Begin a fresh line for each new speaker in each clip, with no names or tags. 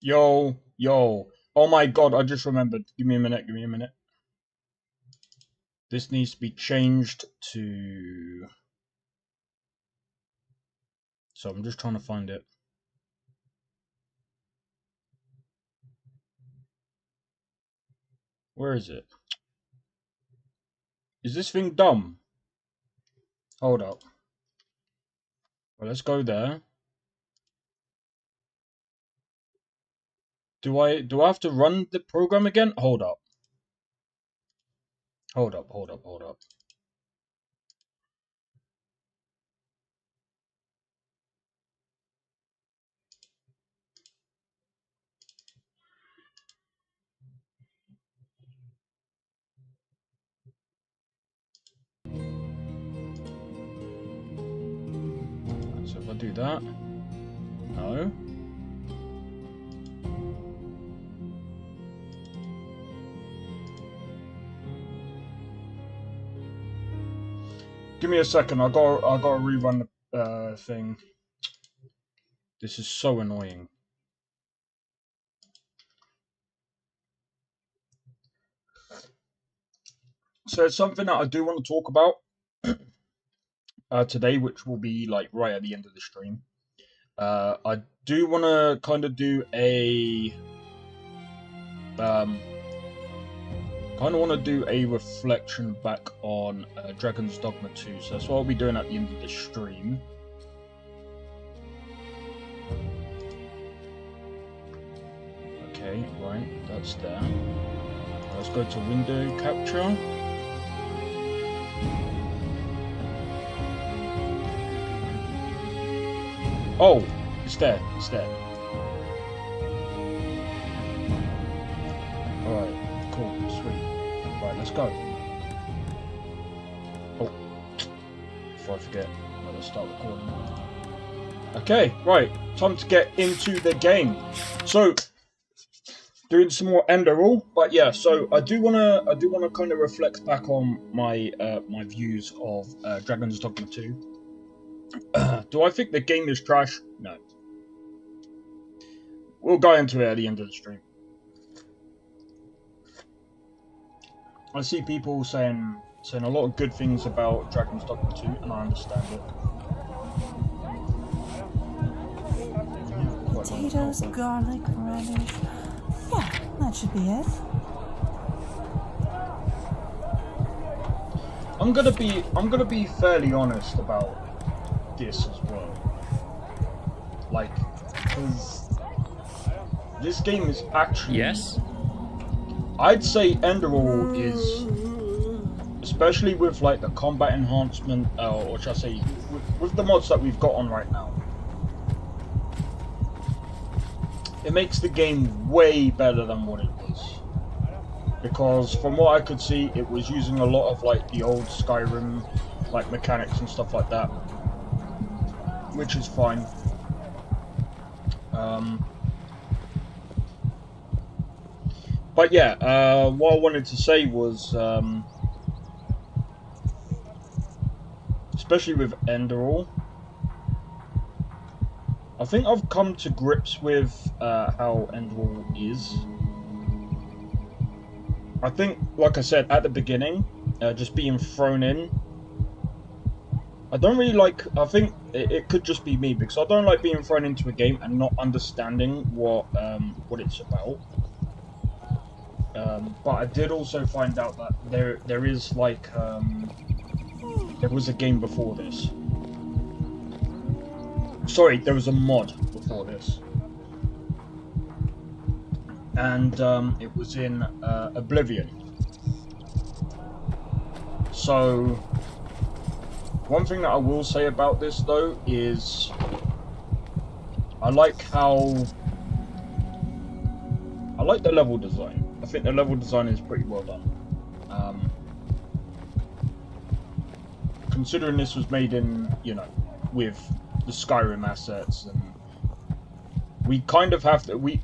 Yo, yo. Oh my god, I just remembered. Give me a minute, give me a minute. This needs to be changed to... So I'm just trying to find it. Where is it? Is this thing dumb? Hold up. Well, let's go there. Do I have to run the program again? Hold up. Hold up, hold up, hold up. So if I do that... No. Give me a second, I gotta rerun the thing. This is so annoying. So it's something that I do want to talk about today, which will be like right at the end of the stream. I do want to kind of do a reflection back on Dragon's Dogma 2. So that's what I'll be doing at the end of the stream. Okay, right, that's there. Let's go to window capture. Oh, it's there, it's there. Alright, cool, sweet. Right, let's go. Oh, before I forget, I'm gonna start recording. Okay, right, time to get into the game. So, doing some more Enderal, but yeah. So I do wanna kind of reflect back on my my views of Dragon's Dogma 2. Do I think the game is trash? No. We'll go into it at the end of the stream. I see people saying a lot of good things about Dragon's Dogma 2, and I understand it.
Potatoes, garlic, radish. Yeah, that should be it.
I'm gonna be fairly honest about this as well. Like, because this game is actually...
Yes?
I'd say Enderal is, especially with like the combat enhancement, or should I say, with the mods that we've got on right now, it makes the game way better than what it was. Because from what I could see, it was using a lot of like the old Skyrim like mechanics and stuff like that, which is fine. But yeah, what I wanted to say was, especially with Enderal, I think I've come to grips with how Enderal is. I think, like I said at the beginning, just being thrown in, I don't really like... I think it could just be me, because I don't like being thrown into a game and not understanding what it's about. But I did also find out that there is like there was a game before this. Sorry, there was a mod before this, and it was in Oblivion. So one thing that I will say about this though is I like the level design. I think the level design is pretty well done. Considering this was made in, you know, with the Skyrim assets, and we kind of have to, we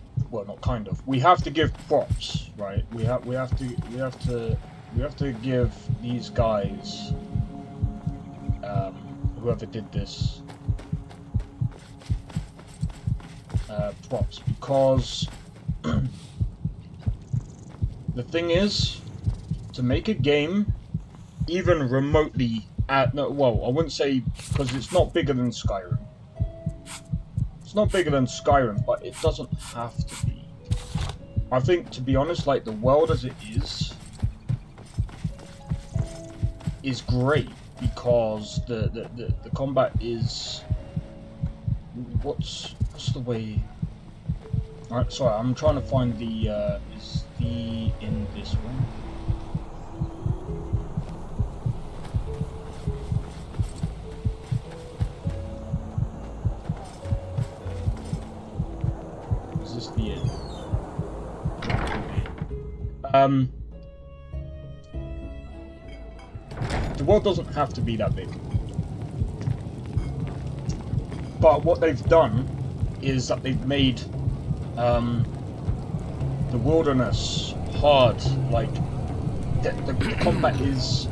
have to give props, right? We have to give these guys, whoever did this, props, because the thing is, to make a game even remotely no, well, I wouldn't say, because it's not bigger than Skyrim. It's not bigger than Skyrim, but it doesn't have to be. I think, to be honest, like, the world as it is great, because the combat is... What's the way... Alright, sorry, I'm trying to find the... is the... in this one? Is this the end? The world doesn't have to be that big. But what they've done is that they've made the wilderness hard. Like, the combat is...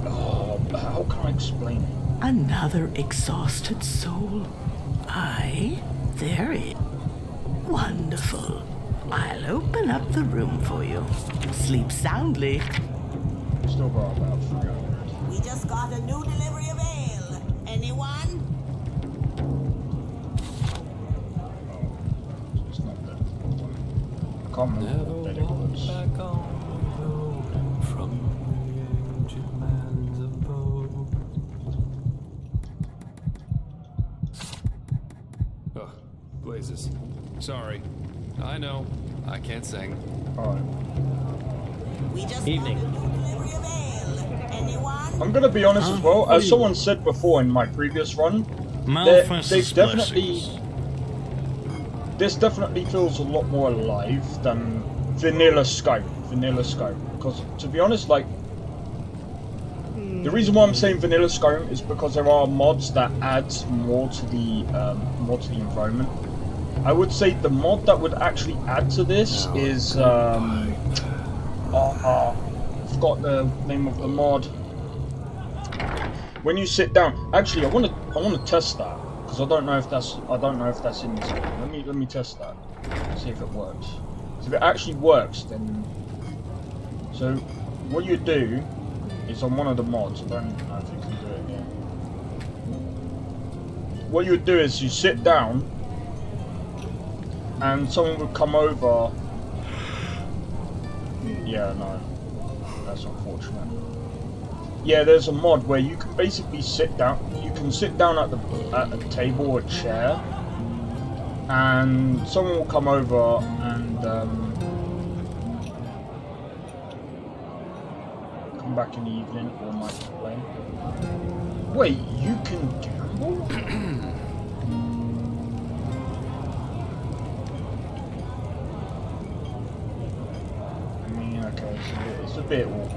Oh, how can I explain it?
Another exhausted soul. Aye, very wonderful. I'll open up the room for you. Sleep soundly.
Still got about 300.
We just got a new delivery of ale. Anyone?
Oh, it's not that. I can't remember what that it was.
Back on the road from the ancient lands of Poe. Oh, blazes. Sorry. I know. I can't sing.
Alright.
We just
Evening.
got a new delivery of ale. Anyone?
I'm gonna be honest as well, as someone said before in my previous run, they've definitely... This definitely feels a lot more alive than vanilla Skyrim. Because, to be honest, like... The reason why I'm saying vanilla Skyrim is because there are mods that add more to the environment. I would say the mod that would actually add to this is... I forgot the name of the mod. When you sit down, actually, I want to test that, because I don't know if that's in this game. Let me test that. See if it works. So if it actually works, then... So what you do is on one of the mods. I don't know if you can do it here. What you would do is you sit down, and someone would come over. Yeah, no, that's unfortunate. Yeah, there's a mod where you can basically sit down. You can sit down at a table or chair, and someone will come over and come back in the evening or might play. Wait, you can gamble? I mean, okay, it's a bit awkward.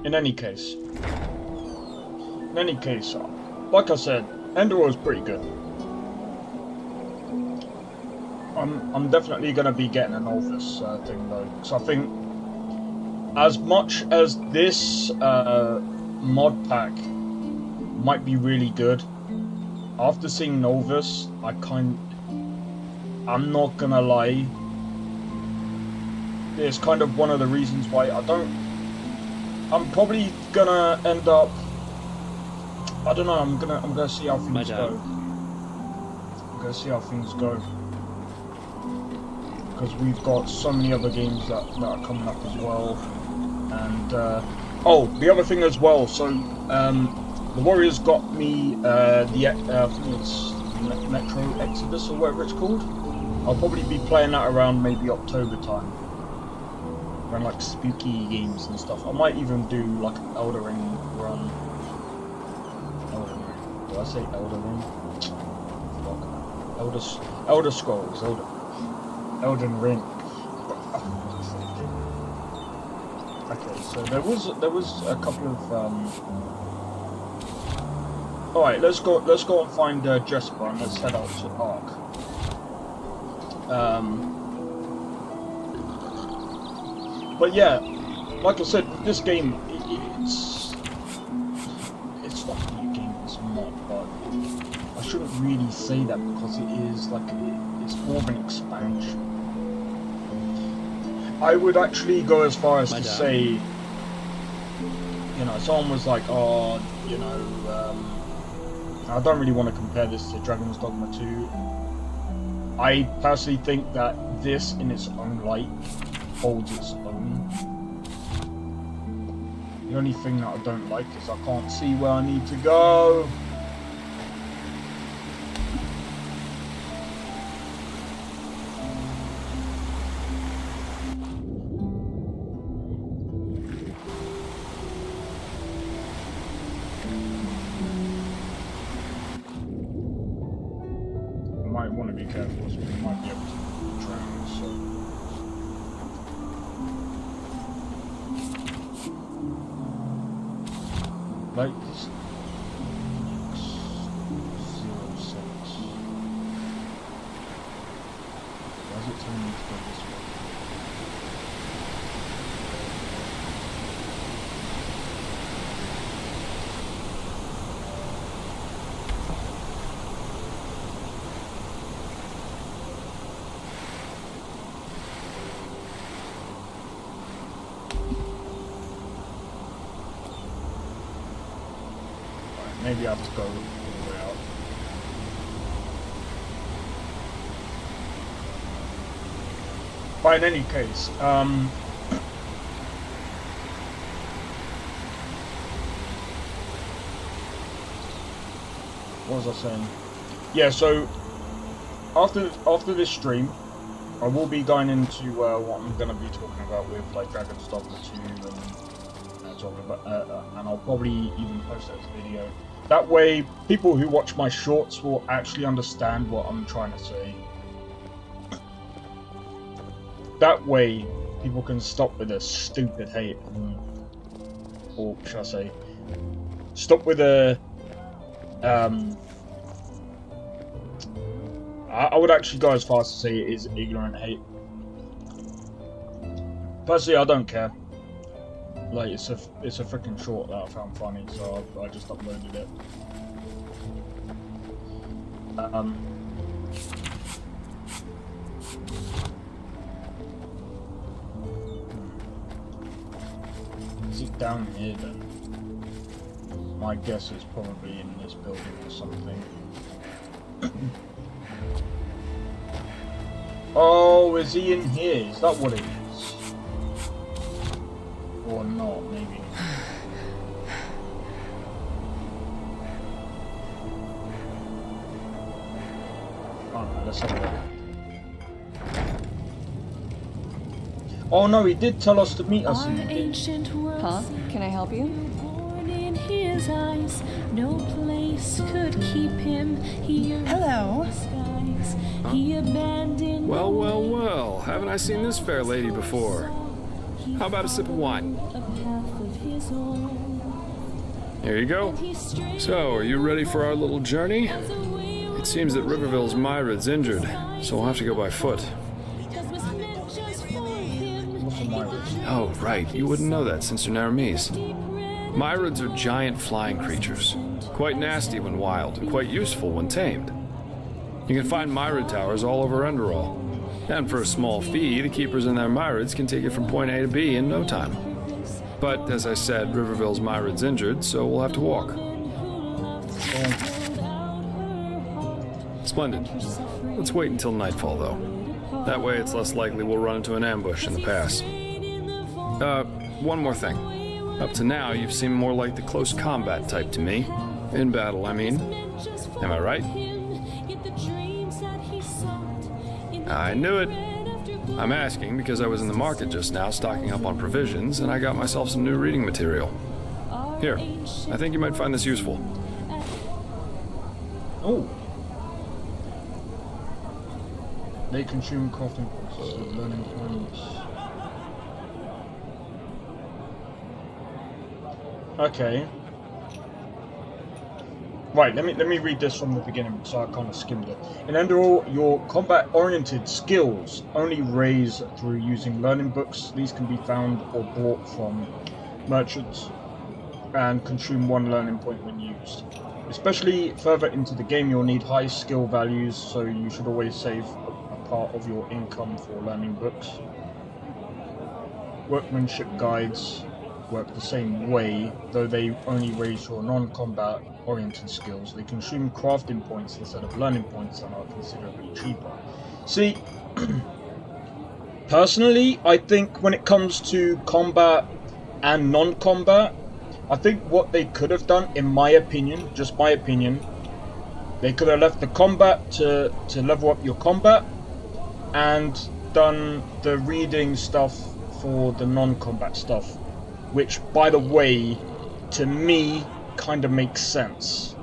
In any case, like I said, Enderal is pretty good. I'm definitely going to be getting an Orvis thing though, because I think as much as this mod pack might be really good, after seeing Novus, I'm not gonna lie, it's kind of one of the reasons why I'm probably gonna end up, I don't know, I'm gonna see how things go. I'm gonna see how things go. Because we've got so many other games that are coming up as well. And, oh, the other thing as well, so, the Warriors got me, I think it's Metro Exodus or whatever it's called. I'll probably be playing that around maybe October time. Around like spooky games and stuff. I might even do like an Elder Ring run. Did I say Elder Ring? Fuck. Elder Scrolls, Elden Ring. Okay, so there was a couple of all right, let's go and find Jesper and let's head out to Ark. But yeah, like I said, this game it's not a new game, it's not, but I shouldn't really say that because it is like it's more of an expansion. I would actually go as far as to say, you know, someone was like, oh, you know, I don't really want to compare this to Dragon's Dogma 2. I personally think that this, in its own light, holds its own. The only thing that I don't like is I can't see where I need to go. Might want to be careful, as we might be able to drown, so... Like this... 06... Why is it telling me to go this way? Maybe I have to go all the way out. But in any case, what was I saying? Yeah, so after this stream, I will be going into what I'm going to be talking about with like Dragon's Dogma 2 and talking about, and I'll probably even post that as a video. That way, people who watch my shorts will actually understand what I'm trying to say. That way, people can stop with the stupid hate, or should I say, stop with the. I would actually go as far as to say it is ignorant hate. Personally, I don't care. Like it's a freaking short that I found funny, so I just uploaded it. Is it down here then? My guess is probably in this building or something. Oh, is he in here? Is that what it is? Or not, maybe. Alright, let's have a look. Oh no, he did tell us to meet us in the
Huh? Can I help you?
In his eyes, no place could keep him here.
Hello.
He abandoned.
Well, well, well. Haven't I seen this fair lady before? How about a sip of wine?
A path of his own.
Here you go. So, are you ready for our little journey? It seems that Riverville's Myra's injured, so we'll have to go by foot. Oh, right. You wouldn't know that since you're Naramese. Myrids are giant flying creatures. Quite nasty when wild, and quite useful when tamed. You can find Myrid towers all over Enderal. And for a small fee, the keepers in their Myrids can take it from point A to B in no time. But, as I said, Riverville's Myrid's injured, so we'll have to walk. Splendid. Let's wait until nightfall, though. That way it's less likely we'll run into an ambush in the pass. One more thing. Up to now, you've seemed more like the close combat type to me. In battle, I mean. Am I right? I knew it. I'm asking because I was in the market just now stocking up on provisions, and I got myself some new reading material. Here, I think you might find this useful.
Oh. They consume crafting process of learning points. Okay. Right, let me read this from the beginning, so I kind of skimmed it. In Enderal, your combat-oriented skills only raise through using learning books. These can be found or bought from merchants and consume 1 learning point when used. Especially further into the game, you'll need high skill values, so you should always save a part of your income for learning books. Workmanship guides work the same way, though they only raise your non-combat oriented skills. They consume crafting points instead of learning points and are considerably cheaper. See, personally, I think when it comes to combat and non-combat, I think what they could have done, in my opinion, just my opinion, they could have left the combat to level up your combat and done the reading stuff for the non-combat stuff. Which, by the way, to me, kind of makes sense.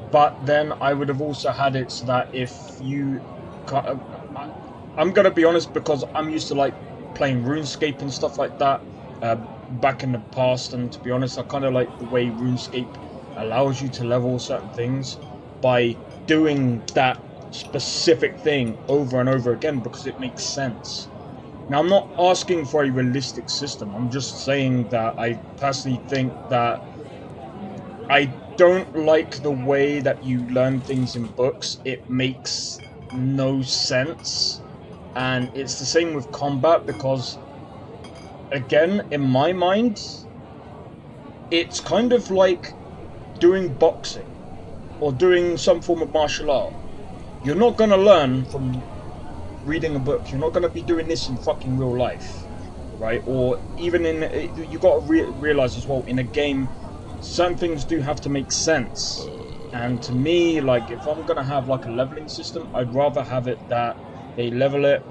But then I would have also had it so that if you... I'm going to be honest, because I'm used to like playing RuneScape and stuff like that back in the past, and to be honest, I kind of like the way RuneScape allows you to level certain things by doing that specific thing over and over again, because it makes sense. Now, I'm not asking for a realistic system. I'm just saying that I personally think that I don't like the way that you learn things in books. It makes no sense. And it's the same with combat, because, again, in my mind, it's kind of like doing boxing or doing some form of martial art. You're not going to learn from reading a book. You're not going to be doing this in fucking real life, right? Or even in, you got to realize as well, in a game, certain things do have to make sense. And to me, like, if I'm going to have like a leveling system, I'd rather have it that they level it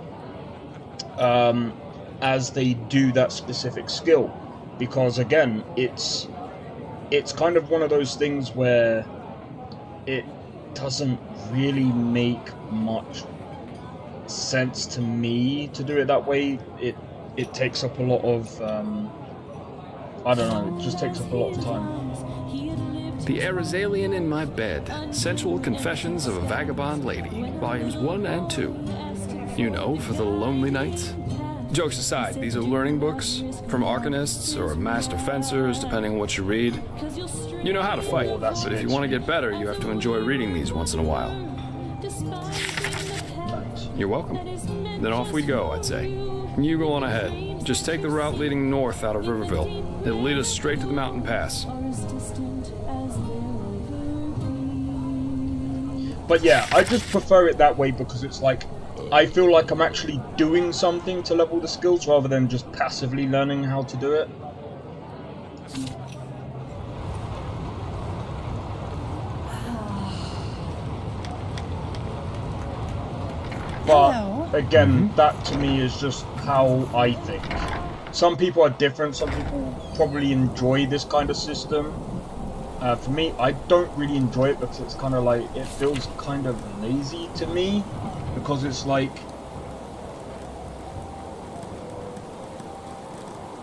as they do that specific skill, because again, it's kind of one of those things where it doesn't really make much sense to me to do it that way. It takes up a lot of I don't know, it just takes up a lot of time.
The Arizalian in My Bed, Sensual Confessions of a Vagabond Lady, Volumes 1 and 2. You know, for the lonely nights. Jokes aside, these are learning books from arcanists or master fencers, depending on what you read. You know how to fight, but if you want to get better, you have to enjoy reading these once in a while. You're welcome. Then off we go, I'd say. You go on ahead. Just take the route leading north out of Riverville. It'll lead us straight to the mountain pass.
But yeah, I just prefer it that way, because it's like, I feel like I'm actually doing something to level the skills rather than just passively learning how to do it. But again, that to me is just how I think. Some people are different. Some people probably enjoy this kind of system. For me, I don't really enjoy it, because it's kind of like, it feels kind of lazy to me, because it's like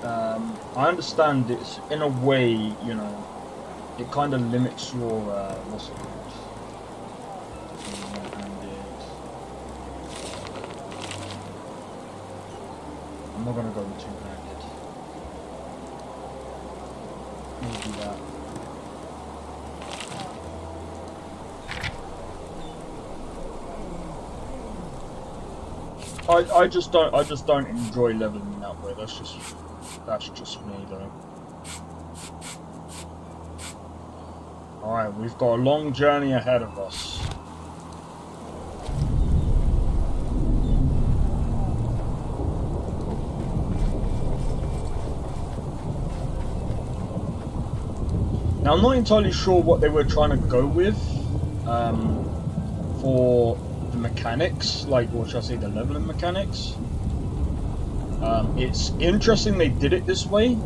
I understand it's in a way, you know, it kind of limits your what's it called? I'm not gonna go with two-handed. Maybe that. I just don't enjoy leveling in that way. That's just me though. Alright, we've got a long journey ahead of us. Now, I'm not entirely sure what they were trying to go with for the mechanics, like, or should I say the leveling mechanics. It's interesting they did it this way.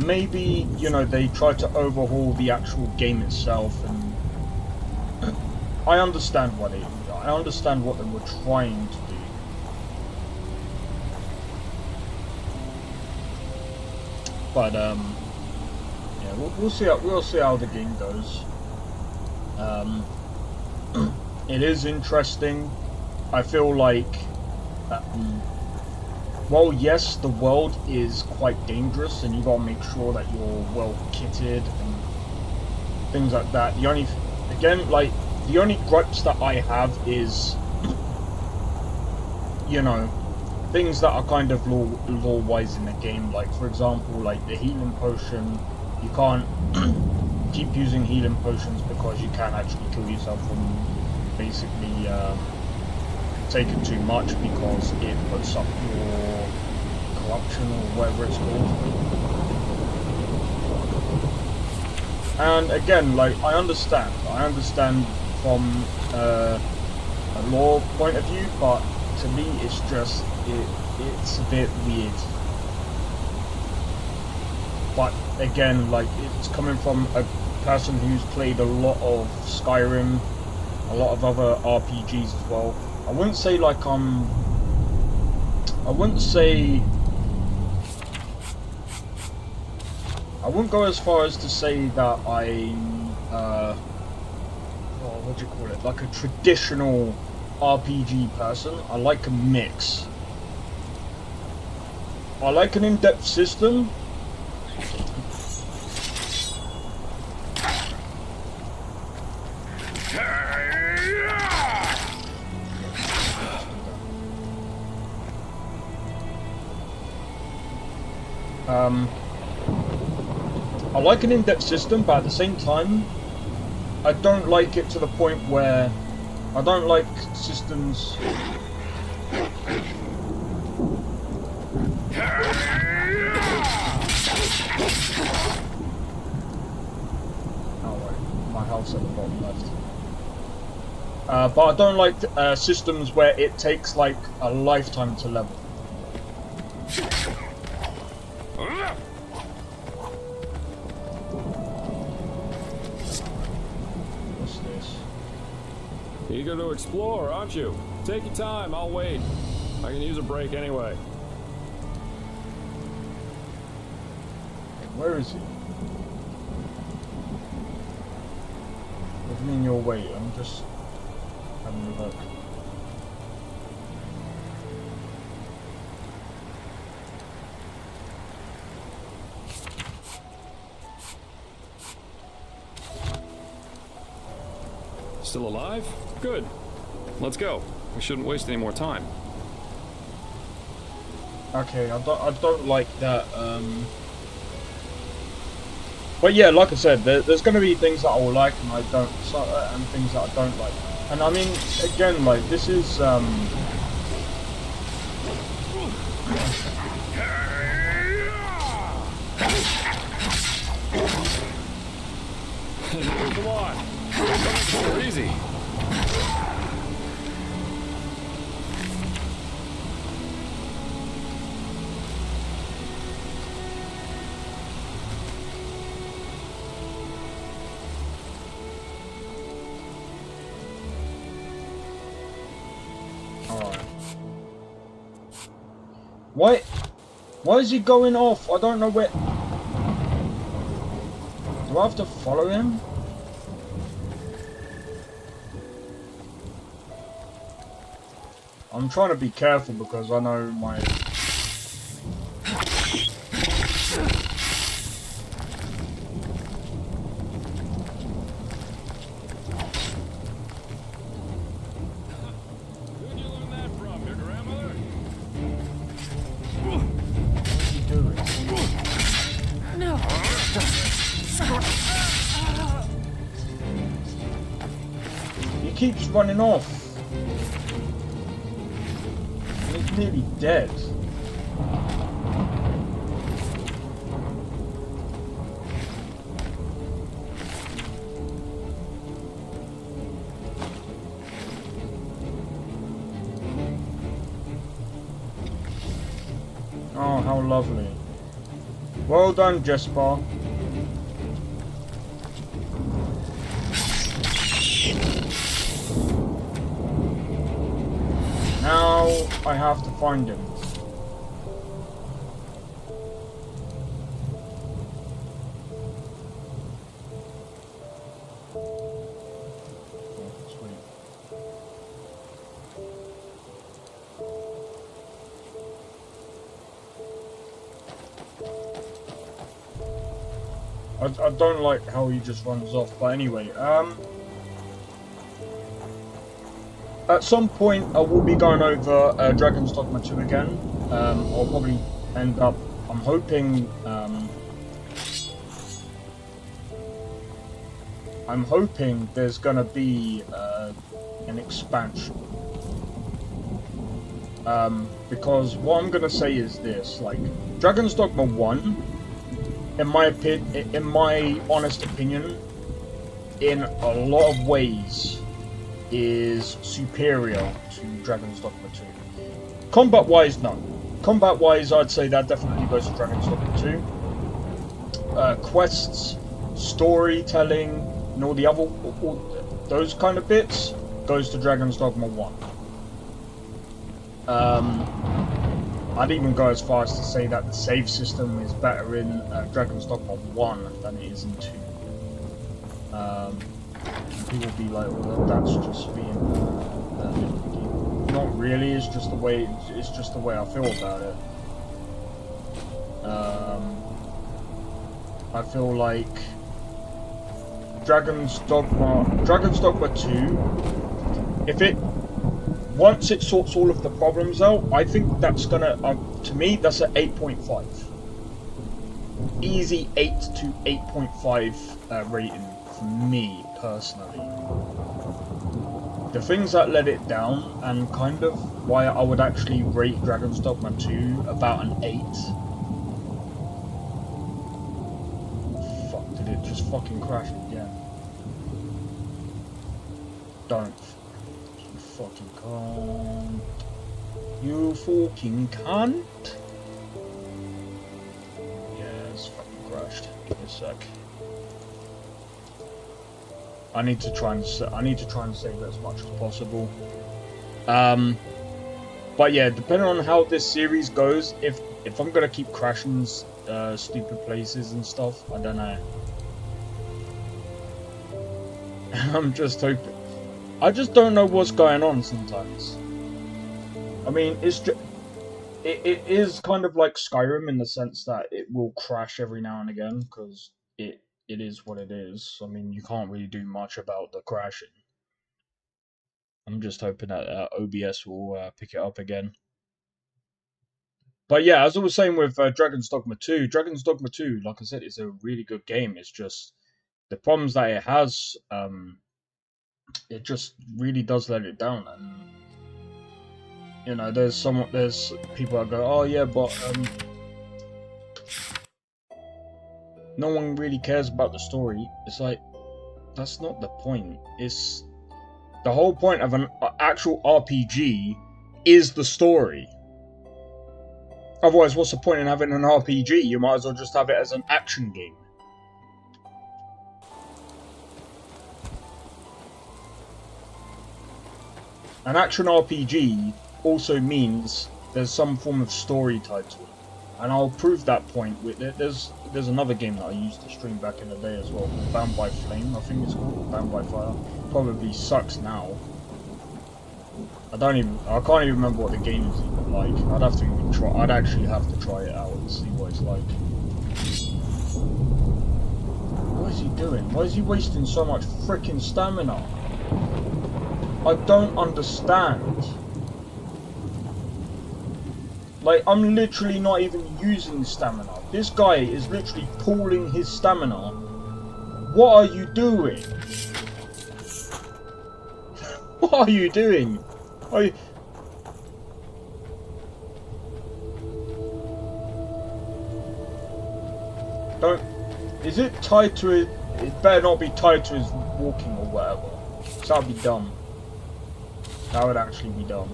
Maybe, you know, they tried to overhaul the actual game itself, and I understand what they were trying to do. But yeah, we'll see how the game goes. It is interesting. I feel like, well, yes, the world is quite dangerous, and you gotta make sure that you're well kitted and things like that. The only gripes that I have is, you know, things that are kind of lore-wise in the game. Like, for example, like the healing potion, you can't keep using healing potions because you can actually kill yourself from basically taking too much, because it puts up your corruption or whatever it's called. And again, like, I understand from a lore point of view, but to me it's just it's a bit weird. But again, like, it's coming from a person who's played a lot of Skyrim, a lot of other RPGs as well. I wouldn't say like I wouldn't go as far as to say that what do you call it? Like a traditional RPG person. I like a mix. I like an in-depth system. I like an in-depth system, but at the same time, I don't like it to the point where I don't like systems. Oh wait, my health's at the bottom left. But I don't like systems where it takes like a lifetime to level.
Eager to explore, aren't you? Take your time, I'll wait. I can use a break anyway.
Where is he? What do you mean you're waiting? I'm just having a look.
Still alive? Good. Let's go. We shouldn't waste any more time.
Okay, I don't like that. But yeah, like I said, there's going to be things that I will like and I don't, and things that I don't like. And I mean, again, like, this is
Come on. So easy.
Alright. Why is he going off? I don't know where. Do I have to follow him? I'm trying to be careful because I know my...
Who'd you learn that from, your grandmother?
What's he doing?
No.
He keeps running off. He's nearly dead. Oh, how lovely. Well done, Jesper. Now I have to find him. I don't like how he just runs off. But anyway, at some point I will be going over Dragon's Dogma 2 again. I'll probably end up. I'm hoping. I'm hoping there's gonna be an expansion. Because what I'm gonna say is this: like Dragon's Dogma 1, in my honest opinion, in a lot of ways, is superior to Dragon's Dogma 2. Combat-wise, no. Combat-wise, I'd say that definitely goes to Dragon's Dogma 2. Quests, storytelling, and all the other, those kind of bits, goes to Dragon's Dogma 1. I'd even go as far as to say that the save system is better in Dragon's Dogma 1 than it is in 2. People will be like, well, that's just being not really. It's just the way. It's just the way I feel about it. I feel like Dragon's Dogma 2. Once it sorts all of the problems out, I think that's gonna. To me, that's an 8.5. Easy 8 to 8.5 rating for me personally. The things that let it down, and kind of why I would actually rate Dragon's Dogma 2 about an 8. Fuck, did it just fucking crash again? Don't. You fucking can't. You fucking can't. Yeah, it's fucking crashed. Give me a sec. I need to try and save as much as possible. But yeah, depending on how this series goes, if I'm gonna keep crashing stupid places and stuff, I don't know. I'm just hoping. I just don't know what's going on sometimes. I mean, it is kind of like Skyrim in the sense that it will crash every now and again because it is what it is. I mean, you can't really do much about the crashing. I'm just hoping that OBS will pick it up again. But yeah, as I was saying with Dragon's Dogma 2, like I said, is a really good game. It's just the problems that it has, it just really does let it down. And you know, there's people that go, oh yeah, but no one really cares about the story. It's like, that's not the point. It's the whole point of an actual RPG is the story. Otherwise, what's the point in having an RPG? You might as well just have it as an action game. An action RPG also means there's some form of story tied to it. And I'll prove that point with it. There's another game that I used to stream back in the day as well, Bound by Flame, I think it's called, Bound by Fire. Probably sucks now. I can't even remember what the game is even like. I'd actually have to try it out and see what it's like. What is he doing? Why is he wasting so much freaking stamina? I don't understand. Like, I'm literally not even using stamina. This guy is literally pooling his stamina. What are you doing? What are you doing? Is it tied to it? It better not be tied to his walking or whatever. So that'd be dumb. That would actually be dumb.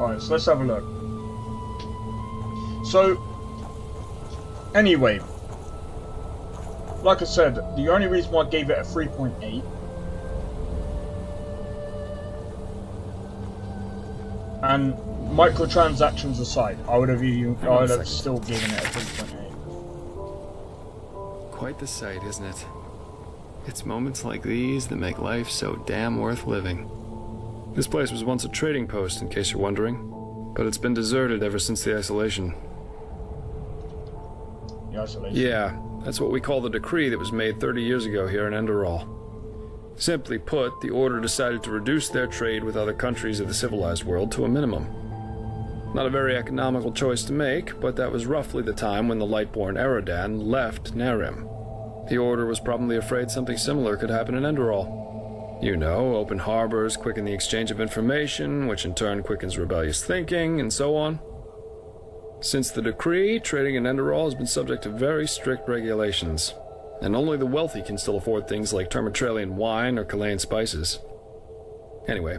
Alright, so let's have a look. So, anyway, like I said, the only reason why I gave it a 3.8 and microtransactions aside, I would have still given it a 3.8.
Quite the sight, isn't it? It's moments like these that make life so damn worth living. This place was once a trading post, in case you're wondering, but it's been deserted ever since the isolation.
The isolation?
Yeah, That's what we call the decree that was made 30 years ago here in Enderal. Simply put, the Order decided to reduce their trade with other countries of the civilized world to a minimum. Not a very economical choice to make, but that was roughly the time when the Lightborn Eradan left Nerim. The Order was probably afraid something similar could happen in Enderal. You know, open harbors quicken the exchange of information, which in turn quickens rebellious thinking, and so on. Since the decree, trading in Enderal has been subject to very strict regulations, and only the wealthy can still afford things like Termitralian wine or Chilean spices. Anyway,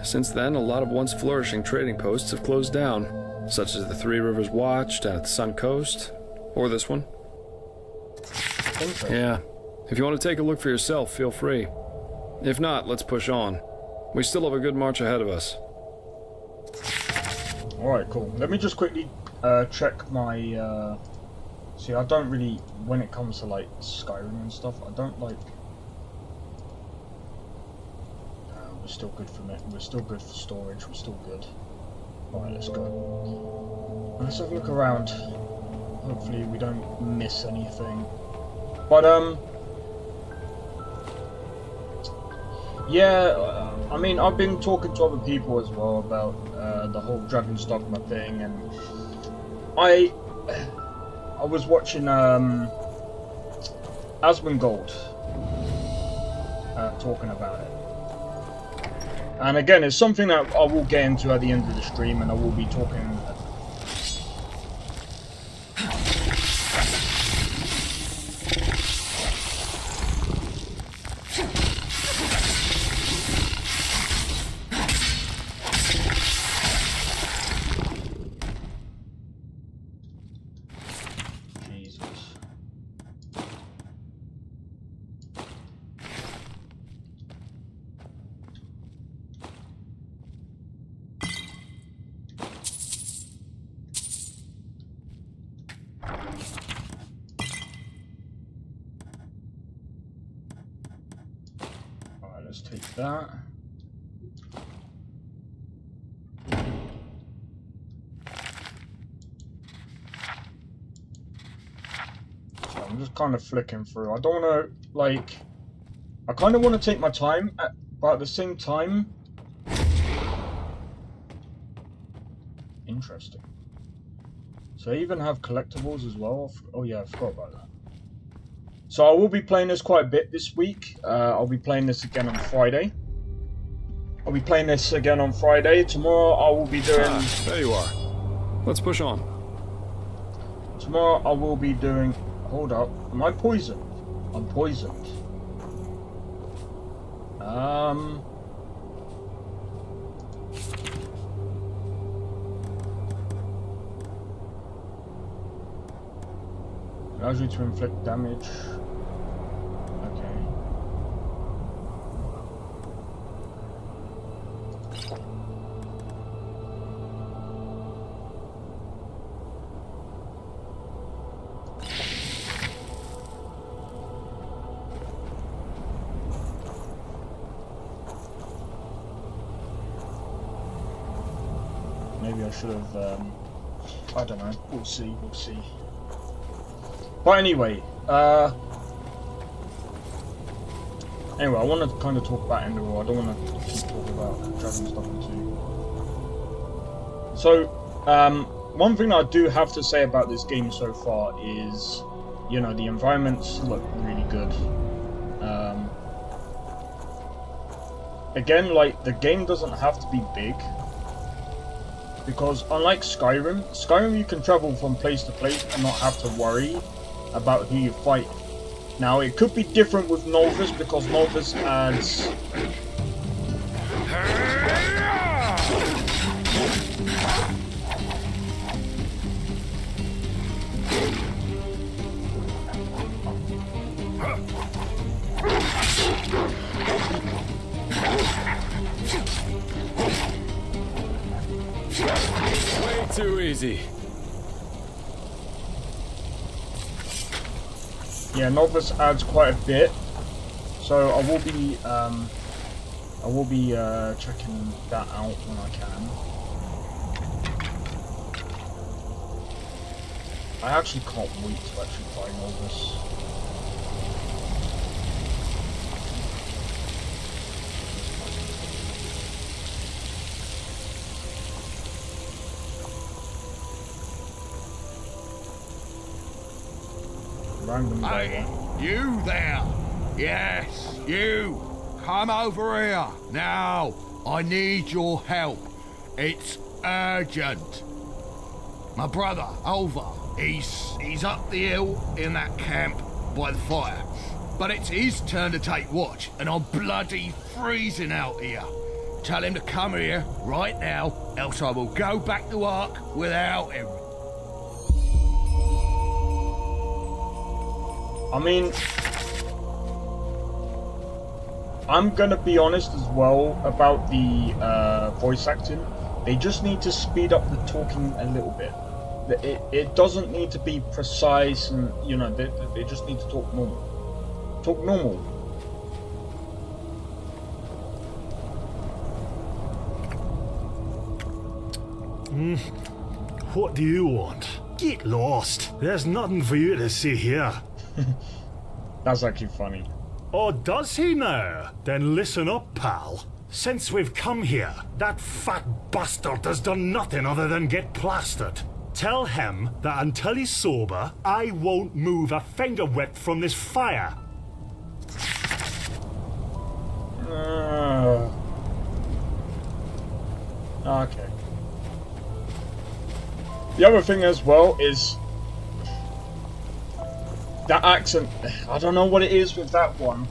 since then, a lot of once flourishing trading posts have closed down, such as the Three Rivers Watch down at the Sun Coast, or this one. Yeah, if you want to take a look for yourself, feel free. If not, let's push on. We still have a good march ahead of us.
Alright, cool. Let me just quickly check my... See, I don't really... When it comes to, like, Skyrim and stuff, I don't like... we're still good for me. We're still good for storage. We're still good. Alright, let's go. Let's have a look around. Hopefully we don't miss anything. But, yeah, I mean, I've been talking to other people as well about the whole Dragon's Dogma thing, and I was watching Asmongold talking about it. And again, it's something that I will get into at the end of the stream, and I will be talking... Let's take that. So I'm just kind of flicking through. I don't want to, like... I kind of want to take my time, but at the same time... Interesting. So I even have collectibles as well. Oh yeah, I forgot about that. So I will be playing this quite a bit this week. I'll be playing this again on Friday. Tomorrow I will be doing...
there you are. Let's push on.
Tomorrow I will be doing... Hold up. Am I poisoned? I'm poisoned. Allows you to inflict damage. Okay. Maybe I should have, I don't know. We'll see. But anyway, I want to kind of talk about Enderal. I don't want to keep talking about Dragon's Dogma 2. So, one thing I do have to say about this game so far is, you know, the environments look really good. Again, like, the game doesn't have to be big. Because unlike Skyrim you can travel from place to place and not have to worry about who you fight. Now, it could be different with Novus, because Novus adds...
Way too easy.
Yeah, Novus adds quite a bit, so I will be checking that out when I can. I actually can't wait to actually find all this. Random guy.
Hey, you there? Yes, you. Come over here. Now, I need your help. It's urgent. My brother, Over, he's up the hill in that camp by the fire. But it's his turn to take watch, and I'm bloody freezing out here. Tell him to come here right now, else I will go back to Ark without him.
I mean, I'm gonna be honest as well about the voice acting. They just need to speed up the talking a little bit. It doesn't need to be precise, and you know, they just need to talk normal. Talk normal.
What do you want? Get lost. There's nothing for you to see here.
That's actually funny.
Oh, does he now? Then listen up, pal. Since we've come here, that fat bastard has done nothing other than get plastered. Tell him that until he's sober, I won't move a finger width from this fire.
Okay. The other thing as well is that accent. I don't know what it is with that one.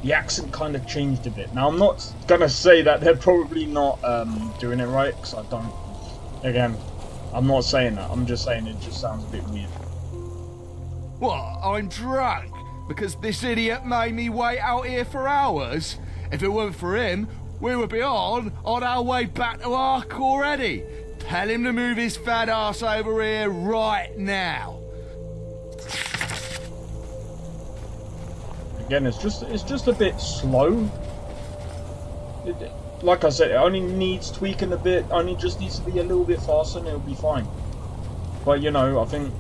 The accent kind of changed a bit. Now, I'm not gonna say that they're probably not doing it right, because I don't. Again, I'm not saying that. I'm just saying it just sounds a bit weird.
What, I'm drunk? Because this idiot made me wait out here for hours? If it weren't for him, we would be on our way back to Ark already. Tell him to move his fat ass over here right now.
Again, it's just a bit slow. Like I said, it only needs tweaking a bit. Only just needs to be a little bit faster, and it'll be fine. But you know, I think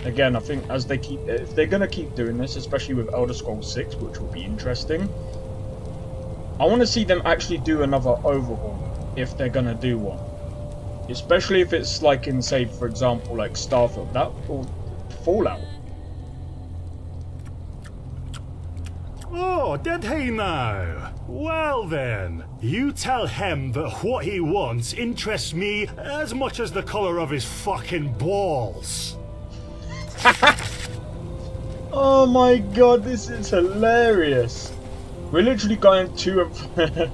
again, I think as if they're gonna keep doing this, especially with Elder Scrolls 6, which will be interesting. I want to see them actually do another overhaul if they're gonna do one. Especially if it's like in, say, for example, like Starfield, that or Fallout.
Oh, did he now? Well then, you tell him that what he wants interests me as much as the colour of his fucking balls.
Oh my god, this is hilarious. We're literally going to and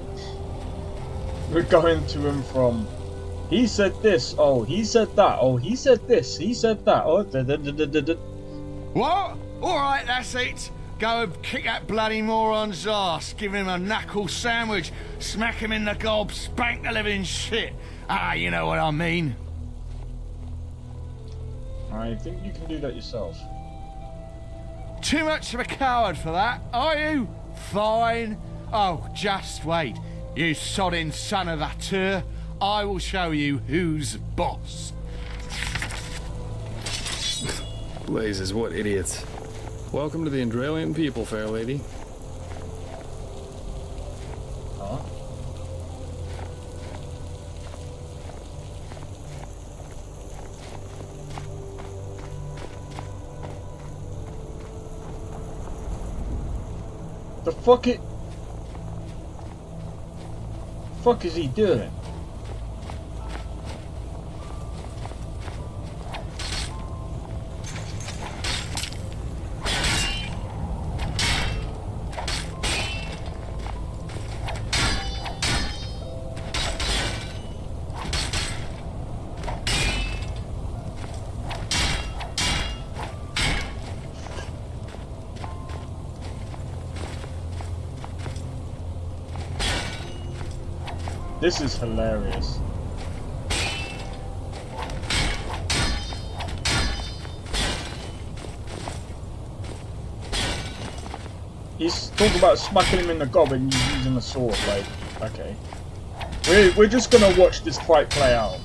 we're going to and from. He said this. Oh, he said that. Oh, he said this. He said that. Oh,
What? Alright, that's it. Go and kick that bloody moron's ass, give him a knuckle sandwich, smack him in the gob, spank the living shit. Ah, you know what I mean.
I think you can do that yourself.
Too much of a coward for that, are you? Fine. Oh, just wait. You sodding son of a tur. I will show you who's boss.
Blazes, what idiots. Welcome to the Enderalian people, fair lady.
Huh? The fuck it? Fuck is he doing? This is hilarious. He's talking about smacking him in the gob and he's using a sword, like, okay. We're just gonna watch this fight play out.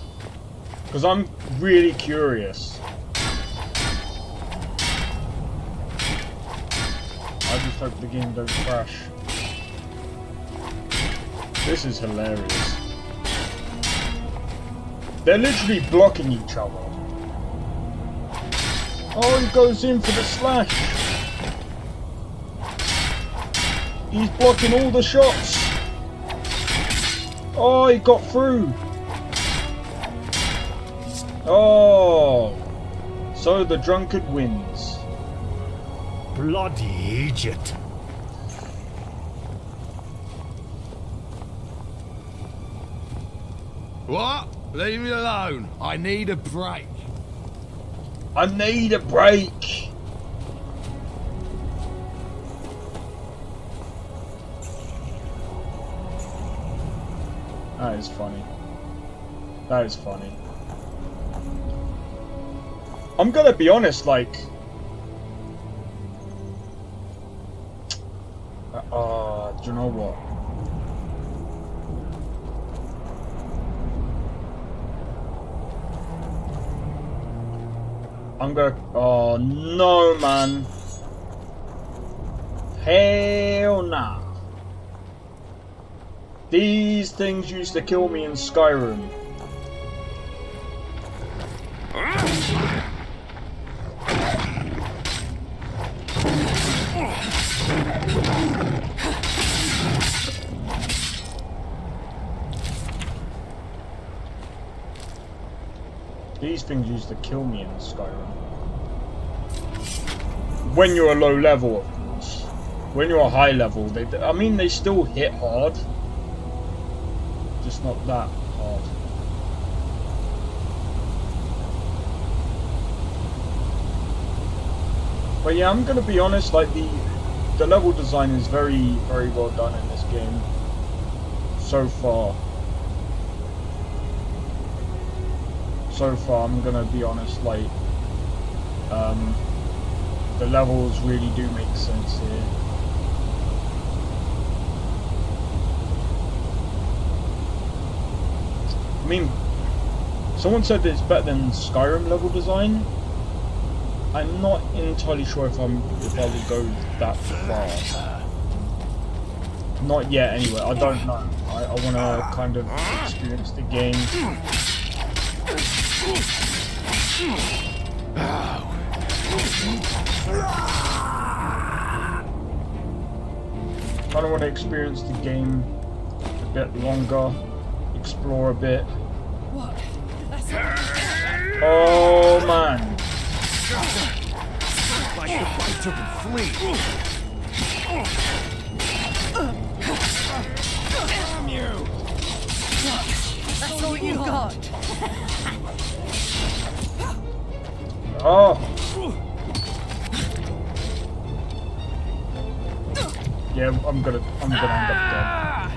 Because I'm really curious. I just hope the game don't crash. This is hilarious. They're literally blocking each other. Oh, he goes in for the slash. He's blocking all the shots. Oh, he got through. Oh. So the drunkard wins.
Bloody idiot.
What? Leave me alone. I need a break.
I need a break. That is funny. That is funny. I'm gonna be honest, like... do you know what? I'm gonna... Oh, no, man. Hell nah. These things used to kill me in Skyrim. These things used to kill me in Skyrim. When you're a low level, of course. When you're a high level, I mean, they still hit hard. Just not that hard. But yeah, I'm gonna be honest, like the level design is very, very well done in this game. So far. So far, I'm gonna be honest, like, the levels really do make sense here. I mean, someone said it's better than Skyrim level design. I'm not entirely sure if I will go that far. Not yet, anyway. I don't know. I want to kind of experience the game. Kind of want to experience the game a bit longer, explore a bit. Oh man!
Like the bite of a flea. Damn you!
That's all you got.
Oh! Yeah, I'm gonna end up dead.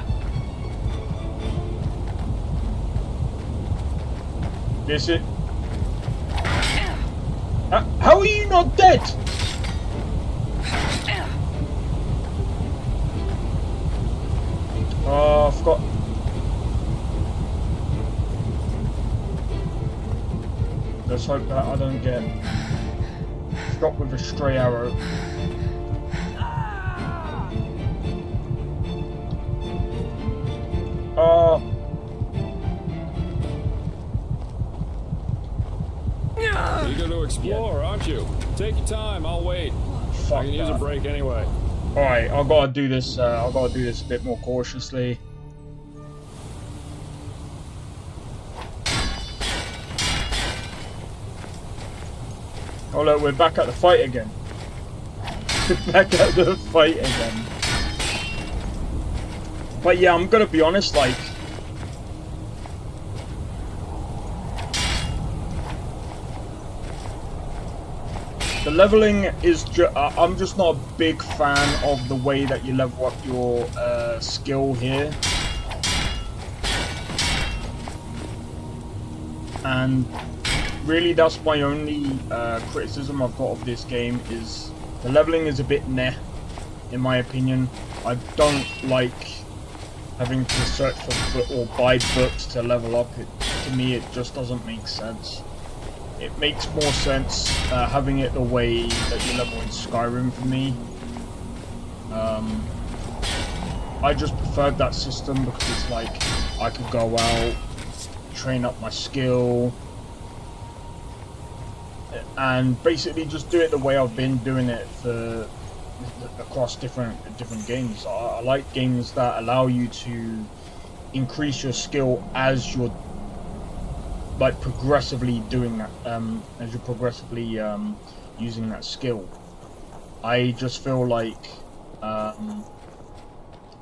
This it. How are you not dead? Oh, I forgot. Let's hope that I don't get shot with a stray arrow.
Eager to explore, aren't you? Take your time, I'll wait.
Fuck
I can use a break anyway.
Alright, I've got to do this. I've got to do this a bit more cautiously. Oh look, we're back at the fight again. Back at the fight again. But yeah, I'm gonna be honest, like, the leveling is I'm just not a big fan of the way that you level up your skill here. And really that's my only criticism I've got of this game, is the leveling is a bit meh, in my opinion. I don't like having to search for or buy books to level up. To me, it just doesn't make sense. It makes more sense having it the way that you level in Skyrim for me. I just preferred that system because it's like I could go out, train up my skill, and basically just do it the way I've been doing it for across different games. I like games that allow you to increase your skill as you're like progressively doing that, as you're progressively using that skill. I just feel like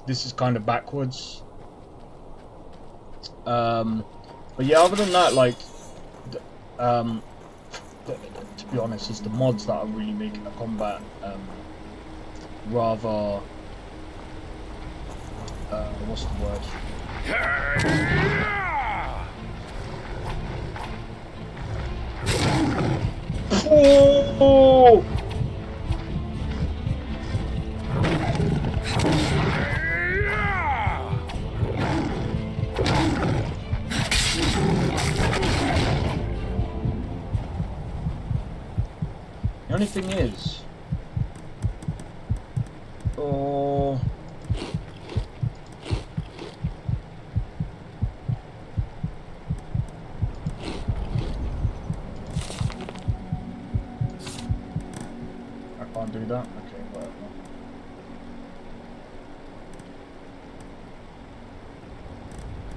this is kind of backwards. But yeah, other than that, like, to be honest, it's the mods that are really making the combat rather, what's the word? Oh! The only thing is, oh, I can't do that. Okay, whatever.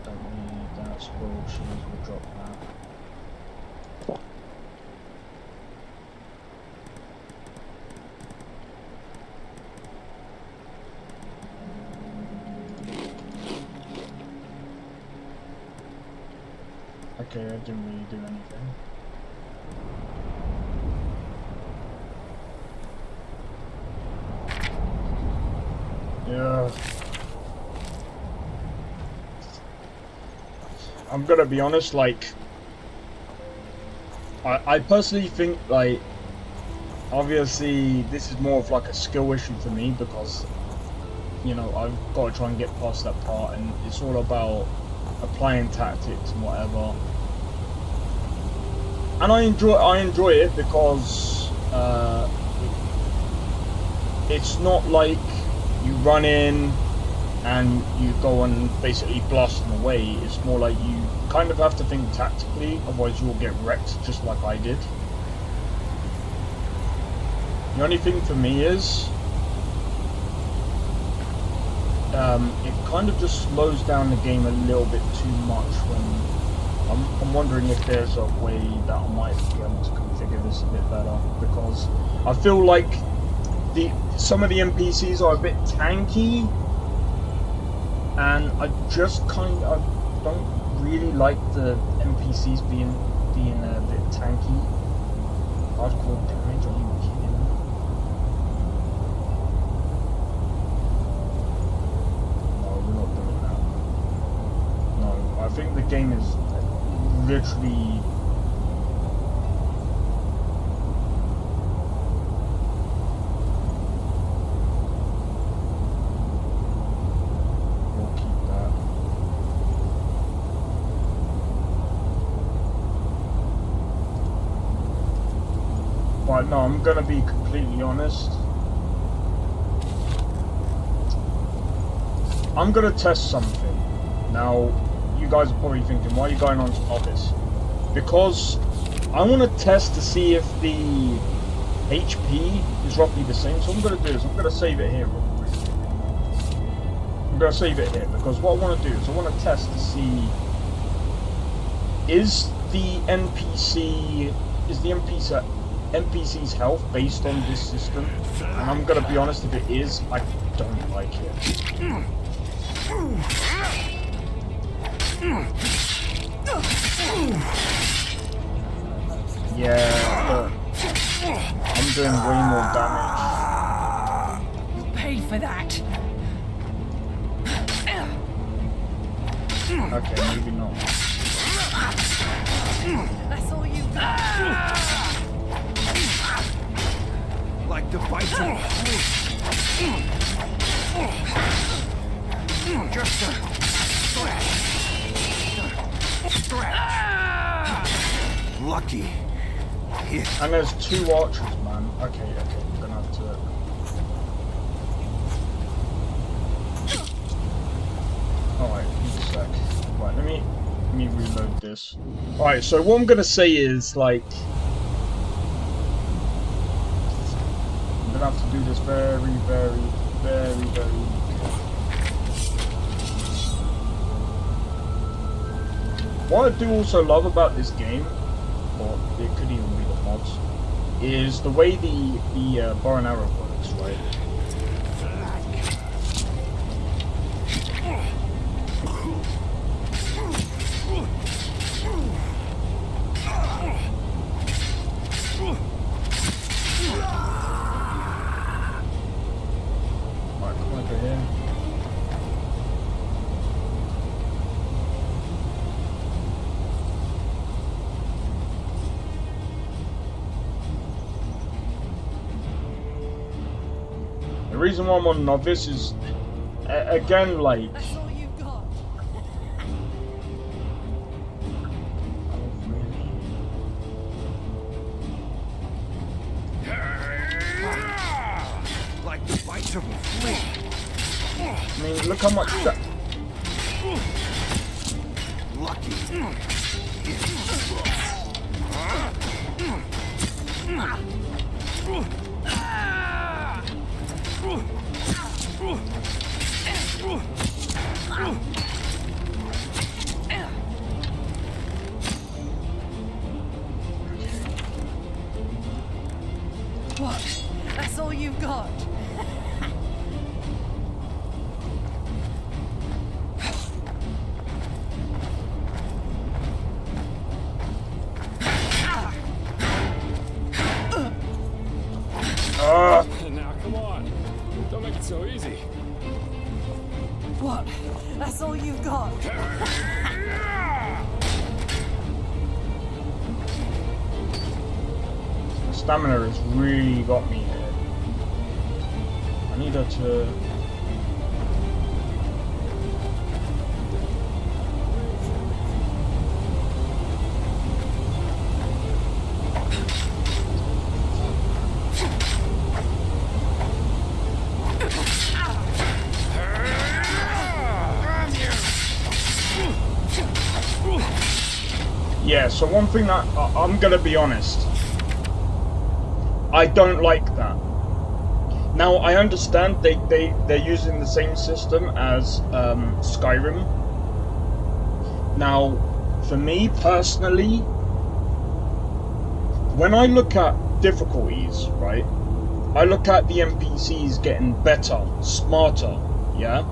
Don't need that. Scroll shields will drop that. Okay, I didn't really do anything. Yeah. I'm gonna be honest, like, I personally think, like, obviously this is more of like a skill issue for me because, you know, I've got to try and get past that part, and it's all about applying tactics and whatever. And I enjoy it because it's not like you run in and you go and basically blast them away. It's more like you kind of have to think tactically, otherwise you'll get wrecked just like I did. The only thing for me is it kind of just slows down the game a little bit too much when I'm wondering if there's a way that I might be able to configure this a bit better, because I feel like some of the NPCs are a bit tanky, and I just don't really like the NPCs being a bit tanky. Hardcore damage, are you kidding me? No, we're not doing that. No, I think the game is literally we'll keep that. But no, I'm gonna be completely honest. I'm gonna test something. Now, you guys are probably thinking, why are you going on to Novice? Because I want to test to see if the HP is roughly the same. So what I'm going to do is I'm going to save it here real quick. I'm going to save it here because what I want to do is I want to test to see, is the NPC's health based on this system? And I'm going to be honest, if it is, I don't like it. Yeah, look, I'm doing way more damage.
You paid for that.
Okay, maybe not.
That's all you got.
Like the bite of just a stretch. Lucky. Hit.
And there's two archers, man. Okay, we're gonna have to. Alright, give me a sec. Right, let me reload this. Alright, so what I'm gonna say is, like, I'm gonna have to do this very, very, very, very carefully. What I do also love about this game, or it could even be the mods, is the way the bow and arrow works, right? Alright, come over here. The reason why I'm on novice is, again, like...
That's all you've got.
Like the bite of a flea.
I mean, look how much that...
Lucky.
What? That's all you've got.
Now, come on. Don't make it so easy.
What? That's all you've got.
Stamina has really got me here. I need her to... Yeah, so one thing that I'm gonna be honest, I don't like that. Now I understand they're using the same system as Skyrim. Now, for me personally, when I look at difficulties, right, I look at the NPCs getting better, smarter, yeah,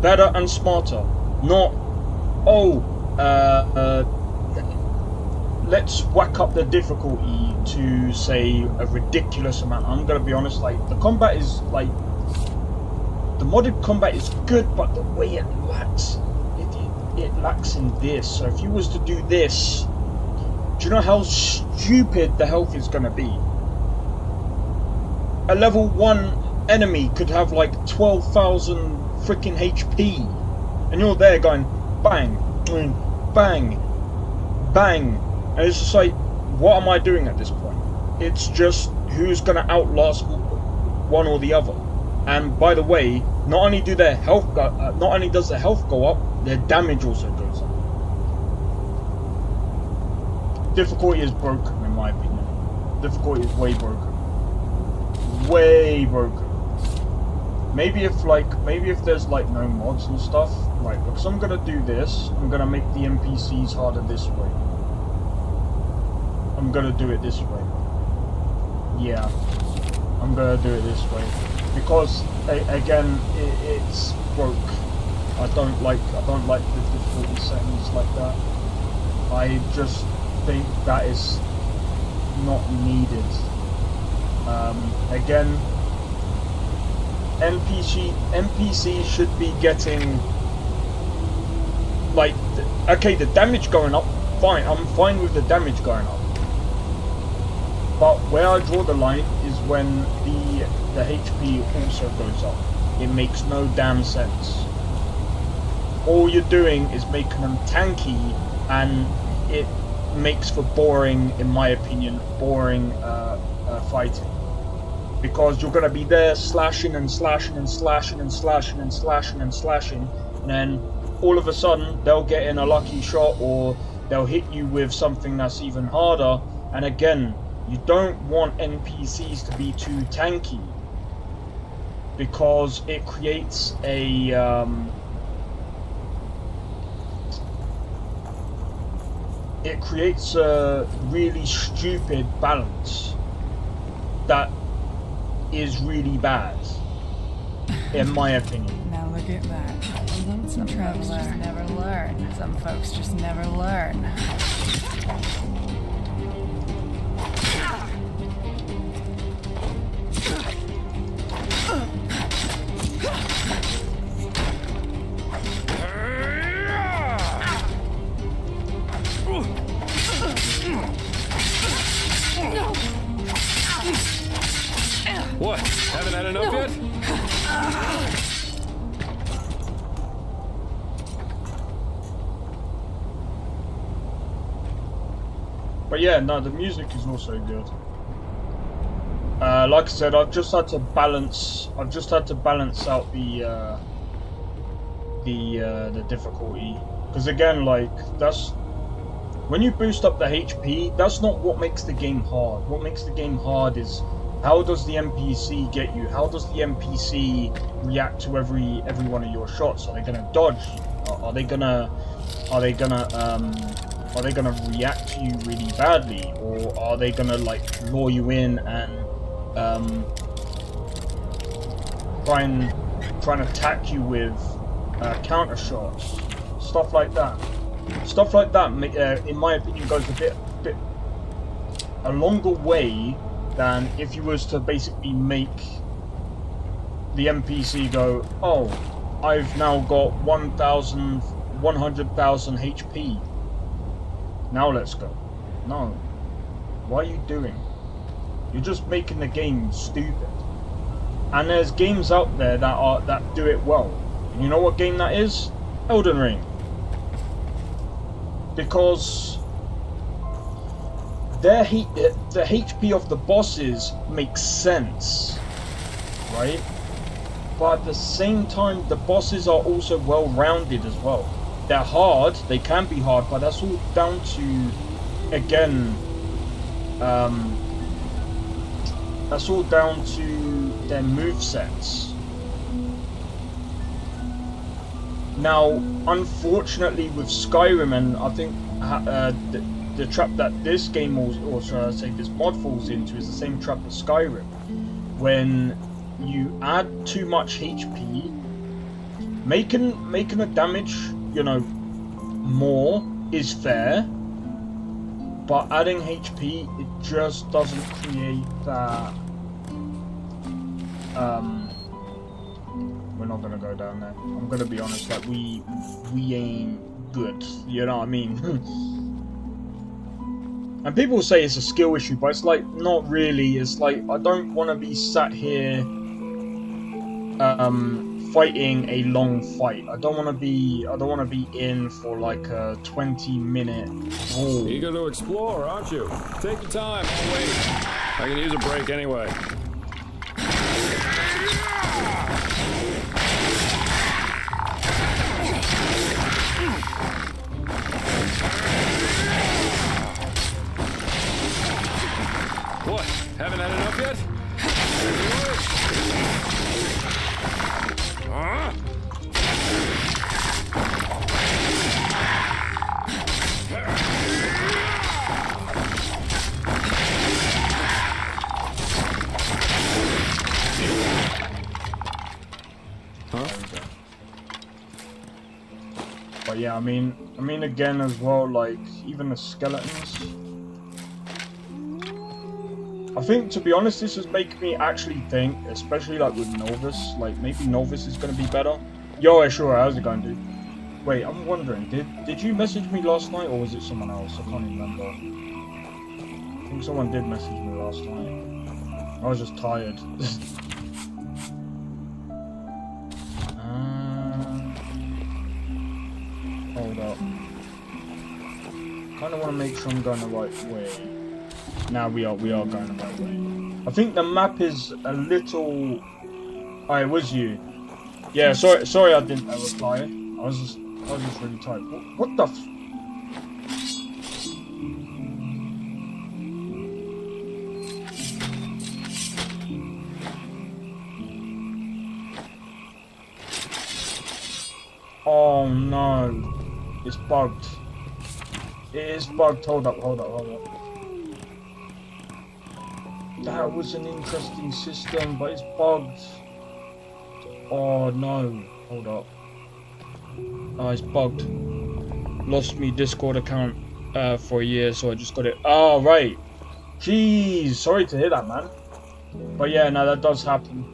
better and smarter. Not, let's whack up the difficulty to, say, a ridiculous amount. I'm gonna be honest, like, the combat is, like, the modded combat is good, but the way it lacks, it lacks in this. So if you was to do this, do you know how stupid the health is gonna be? A level 1 enemy could have, like, 12,000 freaking HP, and you're there going, bang, bang, bang. And it's just like, what am I doing at this point? It's just who's going to outlast one or the other. And by the way, not only do their health not only does their health go up, their damage also goes up. Difficulty is broken, in my opinion. Difficulty is way broken. Way broken. Maybe if there's like no mods and stuff, right? Because I'm gonna do this. I'm gonna make the NPCs harder this way. I'm gonna do it this way. Yeah, I'm gonna do it this way because again, it's broke. I don't like the difficulty settings like that. I just think that is not needed. Again, NPC should be getting, like, okay, the damage going up, fine. I'm fine with the damage going up. But where I draw the line is when the HP also goes up. It makes no damn sense. All you're doing is making them tanky, and it makes for boring, in my opinion, boring fighting. Because you're gonna be there slashing and slashing and slashing and slashing and slashing and slashing, and then all of a sudden they'll get in a lucky shot, or they'll hit you with something that's even harder. And again, you don't want NPCs to be too tanky, because it creates a really stupid balance that is really bad, in my opinion.
Now look at that. Some folks just never learn. Some folks just never learn.
What? Haven't had enough yet?
But yeah, no, the music is also good. Like I said, I've just had to balance out the difficulty, because again, like, that's when you boost up the HP, that's not what makes the game hard. What makes the game hard is how does the NPC get you? How does the NPC react to every one of your shots? Are they gonna dodge? Are they gonna react to you really badly, or are they gonna like lure you in and try and attack you with counter shots, stuff like that? Stuff like that, in my opinion, goes a longer way than if you was to basically make the NPC go, oh, I've now got 100,000 HP. Now let's go. No. What are you doing? You're just making the game stupid. And there's games out there that do it well. And you know what game that is? Elden Ring. Because the HP of the bosses makes sense, right? But at the same time, the bosses are also well-rounded as well. They're hard, they can be hard, but that's all down to, again, that's all down to their movesets. Now, unfortunately with Skyrim, and I think the trap that this game, or should I say this mod falls into, is the same trap as Skyrim. When you add too much HP, making the damage, you know, more is fair, but adding HP, it just doesn't create that. We're not gonna go down there. I'm gonna be honest, like we ain't good, you know what I mean? And people say it's a skill issue, but it's like, not really. It's like, I don't want to be sat here fighting a long fight. I don't want to be in for like a 20-minute brawl.
Eager to explore, aren't you? Take your time, I'll wait. I can use a break anyway. What? Haven't had enough yet? Huh?
But yeah, I mean again as well, like even the skeletons. I think, to be honest, this is making me actually think, especially like with Novus, like maybe Novus is gonna be better. Yo, sure, how's it going, dude? Wait, I'm wondering, did you message me last night, or was it someone else? I can't remember. I think someone did message me last night. I was just tired. Hold up. Kind of want to make sure I'm going the right way. Now we are going the right way. I think the map is a little. Oh, it was you. Yeah, sorry I didn't reply. I I was just really tired. What the f... Oh no. It's bugged. It is bugged. Hold up. That was an interesting system, but it's bugged. Oh no. Hold up. Oh, it's bugged. Lost me Discord account for a year, so I just got it. Oh, right. Jeez. Sorry to hear that, man. But yeah, no, that does happen.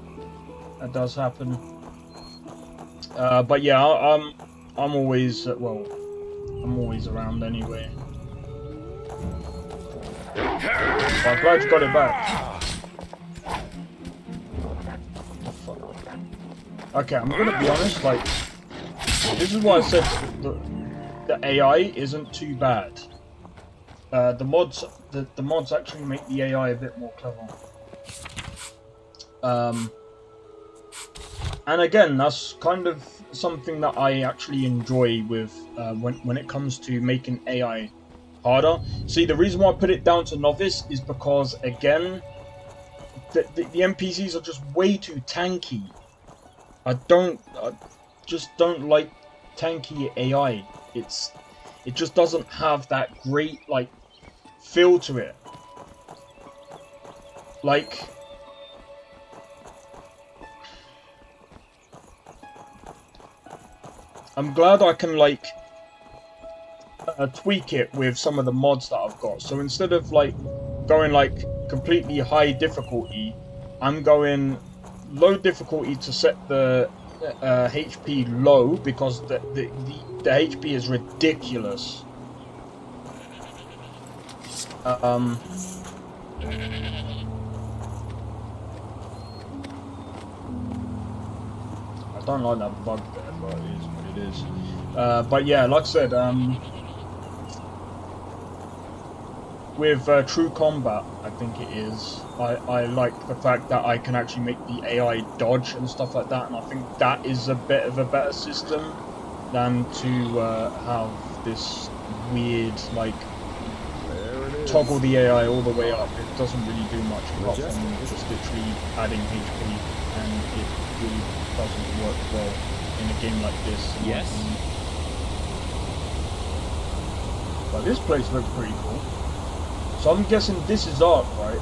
That does happen. But yeah, I'm always, well, I'm always around anyway. But I'm glad you got it back. Okay, I'm gonna be honest, like, this is why I said the AI isn't too bad. The mods actually make the AI a bit more clever. And again, that's kind of something that I actually enjoy with when it comes to making AI harder. See, the reason why I put it down to novice is because, again, the NPCs are just way too tanky. I just don't like tanky AI. It just doesn't have that great, like, feel to it. Like, I'm glad I can, like, tweak it with some of the mods that I've got. So instead of, like, going, like, completely high difficulty, I'm going low difficulty to set the HP low, because the HP is ridiculous. I don't like that bug there, but it is what it is. But yeah, like I said, with True Combat, I think it is, I like the fact that I can actually make the AI dodge and stuff like that, and I think that is a bit of a better system than to have this weird, like, toggle the AI all the way up. It doesn't really do much apart from just literally adding HP, and it really doesn't work well in a game like this.
Yes.
But this place looks pretty cool. So I'm guessing this is Ark, right?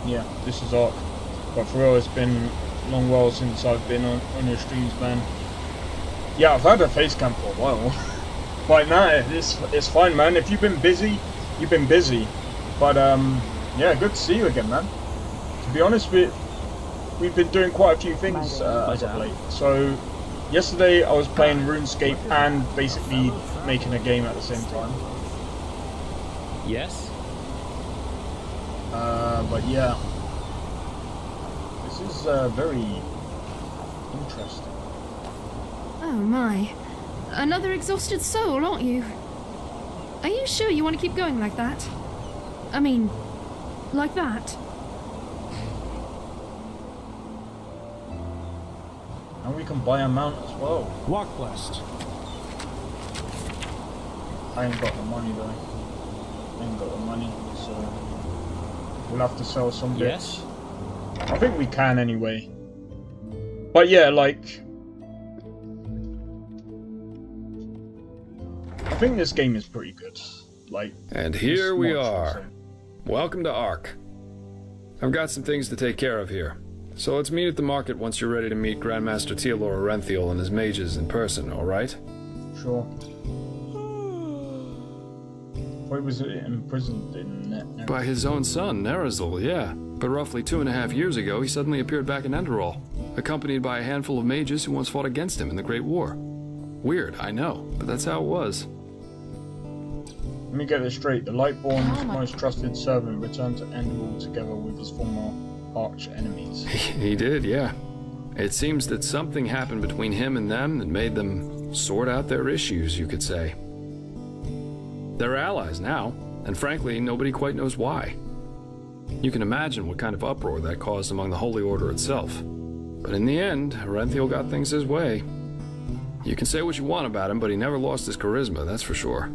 Yeah, this is Ark. But for real, it's been a long while since I've been on your streams, man. Yeah, I've had a face cam for a while. But nah, it's fine, man. If you've been busy, you've been busy. But yeah, good to see you again, man. To be honest, we've been doing quite a few things as of late. So yesterday I was playing RuneScape and basically making a game at the same time.
Yes.
But yeah, this is very interesting.
Oh my. Another exhausted soul, aren't you? Are you sure you want to keep going like that? I mean, like that?
And we can buy a mount as well.
Walk blessed.
I ain't got the money though. I ain't got the money, so we'll have to sell some bits.
Yes.
I think we can anyway. But yeah, like, I think this game is pretty good. Like,
and here we
much,
are. Welcome to Ark. I've got some things to take care of here. So let's meet at the market once you're ready to meet Grandmaster Tealor Orenthiel and his mages in person, alright?
Sure. Why was it imprisoned in
By his own son, Nerazil, yeah. But roughly 2.5 years ago, he suddenly appeared back in Enderal, accompanied by a handful of mages who once fought against him in the Great War. Weird, I know, but that's how it was.
Let me get this straight. The Lightborn's most trusted servant returned to Enderal together with his former arch enemies.
He did, yeah. It seems that something happened between him and them that made them sort out their issues, you could say. They're allies now, and frankly, nobody quite knows why. You can imagine what kind of uproar that caused among the Holy Order itself. But in the end, Renthil got things his way. You can say what you want about him, but he never lost his charisma, that's for sure.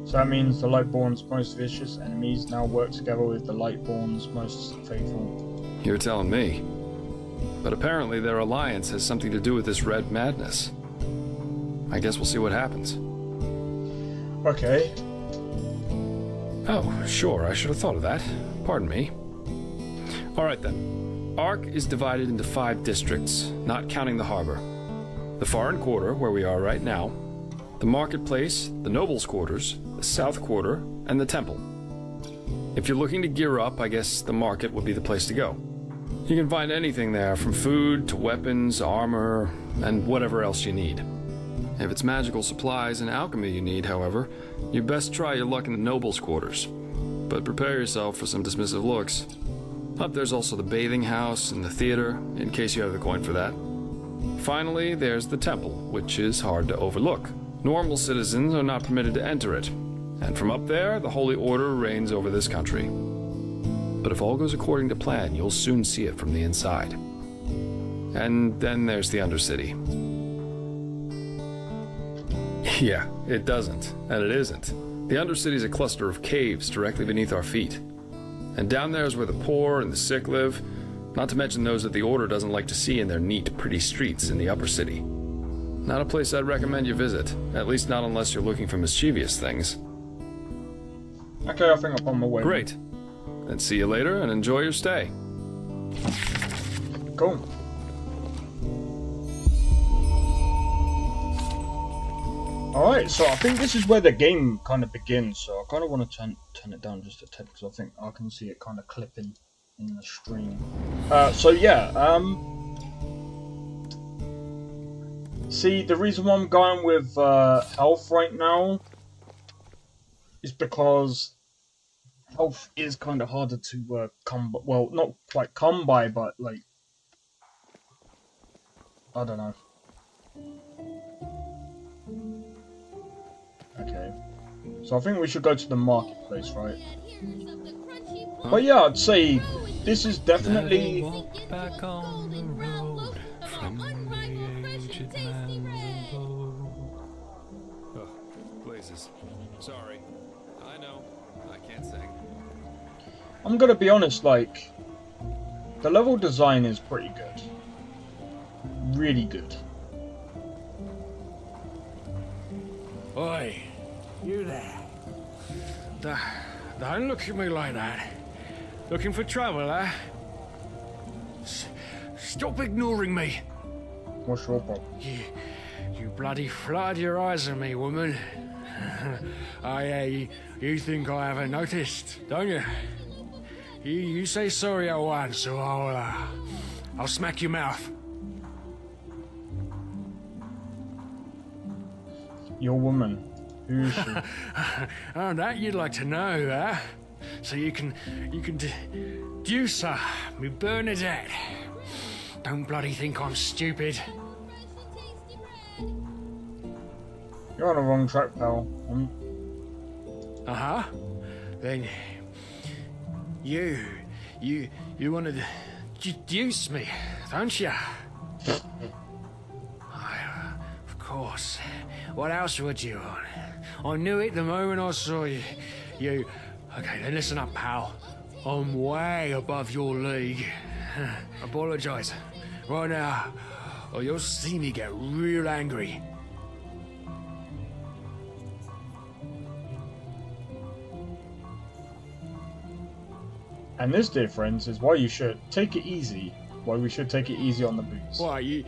So that means the Lightborn's most vicious enemies now work together with the Lightborn's most faithful.
You're telling me. But apparently their alliance has something to do with this red madness. I guess we'll see what happens.
Okay.
Oh, sure, I should have thought of that. Pardon me. Alright then. Ark is divided into 5 districts, not counting the harbor. The Foreign Quarter, where we are right now, the Marketplace, the Nobles' Quarters, the South Quarter, and the Temple. If you're looking to gear up, I guess the market would be the place to go. You can find anything there, from food to weapons, armor, and whatever else you need. If it's magical supplies and alchemy you need, however, you best try your luck in the Nobles' Quarters. But prepare yourself for some dismissive looks. Up there's also the bathing house and the theater, in case you have the coin for that. Finally, there's the temple, which is hard to overlook. Normal citizens are not permitted to enter it, and from up there, the Holy Order reigns over this country. But if all goes according to plan, you'll soon see it from the inside. And then there's the Undercity. Yeah, it doesn't, and it isn't. The Undercity's a cluster of caves directly beneath our feet. And down there is where the poor and the sick live, not to mention those that the Order doesn't like to see in their neat, pretty streets in the Upper City. Not a place I'd recommend you visit, at least not unless you're looking for mischievous things.
Okay, I think I'm on my way.
Great. Then see you later and enjoy your stay.
Cool. Alright, so I think this is where the game kind of begins, so I kind of want to turn it down just a tad because I think I can see it kind of clipping in the stream. So yeah, see, the reason why I'm going with health right now is because health is kind of harder to come by. Well, not quite come by, but like, I don't know. Okay, so I think we should go to the marketplace, right? But yeah, I'd say this is definitely...
Back on the road from the aged man below. Oh, blazes. Sorry. I know. I can't sing.
I'm gonna be honest, like, the level design is pretty good. Really good.
Oi, you there. Don't look at me like that. Looking for trouble, eh? Stop ignoring me.
What's your problem?
You bloody flooded your eyes at me, woman. You think I haven't noticed, don't you? You say sorry at once, so I'll smack your mouth.
Your woman. Who is she?
Oh, that you'd like to know, huh? So you can deduce her, me Bernadette. Don't bloody think I'm stupid.
You're on the wrong track, pal.
Uh-huh. Then you want to deduce me, don't you? Of course. What else would you want? I knew it the moment I saw you. Okay, then listen up, pal. I'm way above your league. Apologise. Right now, or you'll see me get real angry.
And this, dear friends, is why you should take it easy. Why we should take it easy on the booze.
Why, you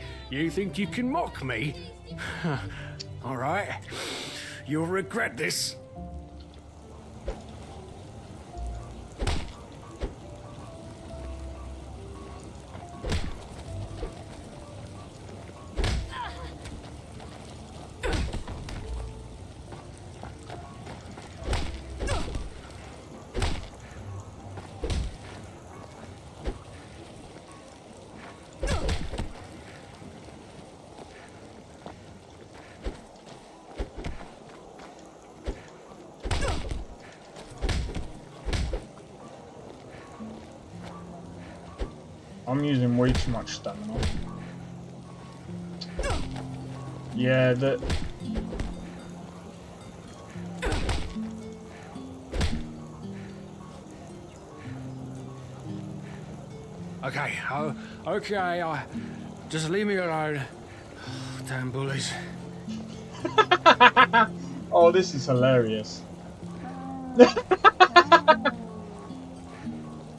think you can mock me? All right. You'll regret this.
I'm using way too much stamina. Yeah,
Okay, okay, just leave me alone. Damn bullies.
Oh, this is hilarious.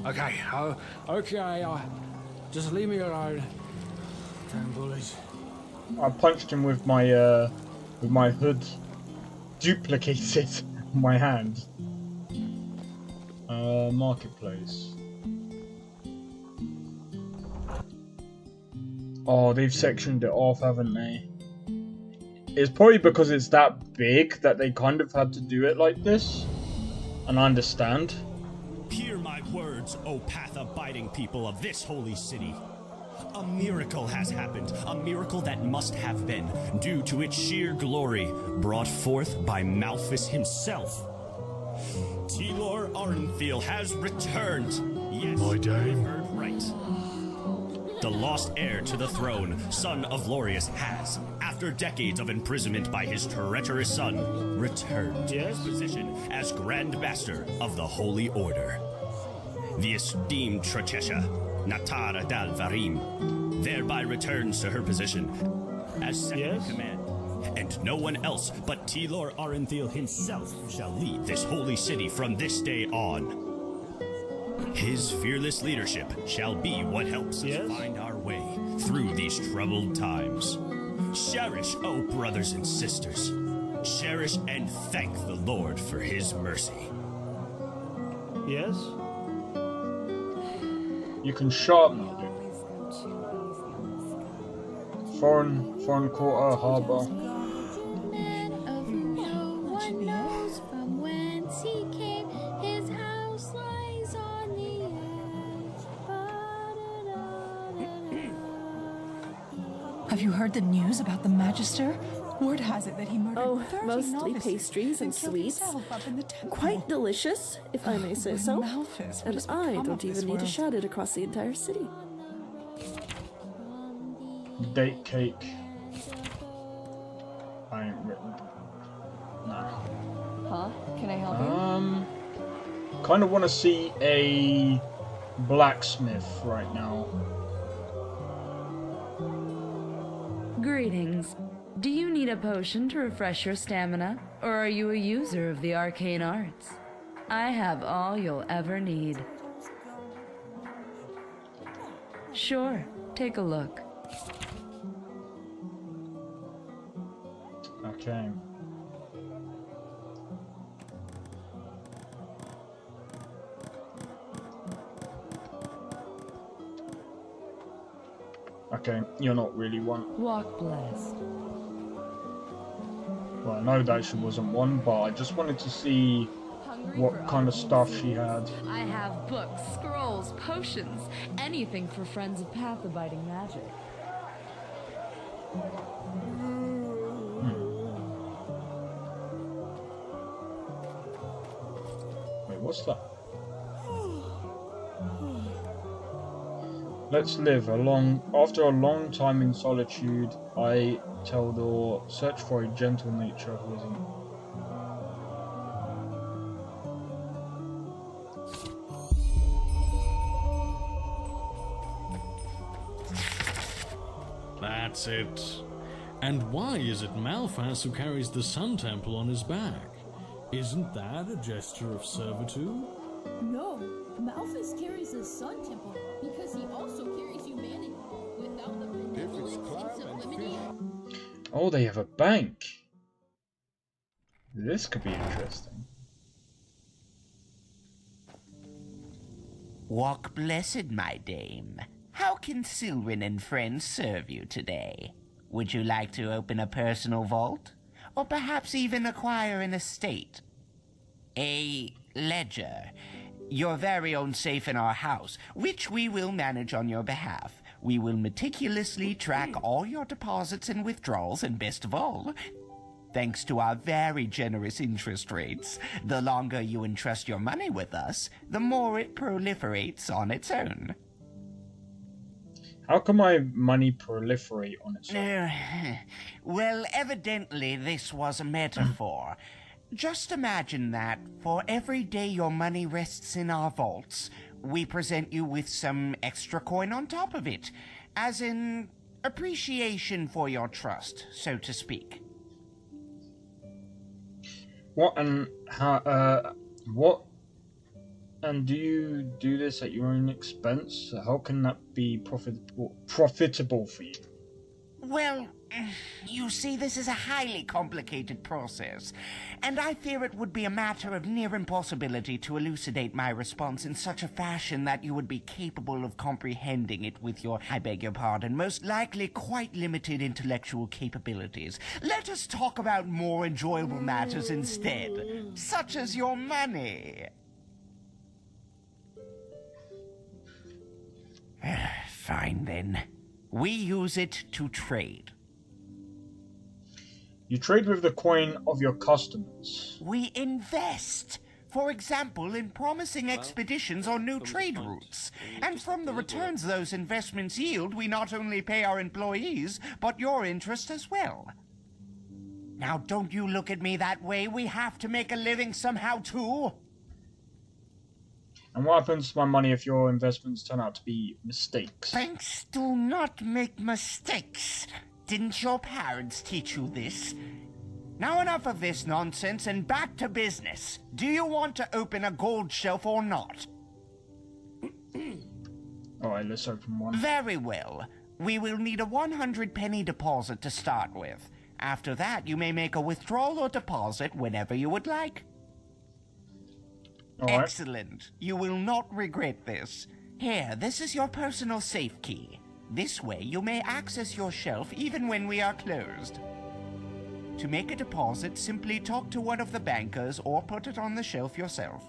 Okay, okay, just leave me alone. Damn bullies.
I punched him with my hood duplicated on my hand. Marketplace. Oh, they've sectioned it off, haven't they? It's probably because it's that big that they kind of had to do it like this. And I understand.
Hear my words, O path-abiding people of this holy city. A miracle has happened, a miracle that must have been, due to its sheer glory, brought forth by Malphus himself. Telor Arenfield has returned. Yes,
My dame.
you heard right. The lost heir to the throne, son of Lorius, has, after decades of imprisonment by his treacherous son, returned to his position as Grand Master of the Holy Order. The esteemed Trecesha, Natara Dal Varim, thereby returns to her position as second in command. And no one else but Telor Arenfield himself shall lead this holy city from this day on. His fearless leadership shall be what helps us find our way through these troubled times. Cherish, O brothers and sisters. Cherish and thank the Lord for his mercy.
Yes?
You can sharpen it. Foreign quarter, harbour.
Have you heard the news about the Magister? Word has it that he murdered 30
mostly
novices
pastries and
and killed
sweets.
himself up in the temple.
Quite delicious, if I may say
When
so.
Malphus
And
just
I
become
don't
of this
even need to
world.
shout it across the entire city.
Date cake. I ain't written. Nah.
Huh? Can I help you?
Kind of want to see a blacksmith right now.
Greetings. Do you need a potion to refresh your stamina, or are you a user of the arcane arts? I have all you'll ever need. Sure, take a look.
Okay. Okay, you're not really one.
Walk blessed.
Well, I know that she wasn't one, but I just wanted to see what kind of stuff she had.
I have books, scrolls, potions, anything for friends of path-abiding magic.
Wait, what's that? Let's live after a long time in solitude. I Teldor search for a gentle nature who isn't.
That's it. And why is it Malphas who carries the Sun Temple on his back? Isn't that a gesture of servitude?
No, Malphas carries the Sun Temple because he also carries humanity. Without the benevolent sublimity.
Oh, they have a bank. This could be interesting.
Walk blessed, my dame. How can Sylvan and friends serve you today? Would you like to open a personal vault? Or perhaps even acquire an estate? A ledger. Your very own safe in our house, which we will manage on your behalf. We will meticulously track all your deposits and withdrawals, and best of all, thanks to our very generous interest rates, the longer you entrust your money with us, the more it proliferates on its own.
How can my money proliferate on its own?
Well, evidently this was a metaphor. Just imagine that for every day your money rests in our vaults, we present you with some extra coin on top of it, as in appreciation for your trust, so to speak.
What and how? What? And do you do this at your own expense? How can that be profitable for you?
Well, you see, this is a highly complicated process, and I fear it would be a matter of near impossibility to elucidate my response in such a fashion that you would be capable of comprehending it with your, I beg your pardon, most likely quite limited intellectual capabilities. Let us talk about more enjoyable matters instead, such as your money. Fine then. We use it to trade.
You trade with the coin of your customers.
We invest. For example, in promising expeditions on new trade routes. And from the returns those investments yield, we not only pay our employees, but your interest as well. Now, don't you look at me that way. We have to make a living somehow, too.
And what happens to my money if your investments turn out to be mistakes?
Banks do not make mistakes. Didn't your parents teach you this? Now enough of this nonsense and back to business. Do you want to open a gold shelf or not?
Alright, let's open one.
Very well. We will need a 100 penny deposit to start with. After that, you may make a withdrawal or deposit whenever you would like.
Right.
Excellent. You will not regret this. Here, this is your personal safe key. This way, you may access your shelf even when we are closed. To make a deposit, simply talk to one of the bankers or put it on the shelf yourself.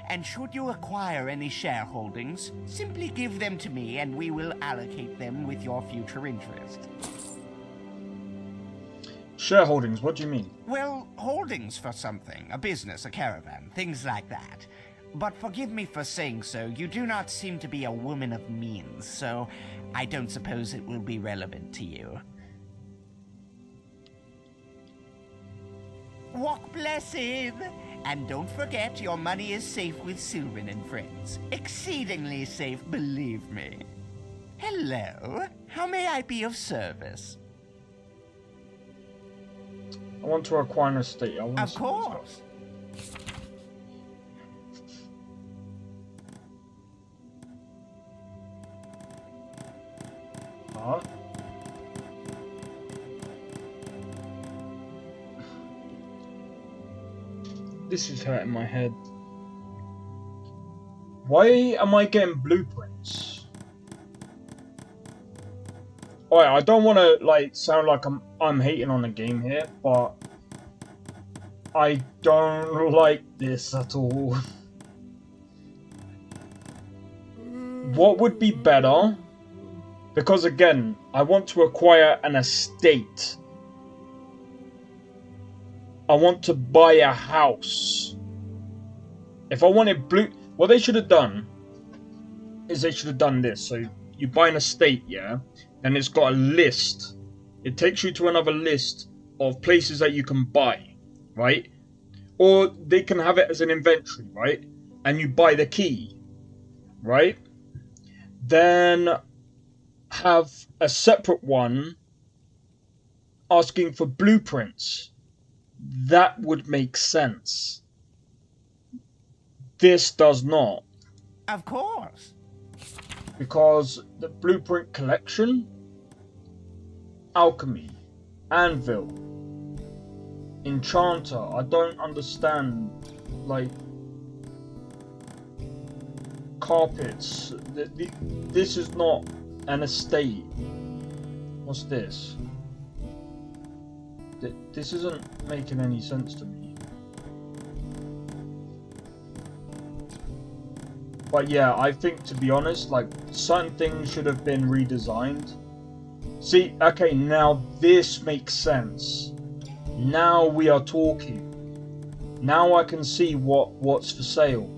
And should you acquire any shareholdings, simply give them to me and we will allocate them with your future interest.
Shareholdings, what do you mean?
Well, holdings for something, a business, a caravan, things like that. But forgive me for saying so, you do not seem to be a woman of means, so I don't suppose it will be relevant to you. Walk blessed! And don't forget, your money is safe with Sylvan and friends. Exceedingly safe, believe me. Hello, how may I be of service?
I want to acquire an estate.
Of course.
This is hurting my head. Why am I getting blueprints? Alright, I don't want to like sound like I'm hating on the game here, but I don't like this at all. What would be better? Because again, I want to acquire an estate. I want to buy a house. If I wanted what they should have done is they should have done this. So you buy an estate, yeah, and it's got a list. It takes you to another list of places that you can buy, right? Or they can have it as an inventory, right? And you buy the key, right? Then have a separate one asking for blueprints. That would make sense. This does not.
Of course.
Because the blueprint collection, alchemy, anvil, enchanter, I don't understand, like, carpets. This is not an estate. What's this? This isn't making any sense to me. But yeah, I think, to be honest, like, certain things should have been redesigned. See, okay, now this makes sense. Now we are talking. Now I can see what's for sale.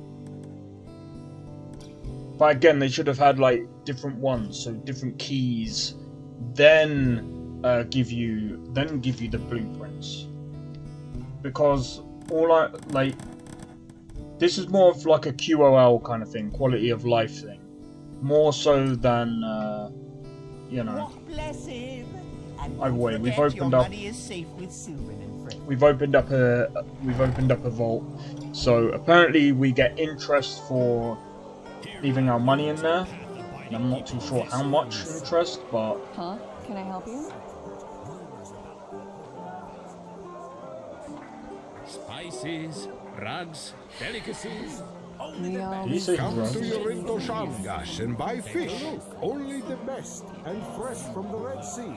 But again, they should have had, like, different ones, so different keys, then give you the blueprints. Because this is more of like a QOL kind of thing, quality of life thing, more so than you know.
Bless him.
Either way, we've opened up. We've opened up a vault. So apparently we get interest for leaving our money in there. And I'm not too sure how much interest, but...
Huh? Can I help you?
Spices, rugs, delicacies.
Did you say
Come to Yorinto Shamgas and buy fish. Only the best and fresh from the Red Sea.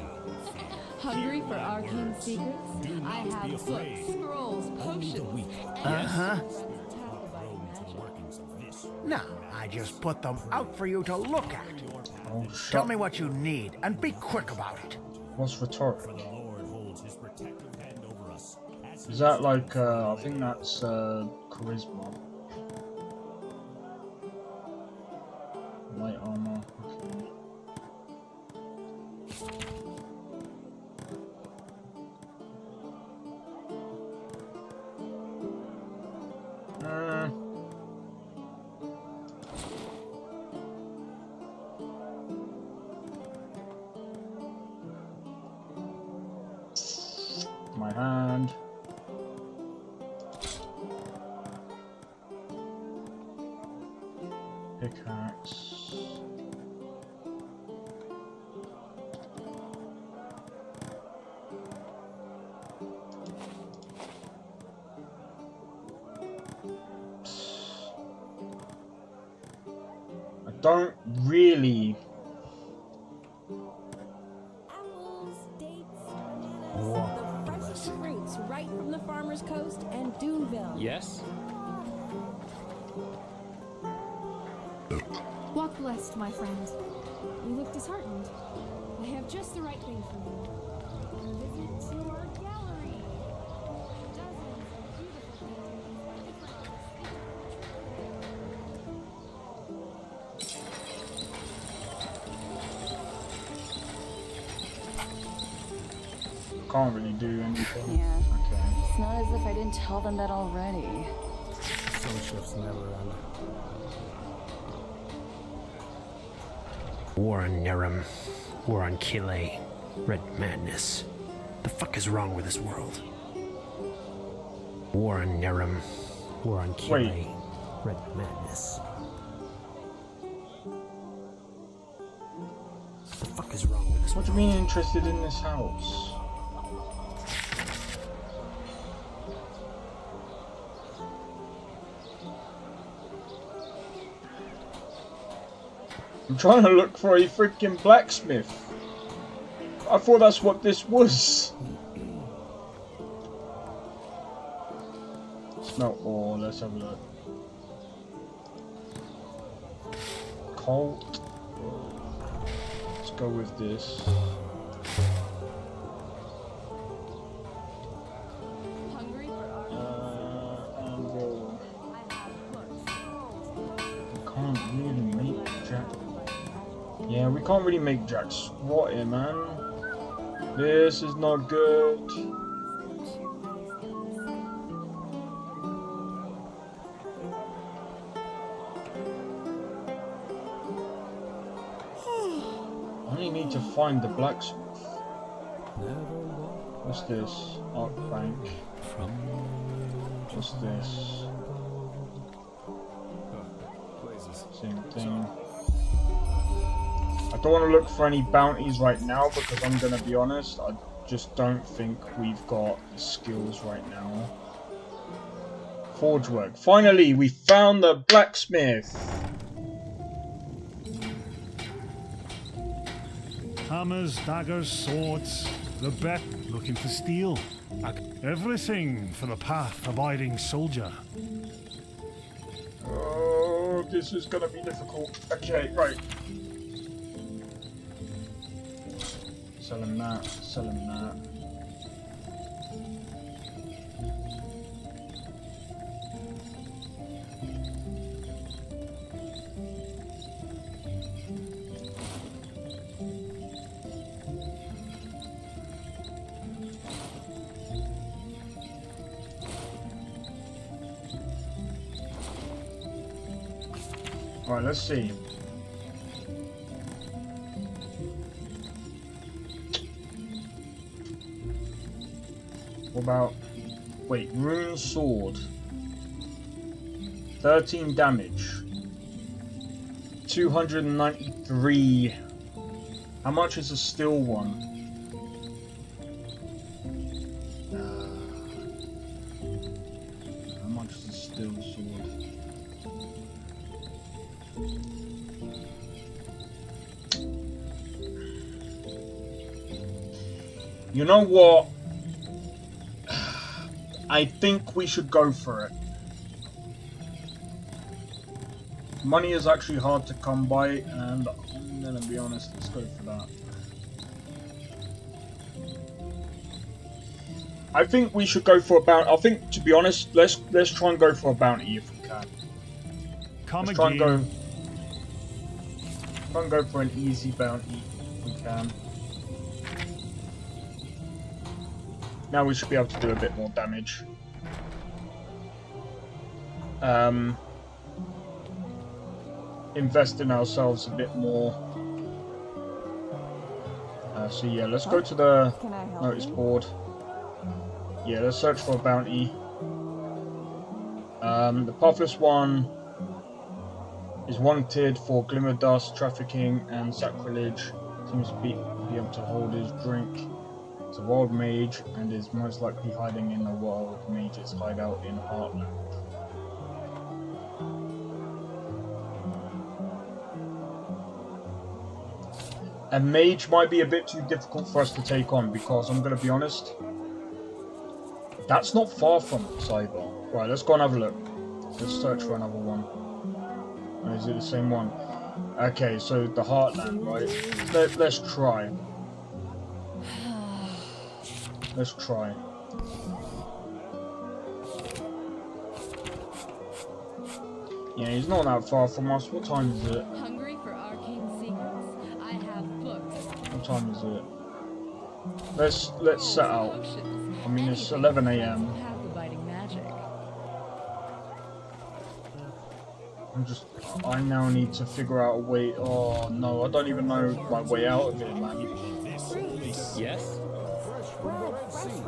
Hungry for arcane secrets? I have books, scrolls, potions.
Now, I just put them out for you to look at. Tell me what you need, and be quick about it.
What's rhetoric? Is that like, I think that's charisma. Light armor. Okay. My hand. Pickaxe. I don't really.
Fruits right from the Farmer's Coast and Duneville.
Yes?
Walk blessed, my friend. You look disheartened. I have just the right thing for you. Visit to our gallery. Dozens of beautiful
Can't really do anything.
Yeah.
Okay.
It's not as if I didn't tell them that already.
Some shifts never end. War on Nerum. War on Kile. Red madness. The fuck is wrong with this world? War on Nerum. War on Kile. Red madness. The fuck is wrong with this
What do you mean interested in this house? I'm trying to look for a freaking blacksmith. I thought that's what this was. Smelt ore, let's have a look. Colt. Let's go with this. Anvil. We can't really make jack. Yeah, we can't really make jack squat here, man. This is not good. I only need to find the blacksmith. What's this? Arc crank. What's this? Same thing. I don't want to look for any bounties right now because I'm going to be honest, I just don't think we've got the skills right now. Forge work. Finally, we found the blacksmith!
Hammers, daggers, swords, the bet looking for steel. Everything for the path-abiding soldier.
Oh, this is gonna be difficult. Okay, right. Sell him that, sell him that. Right, let's see. What about... Wait, rune sword. 13 damage. 293. How much is a steel one? How much is a steel sword? You know what? I think we should go for it. Money is actually hard to come by, and I'm gonna be honest, let's go for that. I think we should go for a bounty. I think, to be honest, let's try and go for a bounty if we can. Let's try and go for an easy bounty if we can. Now we should be able to do a bit more damage. Invest in ourselves a bit more. So yeah, let's go to the notice board. Yeah, let's search for a bounty. The Pathless One is wanted for glimmer dust, trafficking, and sacrilege. Seems to be able to hold his drink. It's a wild mage and is most likely hiding in the wild mage's hideout in Heartland. A mage might be a bit too difficult for us to take on because I'm going to be honest, that's not far from us either. Right, let's go and have a look. Let's search for another one. Or is it the same one? Okay, so the Heartland, right? Let's try. Let's try. Yeah, he's not that far from us. What time is it?
Hungry for arcane secrets? I have books.
What time is it? Let's set out. I mean, it's 11 AM. I now need to figure out a way. Oh no, I don't even know my way out of it, man.
Yes?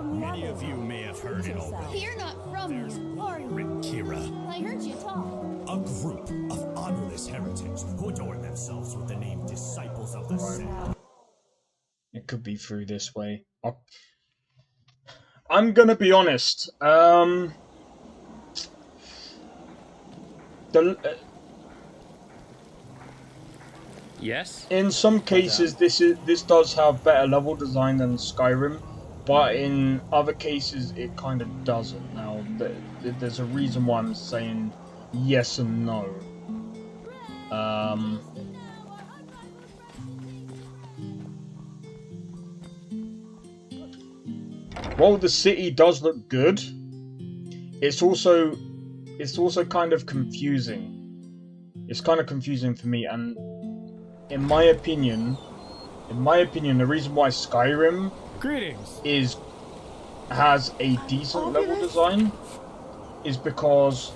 Many of you may have heard it already.
You're not from here, are you?
Kira,
I heard you talk.
a group of honorless heretics who adorn themselves with the name Disciples of the Sand.
It could be through this way. I'm gonna be honest.
Yes?
In some cases, this does have better level design than Skyrim, but in other cases, it kind of doesn't. Now, there's a reason why I'm saying yes and no. While the city does look good, it's also kind of confusing. It's kind of confusing for me, and in my opinion, the reason why Skyrim has a decent level design is because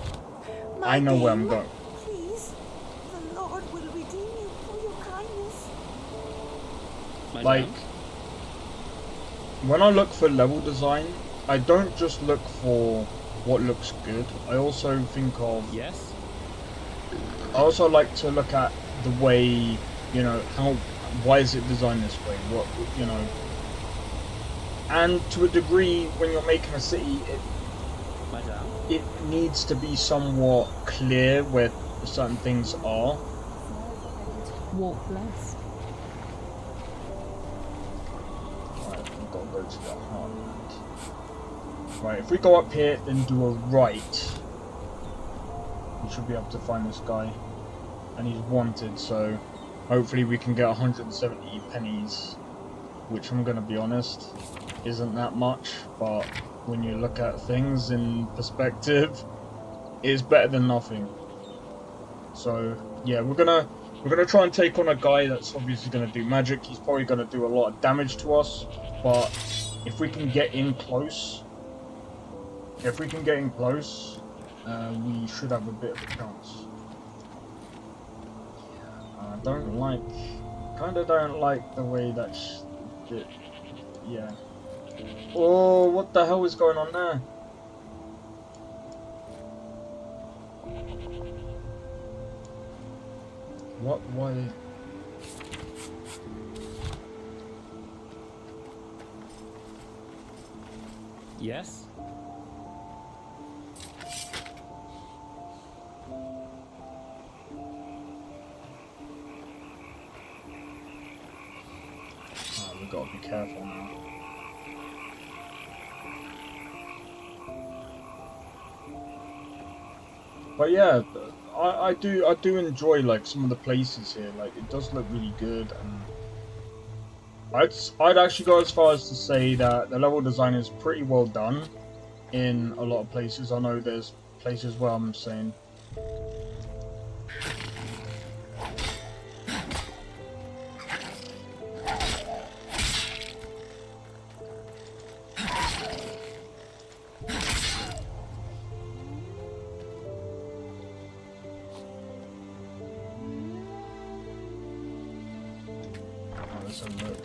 I know where I'm going.
Please, the Lord will redeem you for your kindness.
Like, when I look for level design, I don't just look for what looks good. I also think of...
Yes?
I also like to look at the way, you know, why is it designed this way? What, you know... And to a degree, when you're making a city, it needs to be somewhat clear where certain things are.
Walk blessed.
Right, we've got to go to the Heartland. Right, if we go up here and do a right, we should be able to find this guy. And he's wanted, so hopefully we can get 170 pennies, which I'm gonna be honest, isn't that much, but when you look at things in perspective, it's better than nothing. So yeah, we're gonna try and take on a guy that's obviously gonna do magic. He's probably gonna do a lot of damage to us, but if we can get in close, we should have a bit of a chance. Kinda don't like the way that yeah. Oh, what the hell is going on there? What? Why?
Yes?
Oh, we gotta be careful now. But yeah, I do enjoy like some of the places here. Like it does look really good, and I'd actually go as far as to say that the level design is pretty well done in a lot of places. I know there's places where I'm saying. Let's have a look.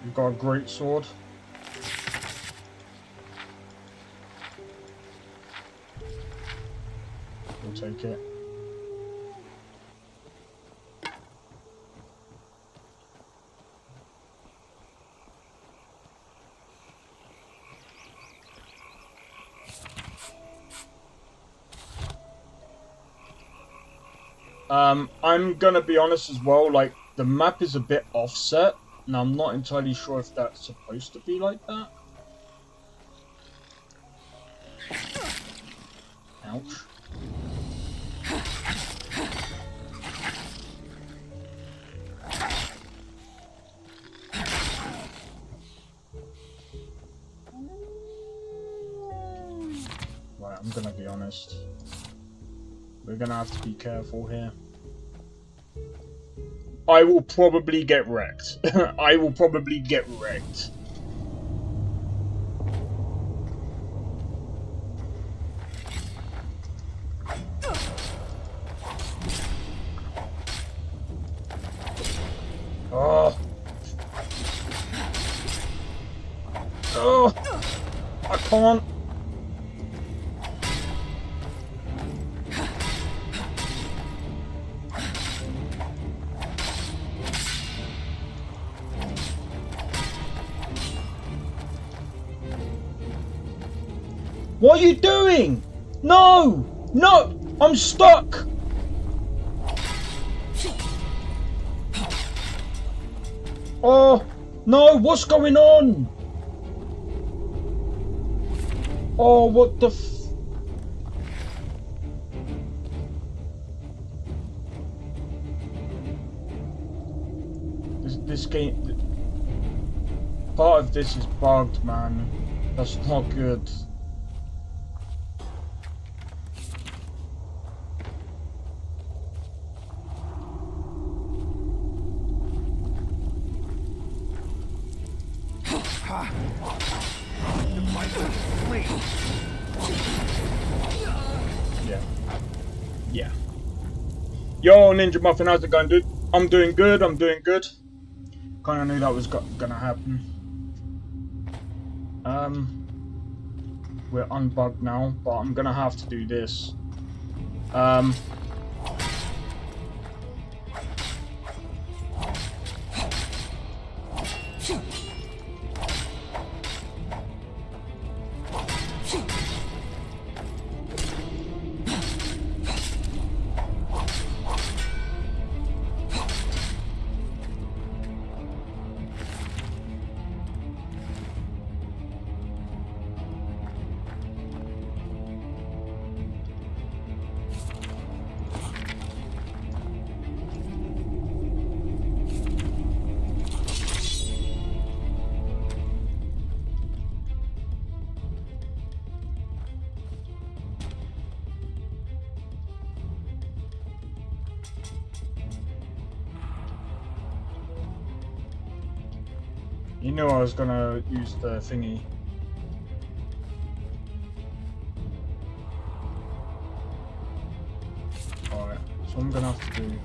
You've got a great sword. We'll take it. I'm gonna be honest as well, like, the map is a bit offset. Now, I'm not entirely sure if that's supposed to be like that. Ouch. Right, I'm gonna be honest. We're gonna have to be careful here. I will probably get wrecked. I will probably get wrecked. Oh. Oh. I can't. What are you doing? No! No! I'm stuck! Oh, no, what's going on? Oh, what the f... This game... Part of this is bugged, man. That's not good. Yeah. Yeah. Yo, Ninja Muffin, how's it going, dude? I'm doing good, I'm doing good. Kinda knew that was gonna happen. We're unbugged now, but I'm gonna have to do this. You knew I was gonna use the thingy. what I'm gonna have to do.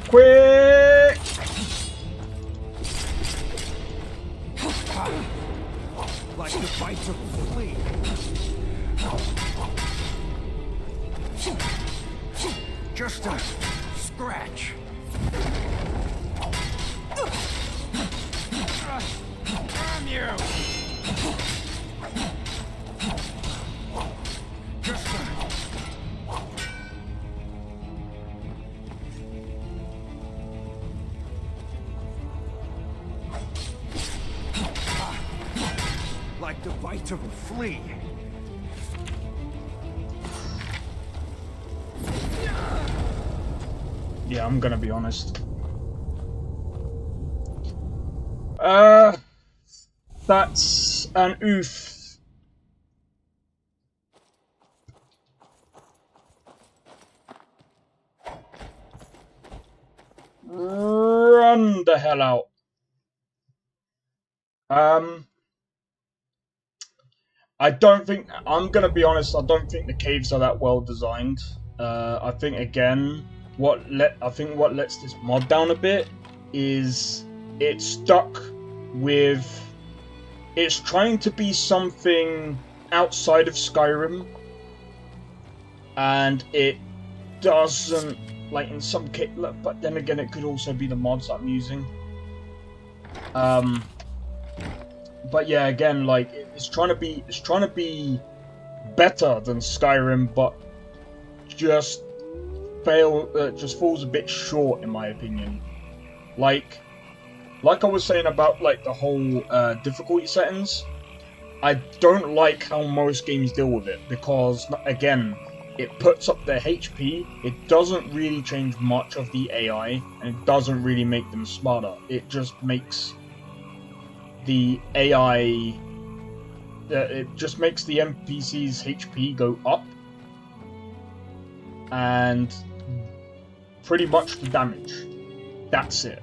Quick!
Like the bite of a flea. Just a scratch. Damn you! Just a... Like the bite of a flea.
Yeah, I'm gonna be honest. That's an oof. Run the hell out. I don't think, I'm gonna be honest, I don't think the caves are that well designed. I think again, what lets this mod down a bit is it's stuck with, it's trying to be something outside of Skyrim, and it doesn't, like in some case, but then again it could also be the mods I'm using. But yeah, again, like it's trying to be better than Skyrim, but just falls a bit short in my opinion. Like I was saying about like the whole difficulty settings, I don't like how most games deal with it, because again, it puts up their HP, it doesn't really change much of the AI, and it doesn't really make them smarter. It just makes the AI, it just makes the NPC's HP go up, and pretty much the damage. That's it.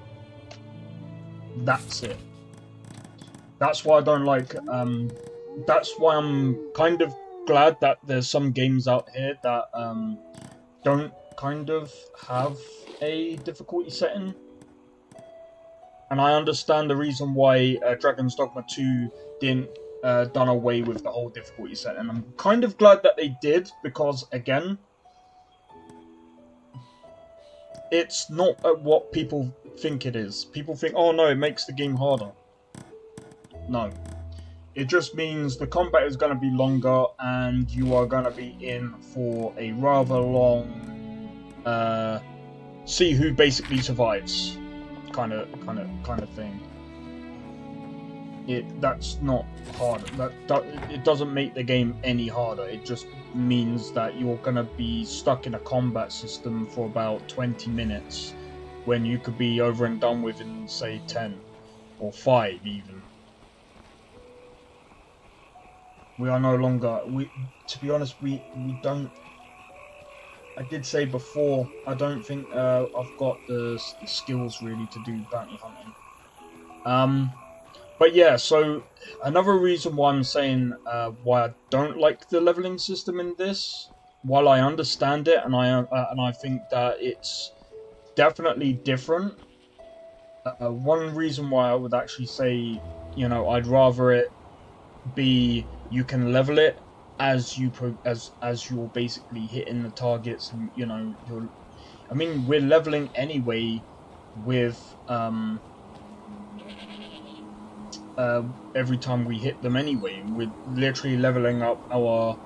That's it. That's why I don't like, that's why I'm kind of glad that there's some games out here that don't kind of have a difficulty setting. And I understand the reason why Dragon's Dogma 2 didn't done away with the whole difficulty setting. And I'm kind of glad that they did, because again, it's not what people think it is. People think, oh no, it makes the game harder. No. It just means the combat is going to be longer, and you are going to be in for a rather long see who basically survives kind of thing. That's not hard. It doesn't make the game any harder. It just means that you're going to be stuck in a combat system for about 20 minutes when you could be over and done with in, say, 10 or 5 even. We are no longer, to be honest, we don't, I did say before, I don't think I've got the skills really to do bounty hunting. But yeah, so another reason why I'm saying why I don't like the leveling system in this, while I understand it and I think that it's definitely different, one reason why I would actually say, you know, I'd rather it be you can level it as you're basically hitting the targets, and you know I mean, we're leveling anyway with every time we hit them anyway. We're literally leveling up our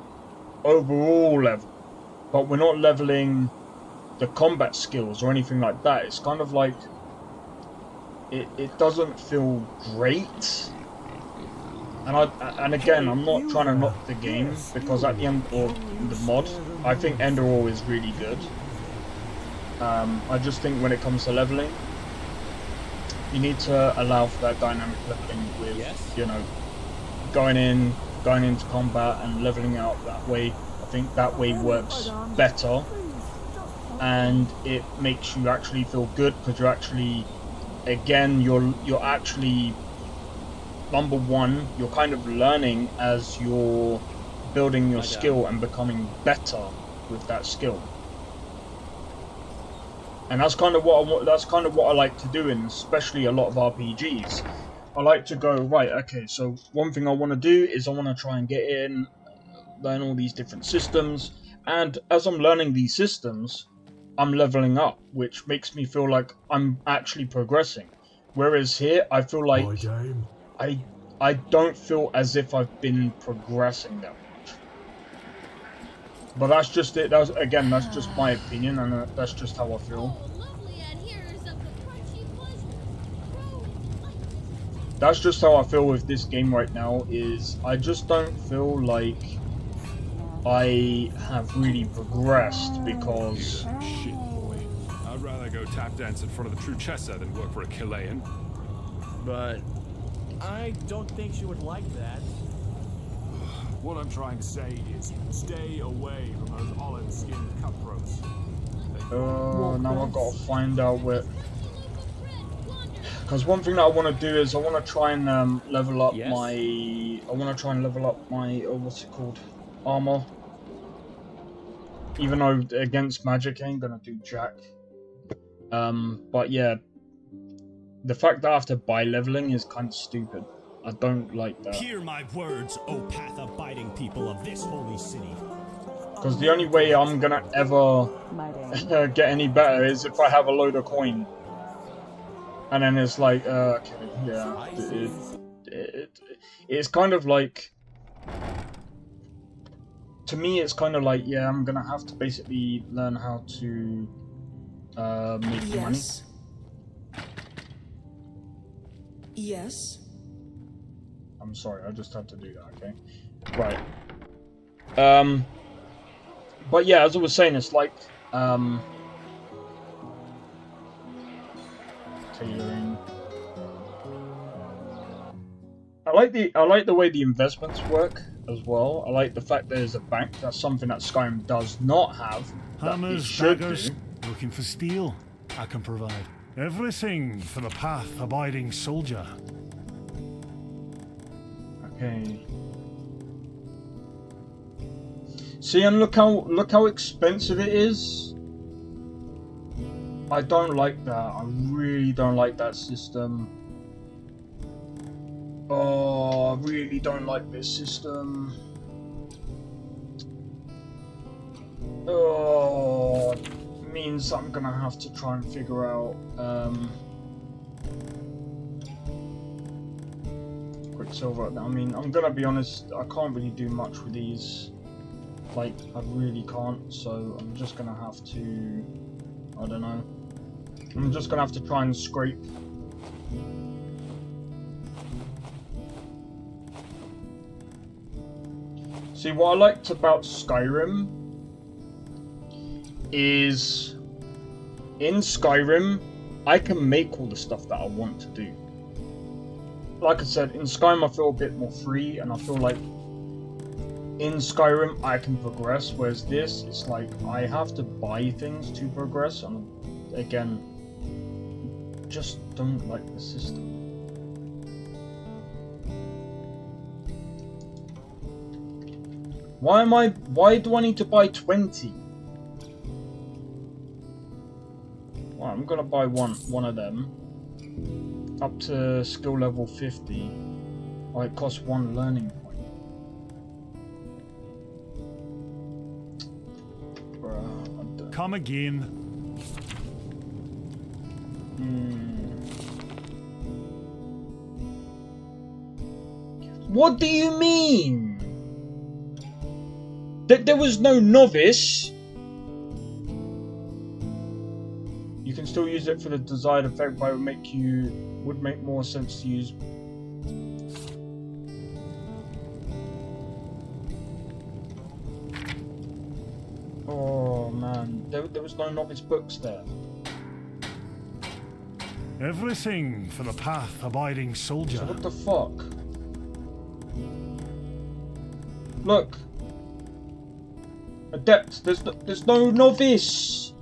overall level, but we're not leveling the combat skills or anything like that. It's kind of like it doesn't feel great. And again, I'm not trying to knock the game, because at the end, or the mod, I think Enderal is really good. I just think when it comes to leveling, you need to allow for that dynamic leveling with, you know, going in, going into combat and leveling out that way. I think that way works better, and it makes you actually feel good because you're actually, again, you're actually, number one, you're kind of learning as you're building your skill and becoming better with that skill. And that's kind of what I like to do in especially a lot of RPGs. I like to go, right, okay, so one thing I want to do is I want to try and get in, learn all these different systems, and as I'm learning these systems, I'm leveling up, which makes me feel like I'm actually progressing. Whereas here, I feel like I don't feel as if I've been progressing that much. But that's just it. That's just my opinion, and that's just how I feel. That's just how I feel with this game right now. Is I just don't feel like I have really progressed because.
Shit, boy. I'd rather go tap dance in front of the Truchessa than work for a Chilean.
But I don't think she would like that.
What I'm trying to say is, stay away from those olive-skinned cutthroats.
Now I've got to find out where. Because one thing that I want to do is I want to try and level up my. I want to try and level up my what's it called, armor. Even though against magic I ain't gonna do jack. But yeah, the fact that I have to buy leveling is kind of stupid. I don't like that.
Hear my words, O path-abiding people of this holy city.
Because the only way I'm gonna ever get any better is if I have a load of coin. And then it's like, okay, yeah, it's kind of like, to me it's kind of like, yeah, I'm gonna have to basically learn how to make money.
Yes.
I'm sorry, I just had to do that, okay? Right. But yeah, as I was saying, it's like, tailoring. I like the way the investments work as well. I like the fact there's a bank. That's something that Skyrim does not have.
Hammers, daggers, looking for steel. I can provide everything for the path-abiding soldier.
Okay. See, and look how expensive it is. I don't like that. I really don't like that system. Oh, I really don't like this system. Oh, it means I'm gonna have to try and figure out Quicksilver. I mean, I'm gonna be honest, I can't really do much with these. Like, I really can't, so I'm just gonna have to, I don't know. I'm just gonna have to try and scrape. See, what I liked about Skyrim is, in Skyrim, I can make all the stuff that I want to do. Like I said, in Skyrim I feel a bit more free, and I feel like in Skyrim I can progress, whereas this, it's like I have to buy things to progress, and again, just don't like the system. Why do I need to buy 20? Well, I'm gonna buy one of them. Up to skill level 50. Oh, it costs 1 learning point. Bruh,
come again.
What do you mean? That there was no novice? You can still use it for the desired effect, but would make more sense to use. Oh man, there was no novice books there.
Everything for the path-abiding soldier.
So what the fuck? Look. Adept. There's no novice.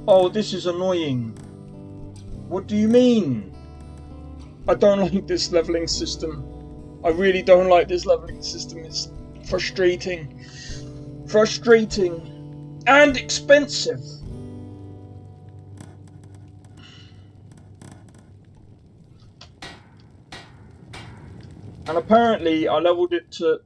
Oh, this is annoying. What do you mean? I don't like this leveling system. I really don't like this leveling system. It's frustrating. Frustrating. And expensive. And apparently I leveled it to...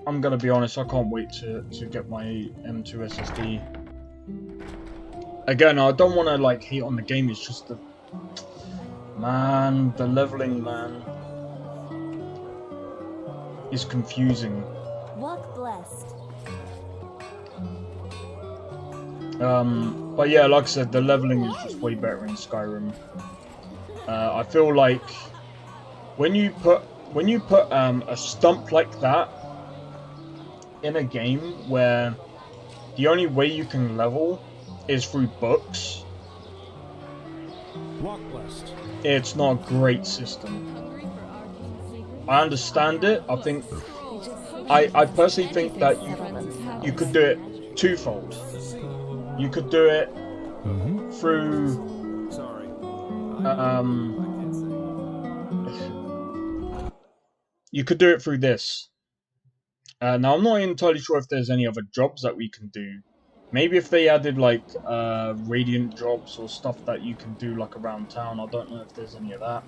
I'm gonna be honest, I can't wait to get my M2 SSD. Again, I don't want to like hate on the game, it's just the... Man, the leveling, man, is confusing.
Walk blessed.
But yeah, like I said, the leveling is just way better in Skyrim. I feel like when you put a stump like that in a game where the only way you can level is through books,
Walk blessed.
it's not a great system. I understand it. I think I personally think that you could do it twofold. You could do it through you could do it through this. Now I'm not entirely sure if there's any other jobs that we can do. Maybe if they added like radiant jobs or stuff that you can do like around town. I don't know if there's any of that.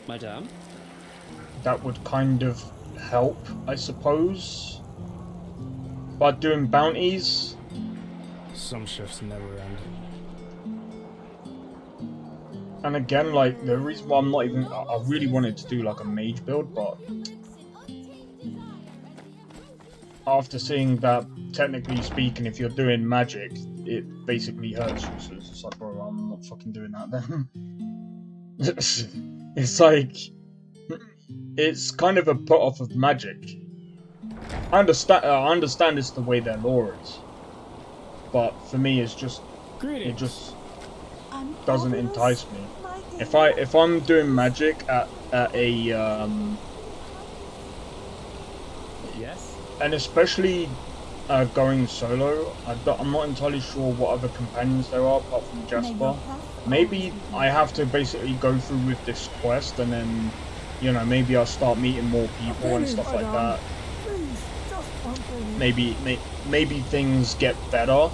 Madame?
That would kind of help, I suppose. But doing bounties,
some shifts never end.
And again, like the reason why I'm not even, I really wanted to do like a mage build, but after seeing that, technically speaking, if you're doing magic, it basically hurts you. So it's just like, bro, I'm not fucking doing that then. It's like, it's kind of a put off of magic. I understand it's the way their lore is, but for me, it's just, it just doesn't entice me. If I'm doing magic at a
yes,
and especially going solo, I'm not entirely sure what other companions there are apart from Jasper. Maybe I have to basically go through with this quest, and then, you know, maybe I'll start meeting more people and stuff like that. Maybe things get better.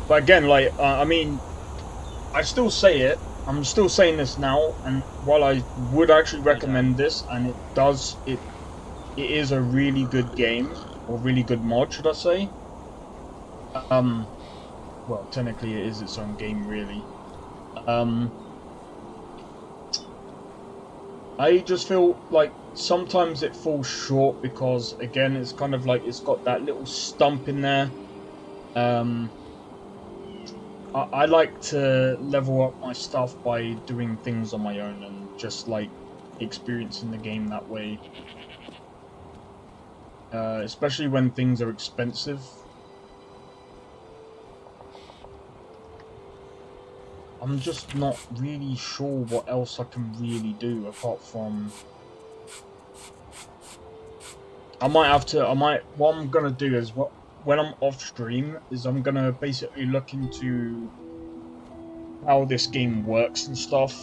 But again, like, I mean, I still say it. I'm still saying this now, and while I would actually recommend this, and it is a really good game, or really good mod, should I say? Well, technically it is its own game, really. I just feel like sometimes it falls short because, again, it's kind of like it's got that little stump in there. I like to level up my stuff by doing things on my own and just like experiencing the game that way. Especially when things are expensive. I'm just not really sure what else I can really do apart from... what I'm gonna do is, when I'm off stream, is I'm gonna basically look into how this game works and stuff.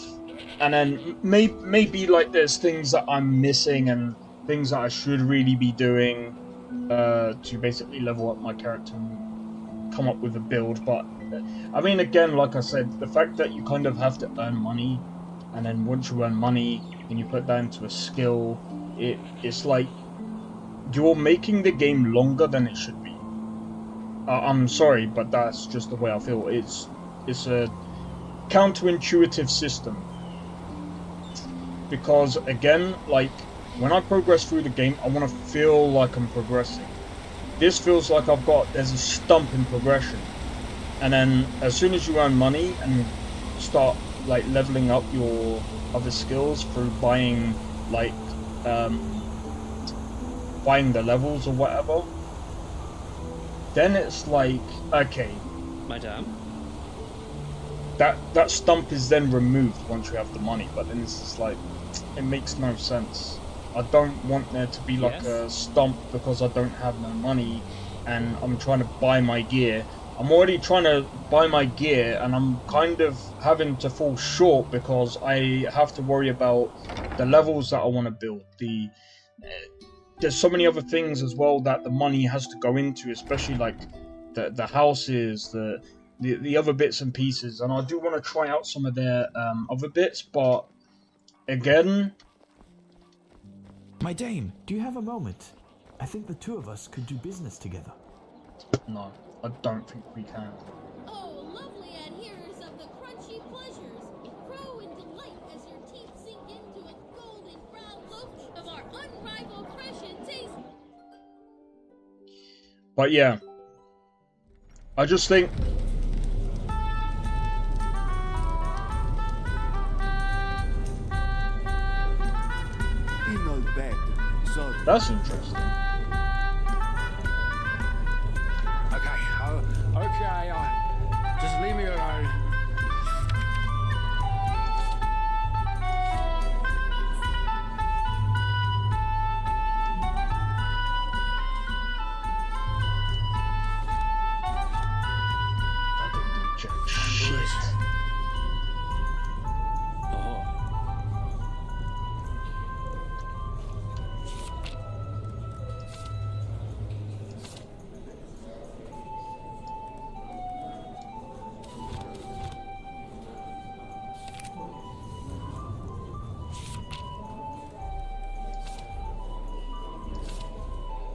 And then maybe like there's things that I'm missing and things that I should really be doing to basically level up my character and come up with a build. But I mean, again, like I said, the fact that you kind of have to earn money, and then once you earn money and you put that into a skill, it's like you're making the game longer than it should be. I'm sorry, but that's just the way I feel. It's a counterintuitive system. Because again, like, when I progress through the game, I want to feel like I'm progressing. This feels like there's a stump in progression. And then as soon as you earn money and start like leveling up your other skills through buying like buying the levels or whatever, then it's like, okay,
Madame?
that stump is then removed once you have the money. But then it's just like, it makes no sense. I don't want there to be like a stump because I don't have no money, and I'm trying to buy my gear. I'm already trying to buy my gear, and I'm kind of having to fall short because I have to worry about the levels that I want to build. There's so many other things as well that the money has to go into, especially like the houses, the other bits and pieces, and I do want to try out some of their other bits, but again,
My dame, do you have a moment? I think the two of us could do business together.
no, I don't think we can.
Oh, lovely adherers of the crunchy pleasures, crow in delight as your teeth sink into a golden brown loaf of our unrivaled fresh and taste.
But yeah, I just think that's interesting.
Okay, just leave me alone.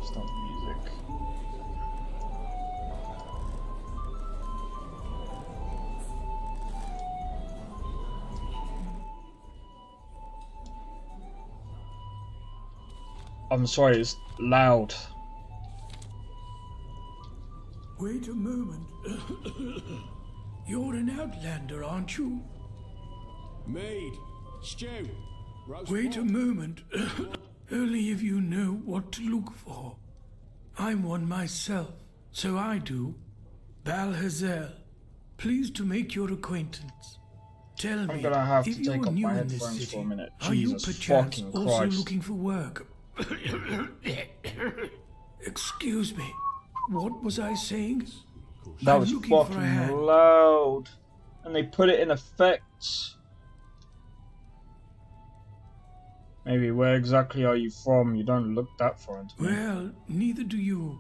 Stop music. I'm sorry, it's loud.
Wait a moment. You're an outlander, aren't you?
Maid, stew, roast
Wait a
pork.
moment. Only if you know what to look for. I'm one myself, so I do. Balhazel. Pleased to make your acquaintance. Tell me,
I'm gonna have
if
to
you're
take off
new
my
in this
headphones
city,
for a minute.
are you
Jesus
perchance
fucking
also
Christ.
looking for work? Excuse me. What was I saying?
That
I'm
was
looking for a
fucking
hand.
loud. And they put it in effects. Maybe, where exactly are you from? You don't look that far into me.
Well, neither do you.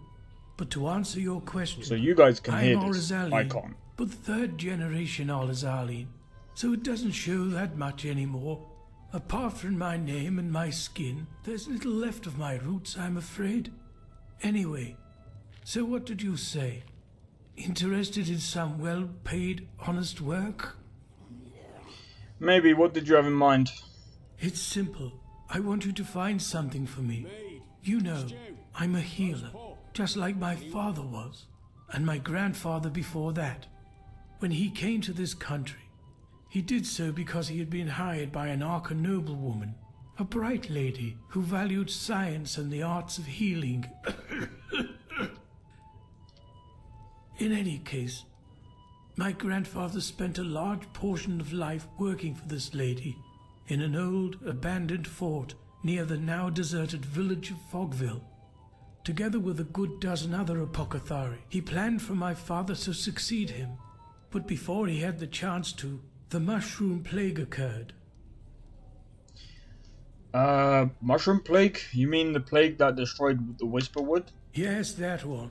But to answer your question,
So you guys can
I'm
hear this. I
Al-Azali,
can't.
but third generation Al-Azali, so it doesn't show that much anymore. Apart from my name and my skin, there's little left of my roots, I'm afraid. Anyway, so what did you say? Interested in some well-paid, honest work?
Maybe, what did you have in mind?
It's simple. I want you to find something for me. You know, I'm a healer, just like my father was, and my grandfather before that. When he came to this country, he did so because he had been hired by an Arca noblewoman, a bright lady who valued science and the arts of healing. In any case, my grandfather spent a large portion of life working for this lady in an old, abandoned fort near the now deserted village of Fogville. Together with a good dozen other apothecary, he planned for my father to succeed him. But before he had the chance to, the mushroom plague occurred.
Mushroom plague? You mean the plague that destroyed the Whisperwood?
Yes, that one.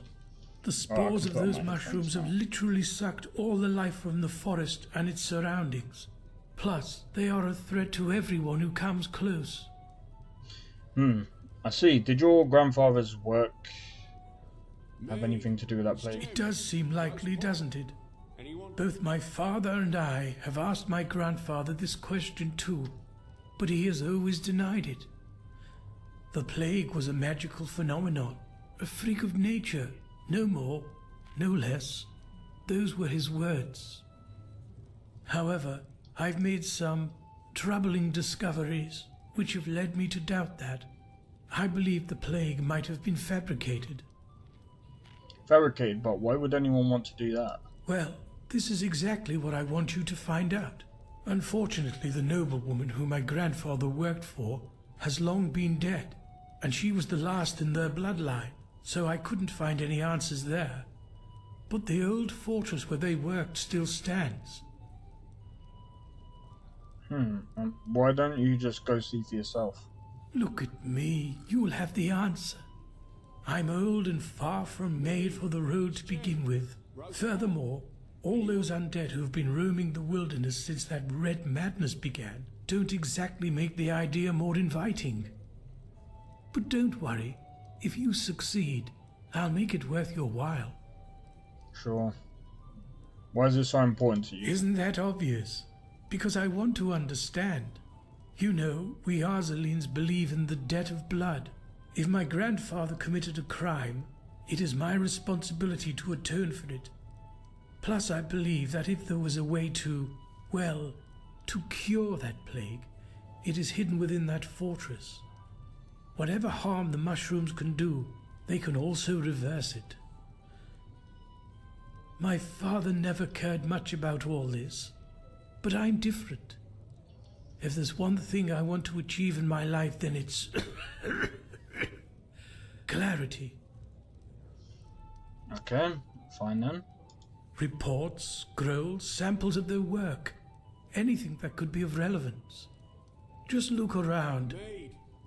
The spores of those mushrooms have literally sucked all the life from the forest and its surroundings. Plus, they are a threat to everyone who comes close.
I see. Did your grandfather's work have anything to do with that plague?
It does seem likely, doesn't it? Both my father and I have asked my grandfather this question too, but he has always denied it. The plague was a magical phenomenon, a freak of nature, no more, no less. Those were his words. However, I've made some troubling discoveries which have led me to doubt that. I believe the plague might have been fabricated.
Fabricated, but why would anyone want to do that?
Well, This is exactly what I want you to find out. Unfortunately, the noblewoman who my grandfather worked for has long been dead, and she was the last in their bloodline, so I couldn't find any answers there. But the old fortress where they worked still stands.
Why don't you just go see for yourself?
Look at me, you'll have the answer. I'm old and far from made for the road to begin with. Furthermore, all those undead who've been roaming the wilderness since that red madness began don't exactly make the idea more inviting. But don't worry, if you succeed, I'll make it worth your while.
Sure. Why is this so important to you?
Isn't that obvious? Because I want to understand. You know, we Arzalines believe in the debt of blood. If my grandfather committed a crime, it is my responsibility to atone for it. Plus, I believe that if there was a way to, well, to cure that plague, it is hidden within that fortress. Whatever harm the mushrooms can do, they can also reverse it. My father never cared much about all this, but I'm different. If there's one thing I want to achieve in my life, then it's clarity.
Okay, fine then.
Reports, scrolls, samples of their work. Anything that could be of relevance. Just look around.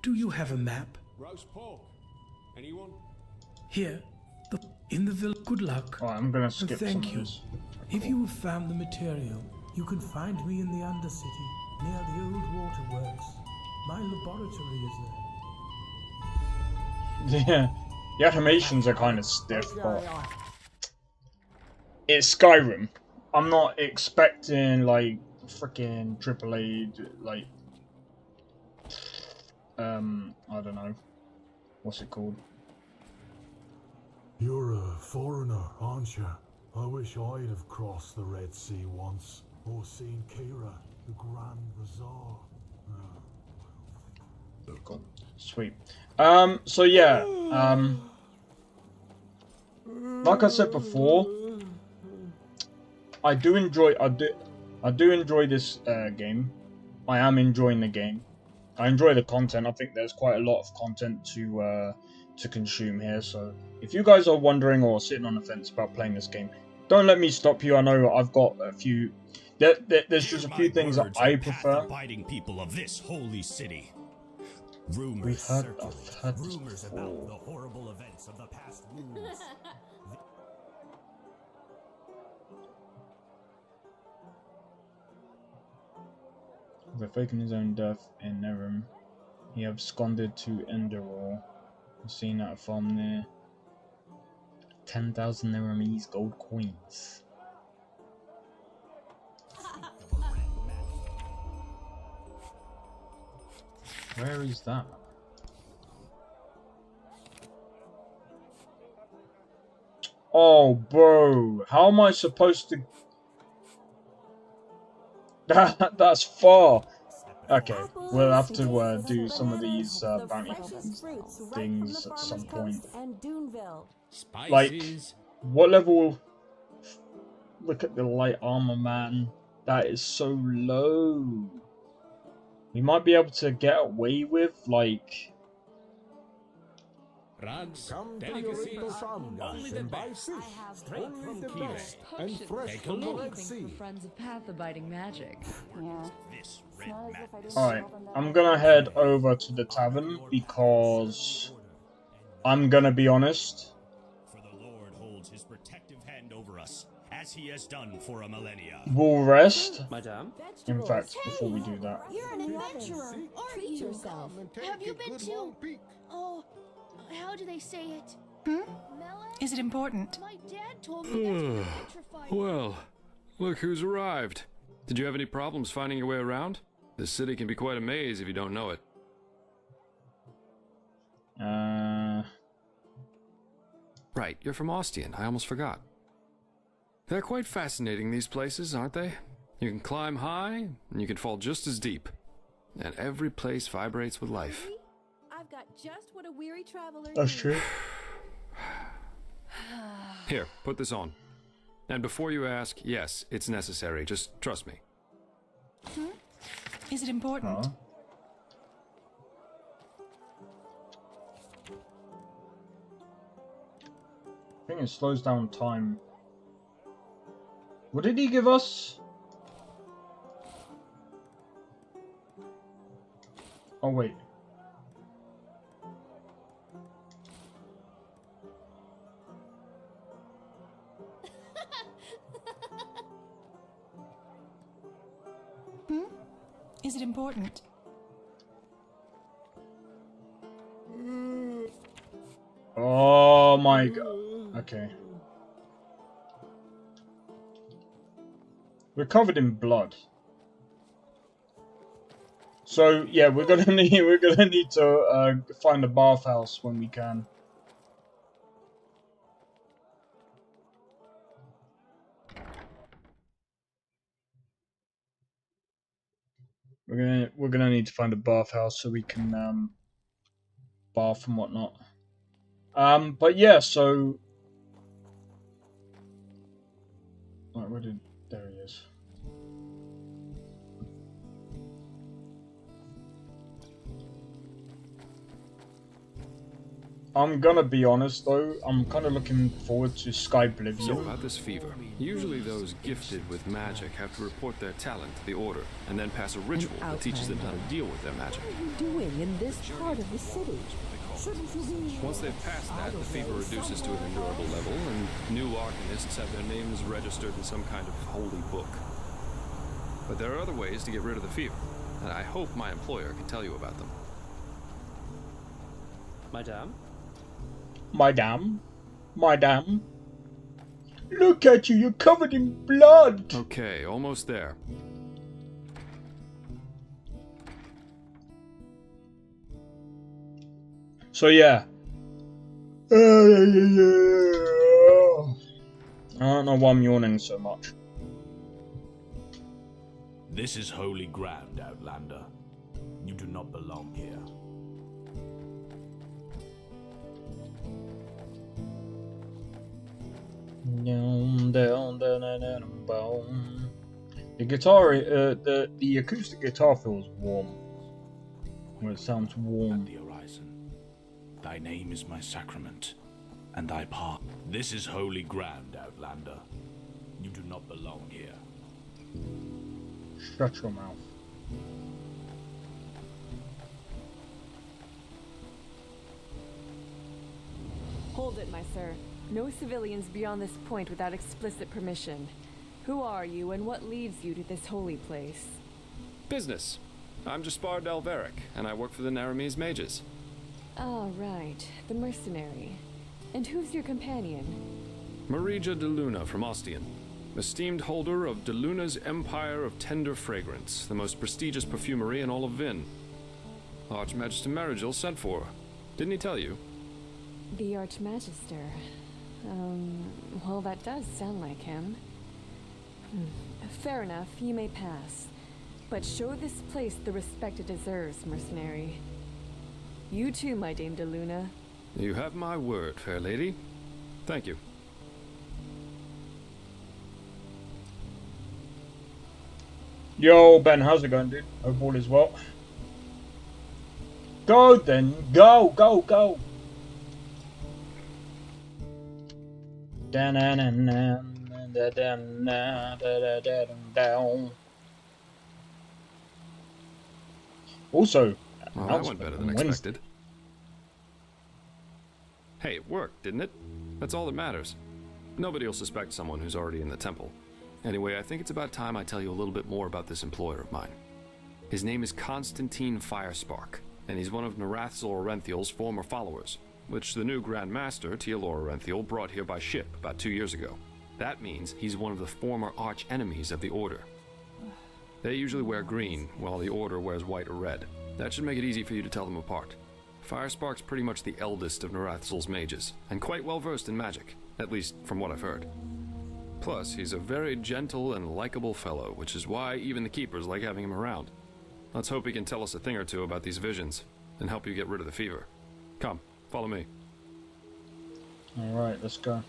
Do you have a map?
Roast pork. Anyone?
Here, in the village. Good luck.
Alright, I'm gonna skip
thank
some
you.
of this.
If you have found the material, you can find me in the Undercity, near the old waterworks. My laboratory is there.
Yeah, the animations are kind of stiff, but it's Skyrim. I'm not expecting like freaking AAA, like I don't know, what's it called?
You're a foreigner, aren't you? I wish I'd have crossed the Red Sea once, or seen Kira, the Grand Bazaar.
Cool. Sweet. So yeah, like I said before, I do enjoy this game. I am enjoying the game. I enjoy the content. I think there's quite a lot of content to consume here. So if you guys are wondering or sitting on the fence about playing this game, don't let me stop you. I know I've got a few. There's just a few things that I prefer.
Abiding people of this holy city. Rumors
We've heard
rumors about the horrible events of the past moons.
By faking his own death in Nerim, he absconded to Enderal, seen at a farm near 10,000 Nerimese gold coins. Where is that? Oh, bro, how am I supposed to? That's far. Okay, we'll have to do some of these bounty things at some point. Like, what level? Look at the light armor, man. That is so low. We might be able to get away with, like...
Rugs, delicacies, only the best. Straight from Kire.
And
fresh from the Red Sea.
For friends of path-abiding magic. Yeah.
Alright, I'm gonna head over to the tavern because I'm gonna be honest.
For the Lord holds his protective hand over us, as he has done for a millennia.
We'll rest.
Madame?
In fact, before we do that.
You're an adventurer, aren't you? Yourself.
Have you been to... Oh, how do they say it?
Is it important?
My dad told me that's petrified.
Well, look who's arrived. Did you have any problems finding your way around? This city can be quite a maze if you don't know it. Right, you're from Ostian. I almost forgot. They're quite fascinating, these places, aren't they? You can climb high, and you can fall just as deep. And every place vibrates with life.
I've got just what a weary traveler
That's true.
Here, put this on. And before you ask, yes, it's necessary. Just trust me.
Is it important?
Huh? I think it slows down time. What did he give us? Oh, wait.
Is it important?
Oh my god. Okay. We're covered in blood. So yeah, we're gonna need to find a bathhouse when we can. We're gonna need to find a bathhouse so we can bath and whatnot. But yeah, so right, there he is. I'm gonna be honest though, I'm kind of looking forward to Sky Oblivion.
So about this fever. Usually those gifted with magic have to report their talent to the Order, and then pass a ritual that teaches them how to deal with their magic.
What are you doing in this part of the city? Shouldn't you be...
Once they've passed that, the fever reduces to an endurable level, and new arcanists have their names registered in some kind of holy book. But there are other ways to get rid of the fever, and I hope my employer can tell you about them.
Madame?
Madame. Look at you, you're covered in blood.
Okay, almost there.
So yeah. I don't know why I'm yawning so much.
This is holy ground, Outlander. You do not belong here.
The guitar, the acoustic guitar feels warm. Well, it sounds warm.
The horizon. Thy name is my sacrament, and thy part. This is holy ground, Outlander. You do not belong here.
Shut your mouth.
Hold it, my sir. No civilians beyond this point without explicit permission. Who are you, and what leads you to this holy place?
Business. I'm Jaspar Dalveric, and I work for the Naramese mages.
Ah, right. The mercenary. And who's your companion?
Marija de Luna from Ostian, esteemed holder of de Luna's Empire of Tender Fragrance, the most prestigious perfumery in all of Vin. Archmagister Marigil sent for her. Didn't he tell you?
The Archmagister. Well, that does sound like him. Fair enough, you may pass. But show this place the respect it deserves, mercenary. You too, my Dame de Luna.
You have my word, fair lady. Thank you.
Yo, Ben, how's it going, dude? Hope all is well. Go then, go. Also,
well, that went better than expected. Hey, it worked, didn't it? That's all that matters. Nobody will suspect someone who's already in the temple. Anyway, I think it's about time I tell you a little bit more about this employer of mine. His name is Constantine Firespark, and he's one of Narathzil Orenthiel's former followers, which the new Grand Master, Tealor Orenthiel, brought here by ship about 2 years ago. That means he's one of the former arch-enemies of the Order. They usually wear green, while the Order wears white or red. That should make it easy for you to tell them apart. Firespark's pretty much the eldest of Narathzil's mages, and quite well versed in magic, at least from what I've heard. Plus, he's a very gentle and likable fellow, which is why even the Keepers like having him around. Let's hope he can tell us a thing or two about these visions, and help you get rid of the fever. Come, follow me.
Alright, let's go.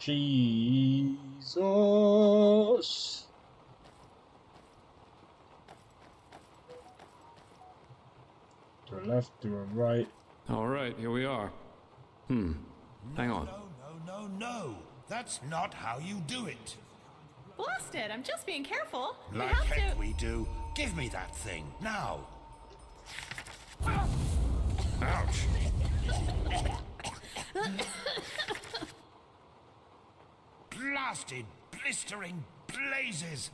Jesus. To the left, to the right.
All right, here we are. Hang on.
No. That's not how you do it.
Blast it! I'm just being careful.
Like
we have
heck
to.
we do. Give me that thing, now.
Ouch.
Blasted, blistering blazes.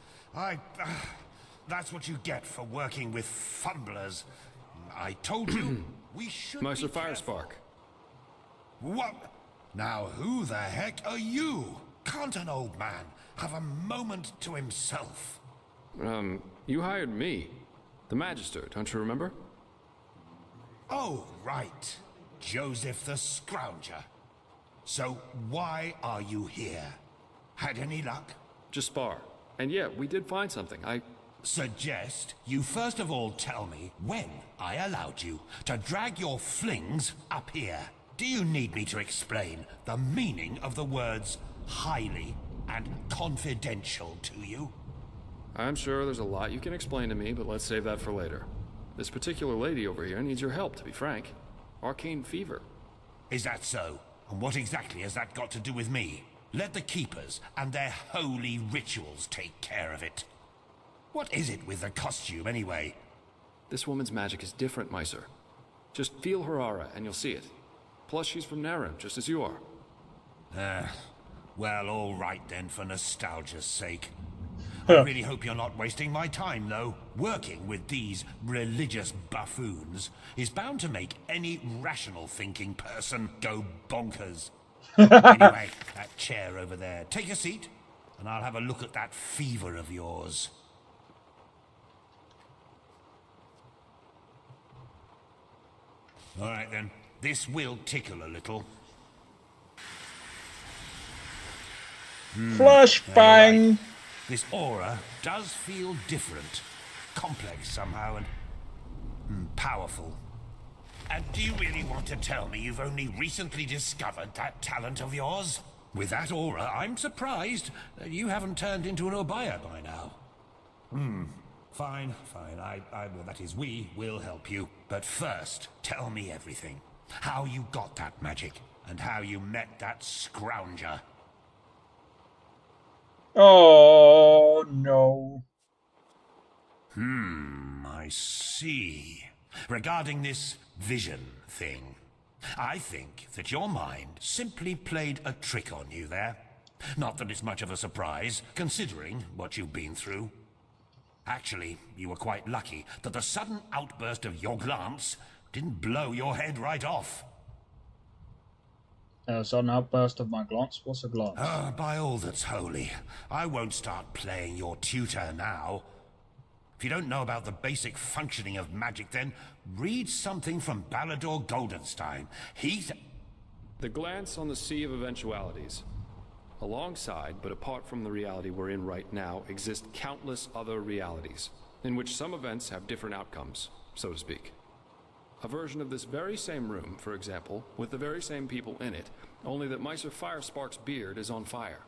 That's what you get for working with fumblers. I told you, we should
Meister
be careful.
Firespark.
What? Now who the heck are you? Can't an old man have a moment to himself?
You hired me. The Magister, don't you remember?
Oh, right. Joseph the Scrounger. So why are you here? Had any luck?
Just spar. And yeah, we did find something. I
suggest you first of all tell me when I allowed you to drag your flings up here. Do you need me to explain the meaning of the words highly and confidential to you?
I'm sure there's a lot you can explain to me, but let's save that for later. This particular lady over here needs your help, to be frank. Arcane fever.
Is that so? And what exactly has that got to do with me? Let the Keepers and their holy rituals take care of it. What is it with the costume, anyway?
This woman's magic is different, Meister. Just feel her aura, and you'll see it. Plus, she's from Narim, just as you are.
Well, all right then, for nostalgia's sake. I really hope you're not wasting my time, though. Working with these religious buffoons is bound to make any rational thinking person go bonkers. Anyway, that chair over there. Take a seat, and I'll have a look at that fever of yours. All right, then. This will tickle a little.
Flashbang!
Right. This aura does feel different. Complex somehow and powerful. And do you really want to tell me you've only recently discovered that talent of yours? With that aura, I'm surprised that you haven't turned into an Obaya by now. Fine. Well, that is, we will help you. But first, tell me everything. How you got that magic, and how you met that Scrounger.
Oh, no.
I see. Regarding this vision thing, I think that your mind simply played a trick on you there. Not that it's much of a surprise, considering what you've been through. Actually, you were quite lucky that the sudden outburst of your glance didn't blow your head right off.
A sudden outburst of my glance? What's a glance?
By all that's holy, I won't start playing your tutor now. If you don't know about the basic functioning of magic, then read something from Balador Goldenstein.
The glance on the sea of eventualities. Alongside, but apart from the reality we're in right now, exist countless other realities, in which some events have different outcomes, so to speak. A version of this very same room, for example, with the very same people in it, only that Meister Firespark's beard is on fire.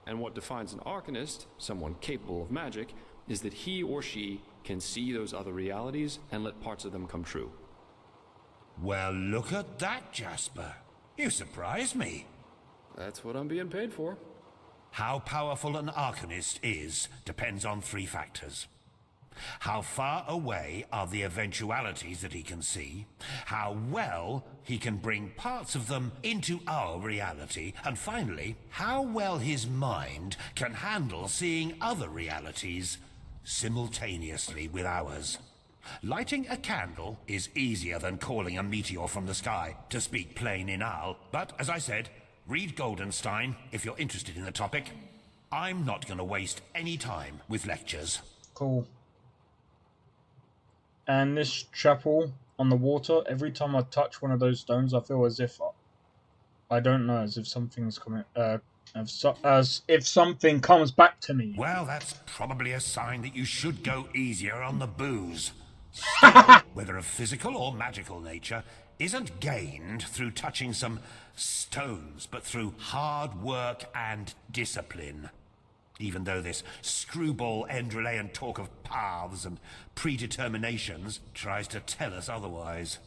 And what defines an Arcanist, someone capable of magic, is that he or she can see those other realities and let parts of them come true.
Well, look at that, Jasper. You surprise me.
That's what I'm being paid for.
How powerful an Arcanist is depends on 3 factors. How far away are the eventualities that he can see, how well he can bring parts of them into our reality, and finally, how well his mind can handle seeing other realities simultaneously with ours. Lighting a candle is easier than calling a meteor from the sky, to speak plain Inal, but as I said, read Goldenstein if you're interested in the topic. I'm not going to waste any time with lectures.
Cool. And this chapel on the water, every time I touch one of those stones, I feel as if, I don't know, as if something's coming, as if something comes back to me.
Well, that's probably a sign that you should go easier on the booze. Still, whether of physical or magical nature, isn't gained through touching some stones, but through hard work and discipline. Even though this screwball Enderalian talk of paths and predeterminations tries to tell us otherwise.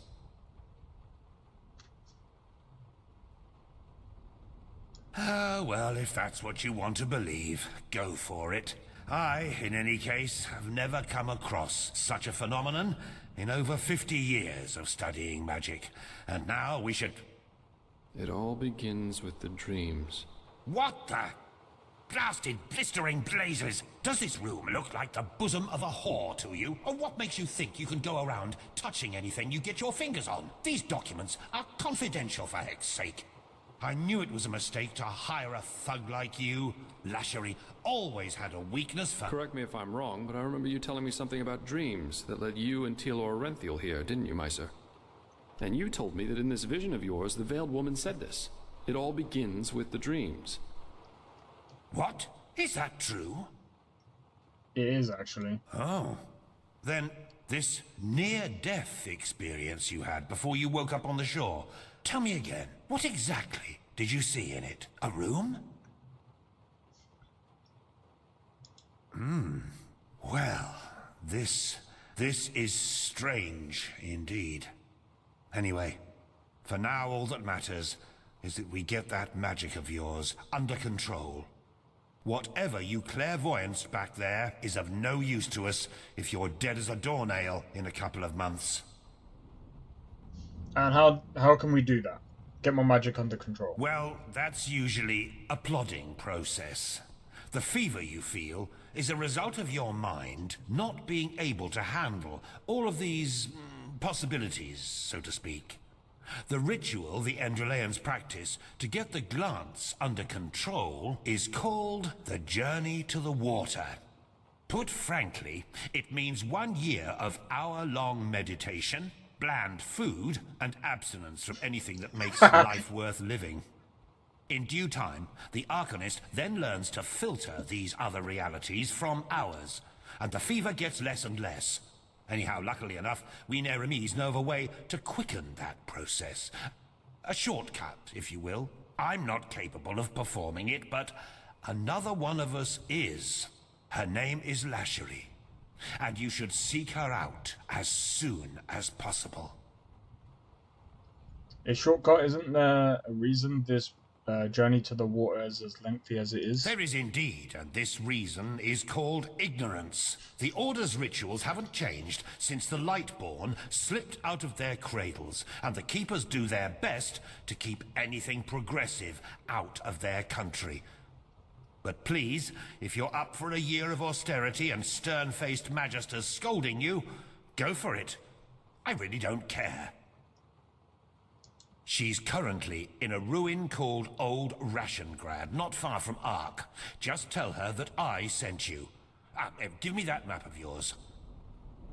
Ah, well, if that's what you want to believe, go for it. I, in any case, have never come across such a phenomenon in over 50 years of studying magic. And now we should...
It all begins with the dreams.
What the... blasted blistering blazes! Does this room look like the bosom of a whore to you? Or what makes you think you can go around touching anything you get your fingers on? These documents are confidential, for heck's sake. I knew it was a mistake to hire a thug like you. Lashery always had a weakness for...
Correct me if I'm wrong, but I remember you telling me something about dreams that led you and Tealor Renthiel here, didn't you, my sir? And you told me that in this vision of yours, the Veiled Woman said this. It all begins with the dreams.
What? Is that true?
It is, actually.
Oh. Then, this near-death experience you had before you woke up on the shore, tell me again, what exactly did you see in it? A room? Well, this is strange indeed. Anyway, for now all that matters is that we get that magic of yours under control. Whatever you clairvoyanced back there is of no use to us if you're dead as a doornail in a couple of months.
And how can we do that? Get my magic under control?
Well, that's usually a plodding process. The fever you feel is a result of your mind not being able to handle all of these possibilities, so to speak. The ritual the Enderalians practice to get the glance under control is called the Journey to the Water. Put frankly, it means 1 year of hour-long meditation, bland food, and abstinence from anything that makes life worth living. In due time, the Arcanist then learns to filter these other realities from ours, and the fever gets less and less. Anyhow, luckily enough, we Nehremes know of a way to quicken that process. A shortcut, if you will. I'm not capable of performing it, but another one of us is. Her name is Lashery, and you should seek her out as soon as possible.
A shortcut? Isn't there a reason this journey to the water is as lengthy as it is?
There is indeed, and this reason is called ignorance. The Order's rituals haven't changed since the Lightborn slipped out of their cradles, and the Keepers do their best to keep anything progressive out of their country. But please, if you're up for a year of austerity and stern-faced magisters scolding you, go for it. I really don't care. She's currently in a ruin called Old Rashengrad, not far from Ark. Just tell her that I sent you. Give me that map of yours.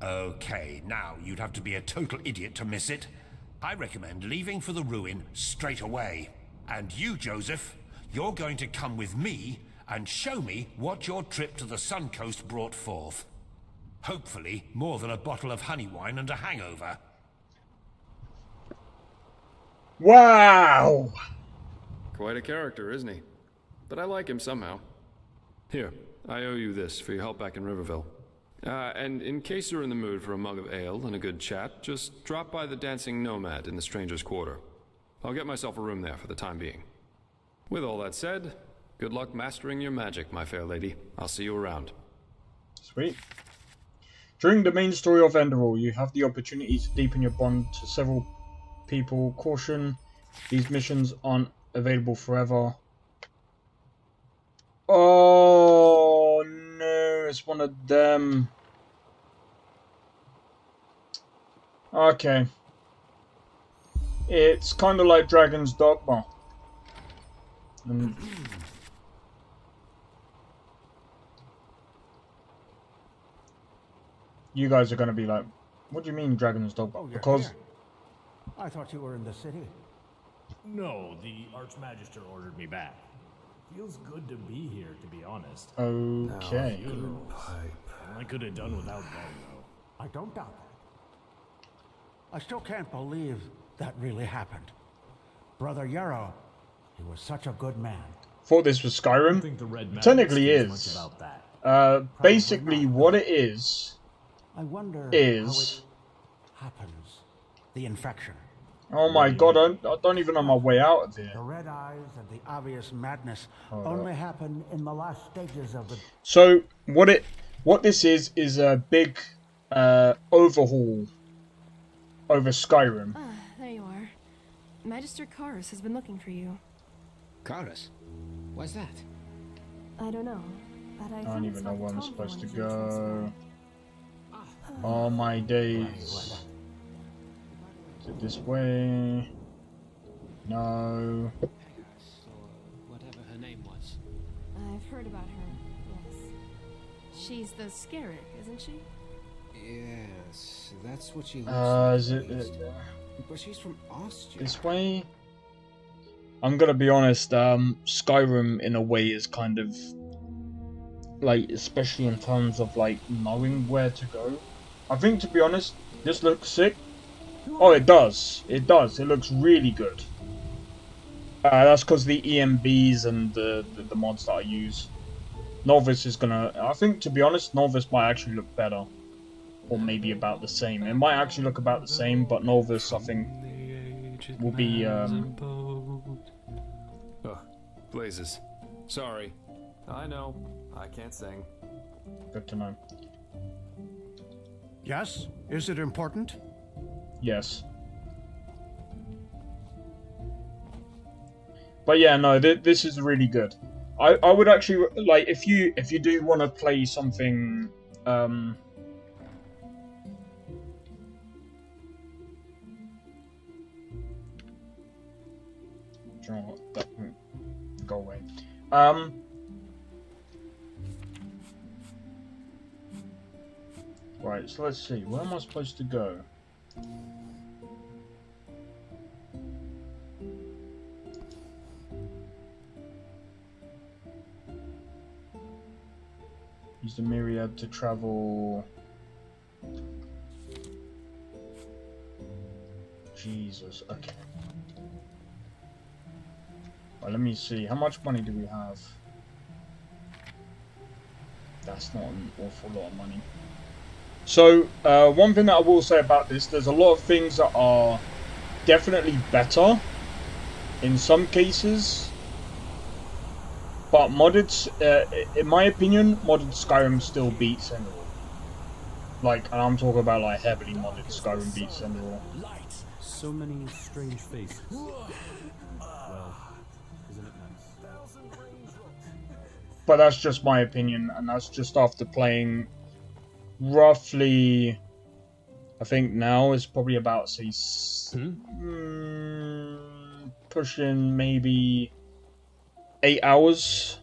Okay, now you'd have to be a total idiot to miss it. I recommend leaving for the ruin straight away. And you, Joseph, you're going to come with me and show me what your trip to the Sun Coast brought forth. Hopefully, more than a bottle of honey wine and a hangover.
Wow!
Quite a character, isn't he? But I like him somehow. Here, I owe you this for your help back in Riverville. And in case you're in the mood for a mug of ale and a good chat, just drop by the Dancing Nomad in the Stranger's Quarter. I'll get myself a room there for the time being. With all that said, good luck mastering your magic, my fair lady. I'll see you around.
Sweet. During the main story of Enderal, you have the opportunity to deepen your bond to several people. Caution, these missions aren't available forever. Oh no, it's one of them. Okay. It's kind of like Dragon's Dogma. You guys are going to be like, what do you mean Dragon's Dogma?
Oh,
because
here. I thought you were in the city.
No, the Archmagister ordered me back. Feels good to be here, to be honest.
Okay.
I could have done without them, though.
I don't doubt that. I still can't believe that really happened. Brother Yarrow, he was such a good man.
Thought this was Skyrim. Technically is. Basically what it is
I wonder
is
how it happens. The infection.
Oh my god, I don't even know my way out of here.
The red eyes and the obvious madness only happen in the last stages of the...
So what this is a big overhaul over Skyrim.
Ah, there you are. Magister Karus has been looking for you.
Karus? Why's that?
I don't know, but I
don't even know where I'm supposed to go. Oh my days. Is it this way? No.
Whatever her name was.
I've heard about her, yes. She's the Scarab, isn't she?
Yes, that's what she
is it
but she's from Austria.
This way? I'm gonna be honest, Skyrim in a way is kind of like, especially in terms of like knowing where to go. I think, to be honest, this looks sick. Oh, it does. It does. It looks really good. That's because the EMBs and the mods that I use. Novice is gonna... I think, to be honest, Novice might actually look better. Or maybe about the same. It might actually look about the same, but Novice, I think, will be...
Oh, blazes. Sorry. I know. I can't sing.
Good to know.
Yes? Is it important?
Yes. But yeah, no, this is really good. I would actually, like, if you do want to play something, do you know what? That won't go away. Right, so let's see. Where am I supposed to go? Use the myriad to travel. Jesus, okay. Well, let me see. How much money do we have? That's not an awful lot of money. So, one thing that I will say about this, there's a lot of things that are definitely better in some cases. But modded, in my opinion, modded Skyrim still beats Enderal. Like, and I'm talking about like heavily modded Skyrim beats Enderal.
So many strange faces. Well, isn't it nice?
But that's just my opinion, and that's just after playing roughly, I think now is probably about, say, pushing maybe 8 hours.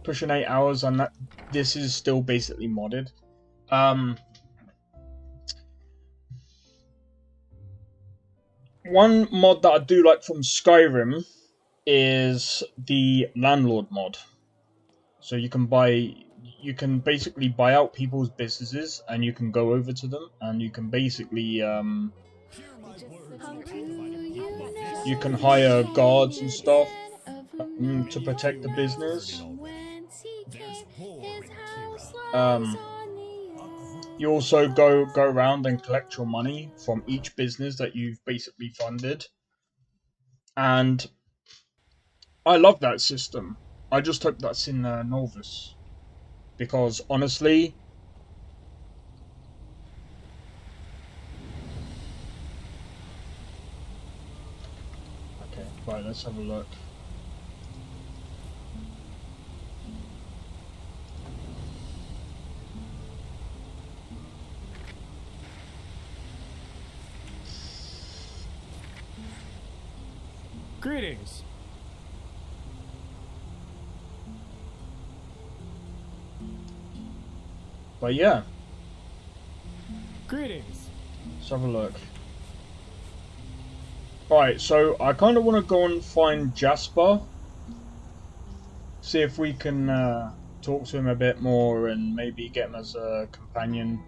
Pushing 8 hours, and that this is still basically modded. One mod that I do like from Skyrim is the landlord mod. So you can basically buy out people's businesses, and you can go over to them, and you can basically you can hire guards and stuff to protect the business. You also go around and collect your money from each business that you've basically funded, and I love that system. I just hope that's in Novice, because honestly, okay, right, let's have a look.
Greetings.
But yeah.
Greetings.
Let's have a look. Alright, so I kind of want to go and find Jasper. See if we can talk to him a bit more and maybe get him as a companion.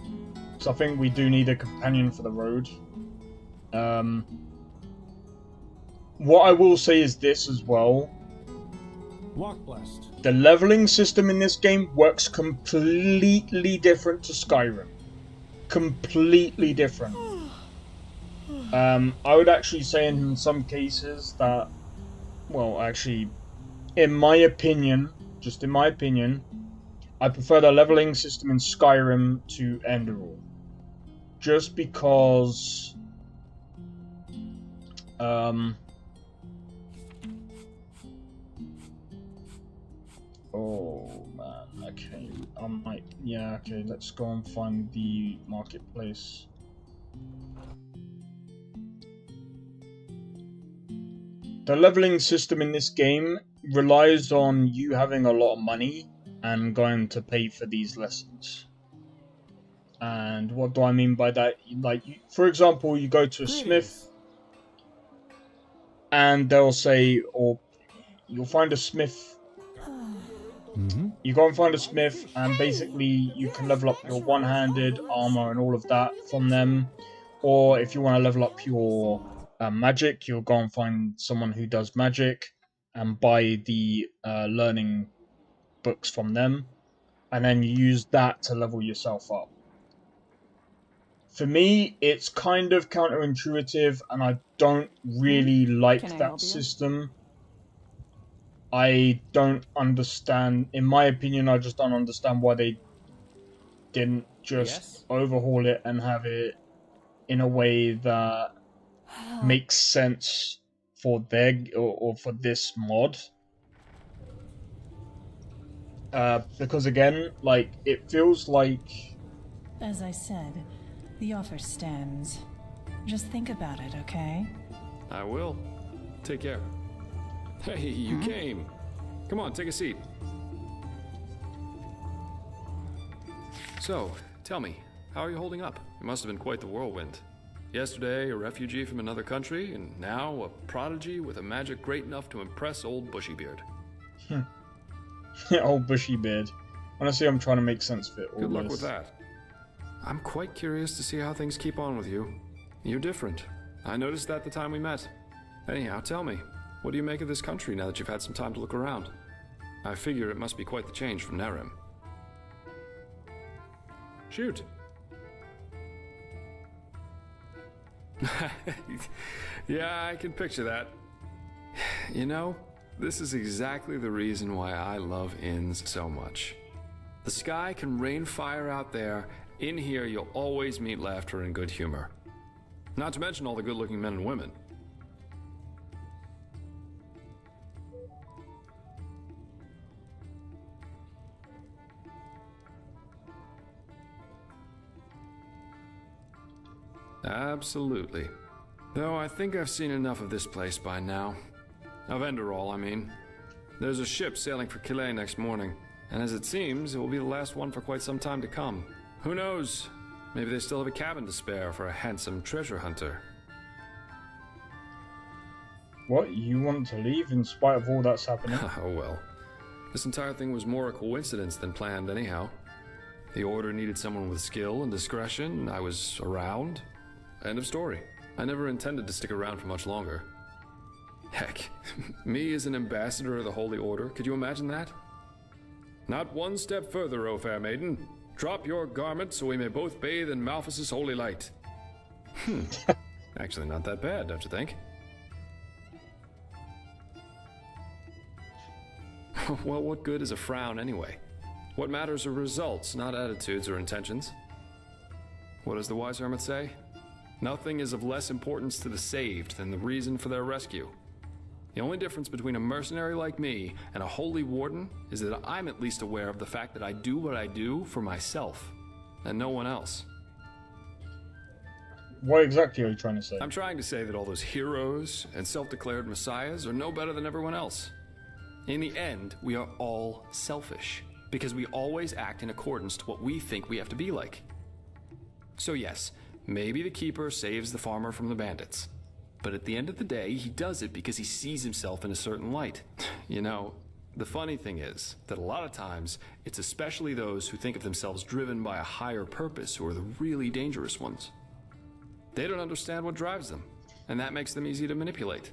Because I think we do need a companion for the road. What I will say is this as well.
Walk blessed.
The leveling system in this game works completely different to Skyrim. Completely different. I would actually say in some cases that, well, actually, in my opinion, just in my opinion, I prefer the leveling system in Skyrim to Enderal. Just because, oh man, okay, I might, yeah, okay, let's go and find the marketplace. The leveling system in this game relies on you having a lot of money and going to pay for these lessons. And what do I mean by that? Like, for example, you go to a smith and they'll say, or you'll find a smith. You go and find a smith and basically you can level up your one-handed armor and all of that from them. Or if you want to level up your magic, you'll go and find someone who does magic and buy the learning books from them, and then you use that to level yourself up. For me, it's kind of counterintuitive, and I don't really like that system. I don't understand, in my opinion, I just don't understand why they didn't just overhaul it and have it in a way that makes sense for their or for this mod. Because again, like, it feels like,
As I said, the offer stands. Just think about it, okay?
I will. Take care. Hey, you came. Come on, take a seat. So, tell me, how are you holding up? It must have been quite the whirlwind. Yesterday, a refugee from another country, and now a prodigy with a magic great enough to impress old Bushybeard.
Old Bushybeard. Honestly, I'm trying to make sense of it all.
Good luck with that. I'm quite curious to see how things keep on with you. You're different. I noticed that the time we met. Anyhow, tell me, what do you make of this country now that you've had some time to look around? I figure it must be quite the change from Nerim. Shoot. Yeah, I can picture that. You know, this is exactly the reason why I love inns so much. The sky can rain fire out there. In here, you'll always meet laughter and good humor. Not to mention all the good-looking men and women. Absolutely. Though I think I've seen enough of this place by now. Of Enderal, I mean. There's a ship sailing for Calais next morning, and as it seems, it will be the last one for quite some time to come. Who knows? Maybe they still have a cabin to spare for a handsome treasure hunter.
What? You want to leave in spite of all that's happening?
Oh well. This entire thing was more a coincidence than planned anyhow. The Order needed someone with skill and discretion. I was around. End of story. I never intended to stick around for much longer. Heck, me as an ambassador of the Holy Order, could you imagine that? Not one step further, O fair maiden. Drop your garment so we may both bathe in Malphas's holy light. Actually not that bad, don't you think? Well, what good is a frown anyway? What matters are results, not attitudes or intentions. What does the wise hermit say? Nothing is of less importance to the saved than the reason for their rescue. The only difference between a mercenary like me and a holy warden is that I'm at least aware of the fact that I do what I do for myself, and no one else.
What exactly are you trying to say?
I'm trying to say that all those heroes and self-declared messiahs are no better than everyone else. In the end, we are all selfish, because we always act in accordance to what we think we have to be like. So yes, maybe the keeper saves the farmer from the bandits. But at the end of the day, he does it because he sees himself in a certain light. You know, the funny thing is that a lot of times, it's especially those who think of themselves driven by a higher purpose who are the really dangerous ones. They don't understand what drives them, and that makes them easy to manipulate.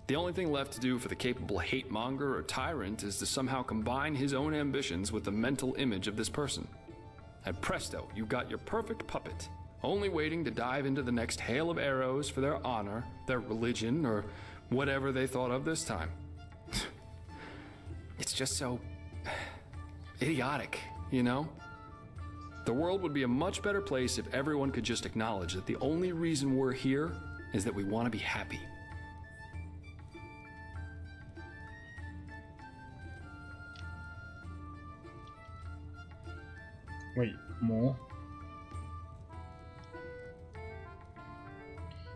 The only thing left to do for the capable hate-monger or tyrant is to somehow combine his own ambitions with the mental image of this person. And presto, you've got your perfect puppet, only waiting to dive into the next hail of arrows for their honor, their religion, or whatever they thought of this time. It's just so idiotic, you know? The world would be a much better place if everyone could just acknowledge that the only reason we're here is that we want to be happy.
Wait, more?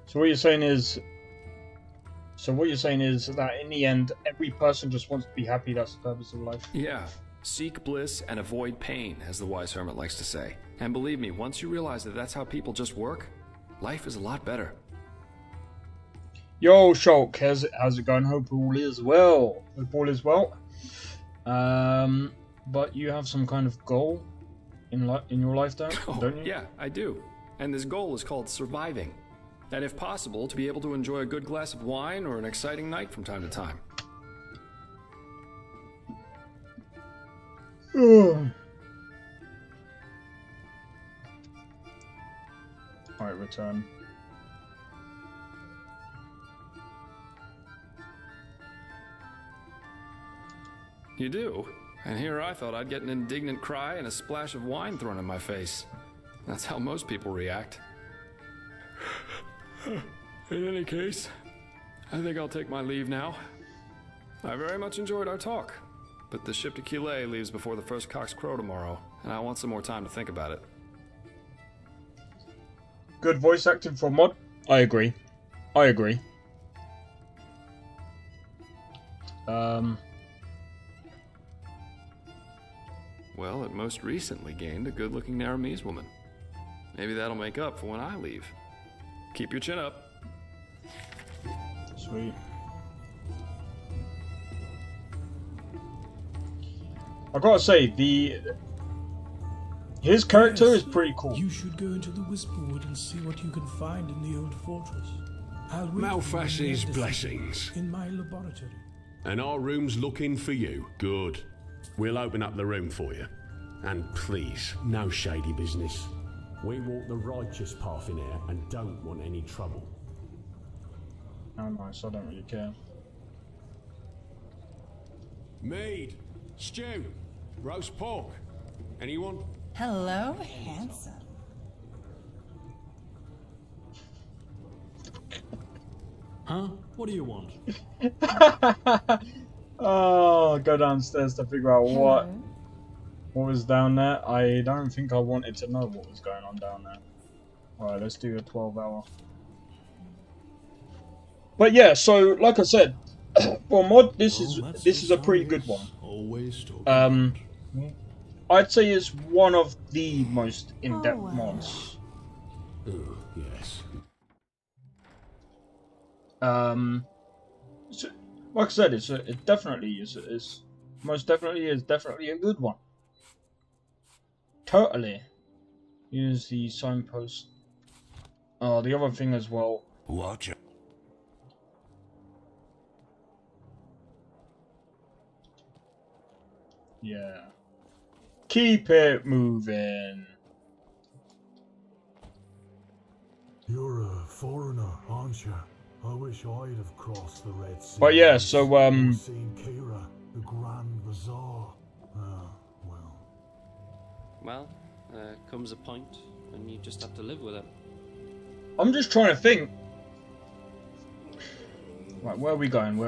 So what you're saying is that in the end, every person just wants to be happy. That's the purpose of life.
Yeah. Seek bliss and avoid pain, as the wise hermit likes to say. And believe me, once you realize that that's how people just work, life is a lot better.
Yo, Shulk, how's it going? Hope all is well. Hope all is well. But you have some kind of goal in your life, don't you?
Yeah, I do. And this goal is called surviving. And if possible, to be able to enjoy a good glass of wine or an exciting night from time to time.
Alright, return.
You do? And here I thought I'd get an indignant cry and a splash of wine thrown in my face. That's how most people react. In any case, I think I'll take my leave now. I very much enjoyed our talk, but the ship to Killet leaves before the first cocks crow tomorrow, and I want some more time to think about it.
Good voice acting for Mod. I agree.
Well, it most recently gained a good-looking Naramese woman. Maybe that'll make up for when I leave. Keep your chin up.
Sweet. I gotta say, his character is pretty cool.
You should go into the Whisperwood and see what you can find in the old fortress. I'll wait
Malfas's blessings.
in my laboratory.
And our room's looking for you. Good. We'll open up the room for you. And please, no shady business. We walk the righteous path in here and don't want any trouble.
Oh, nice. I don't really care.
Mead, stew, roast pork. Anyone?
Hello, handsome.
Huh? What do you want?
Oh, go downstairs to figure out what was down there. I don't think I wanted to know what was going on down there. Alright, let's do a 12-hour. But yeah, so like I said, for Mod, this is a pretty good one. I'd say it's one of the most in-depth mods.
Yes.
So, like I said, it definitely is most definitely is definitely a good one. Totally. Use the signpost. Oh, the other thing as well.
Watch it.
Yeah. Keep it moving.
You're a foreigner, aren't you? I wish I'd have crossed the Red Sea.
But yeah, so
seen Kira, the Grand Bazaar.
Well, comes a point, and you just have to live with it.
I'm just trying to think. Right, where are we going?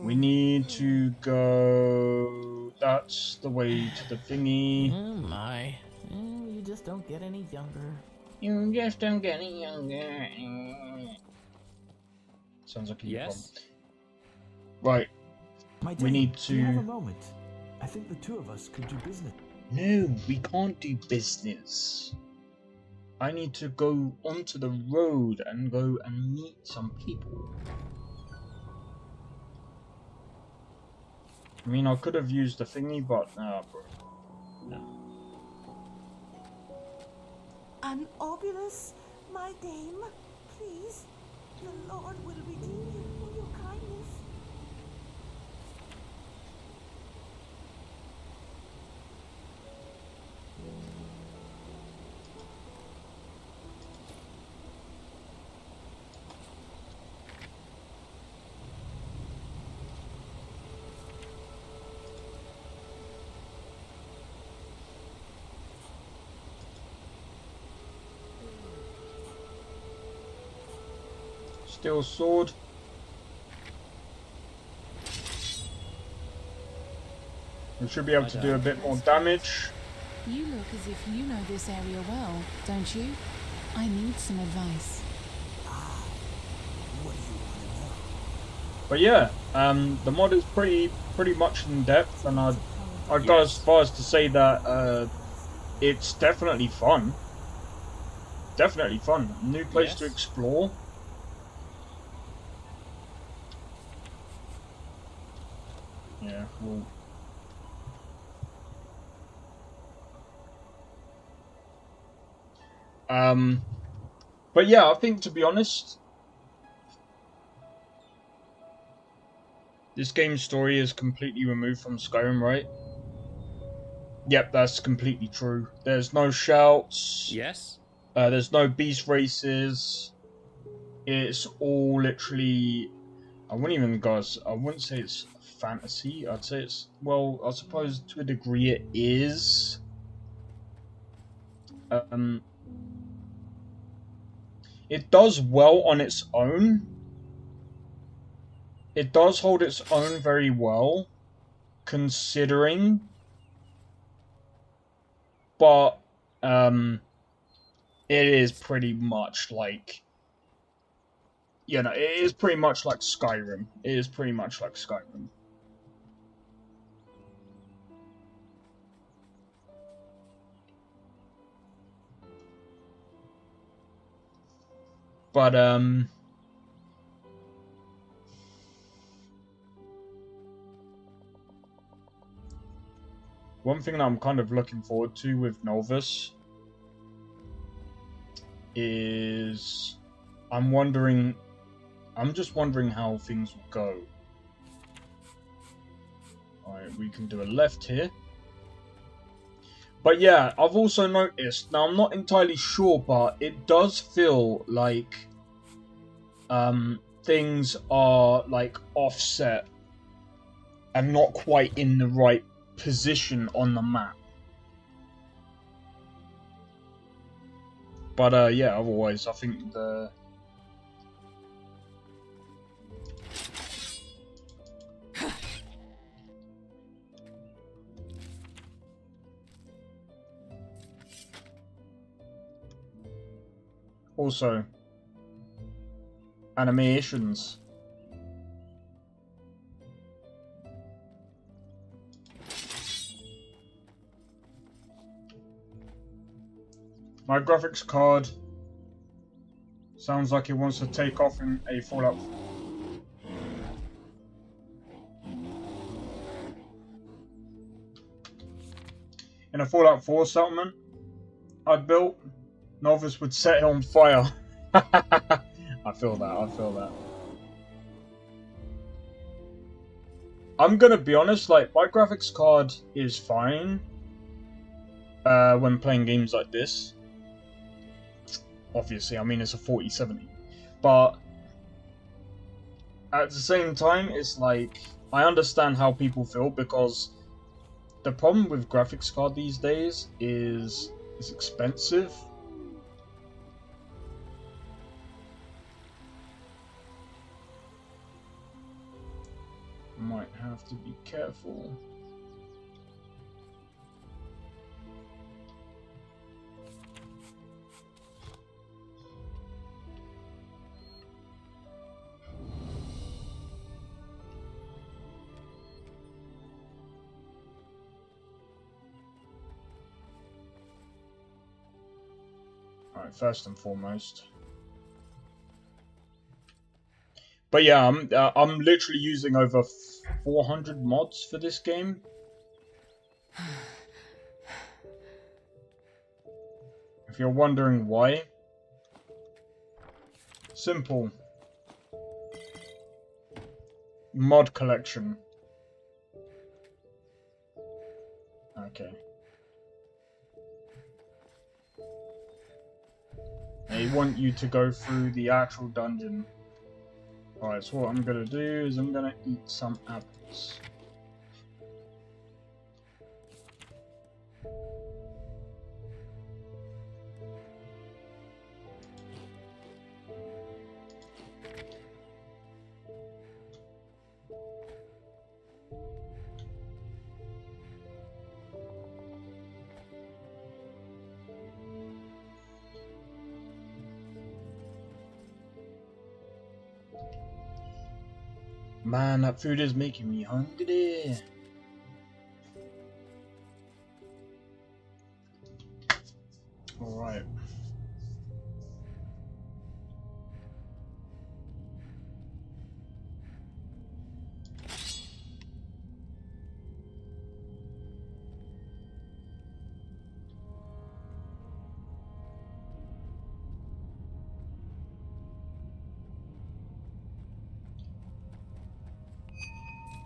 We need to go. That's the way to the thingy.
Oh my. You just don't get any younger.
You just don't get any younger. Sounds like a
yes.
Right. We need
do you have a
to.
moment? I think the two of us could do business.
No, we can't do business. I need to go onto the road and go and meet some people. I mean, I could have used the thingy, but no, bro. No.
an obulus, my dame. Please, the Lord will redeem you for your kindness.
Steel sword. We should be able to do a bit more damage.
You look as if you know this area well, don't you? I need some advice.
But yeah, the mod is pretty much in depth, and I'd go as far as to say that it's definitely fun. Definitely fun. New place to explore. Yeah, well. But yeah, I think, to be honest, this game's story is completely removed from Skyrim, right? Yep, that's completely true. There's no shouts.
Yes.
There's no beast races. It's all literally... I wouldn't say it's fantasy. I'd say it's... Well, I suppose to a degree it is. It does well on its own. It does hold its own very well, considering. But, it is pretty much like... You know, it is pretty much like Skyrim. It is pretty much like Skyrim. But, one thing that I'm kind of looking forward to with Novus is I'm just wondering how things will go. Alright, we can do a left here. But yeah, I've also noticed, now I'm not entirely sure, but it does feel like things are like offset and not quite in the right position on the map. But yeah, otherwise I think the... Also, animations. My graphics card sounds like it wants to take off in a Fallout. In a Fallout 4 settlement I built, Novus would set it on fire. I feel that. I'm gonna be honest, like, my graphics card is fine when playing games like this. Obviously, I mean, it's a 4070. But at the same time, it's like, I understand how people feel, because the problem with graphics card these days is it's expensive. Might have to be careful. Alright, first and foremost. But yeah, I'm literally using over 400 mods for this game. If you're wondering why, simple. Mod collection. Okay. They want you to go through the actual dungeon. Alright, so what I'm gonna do is I'm gonna eat some apples. Man, that food is making me hungry. Alright.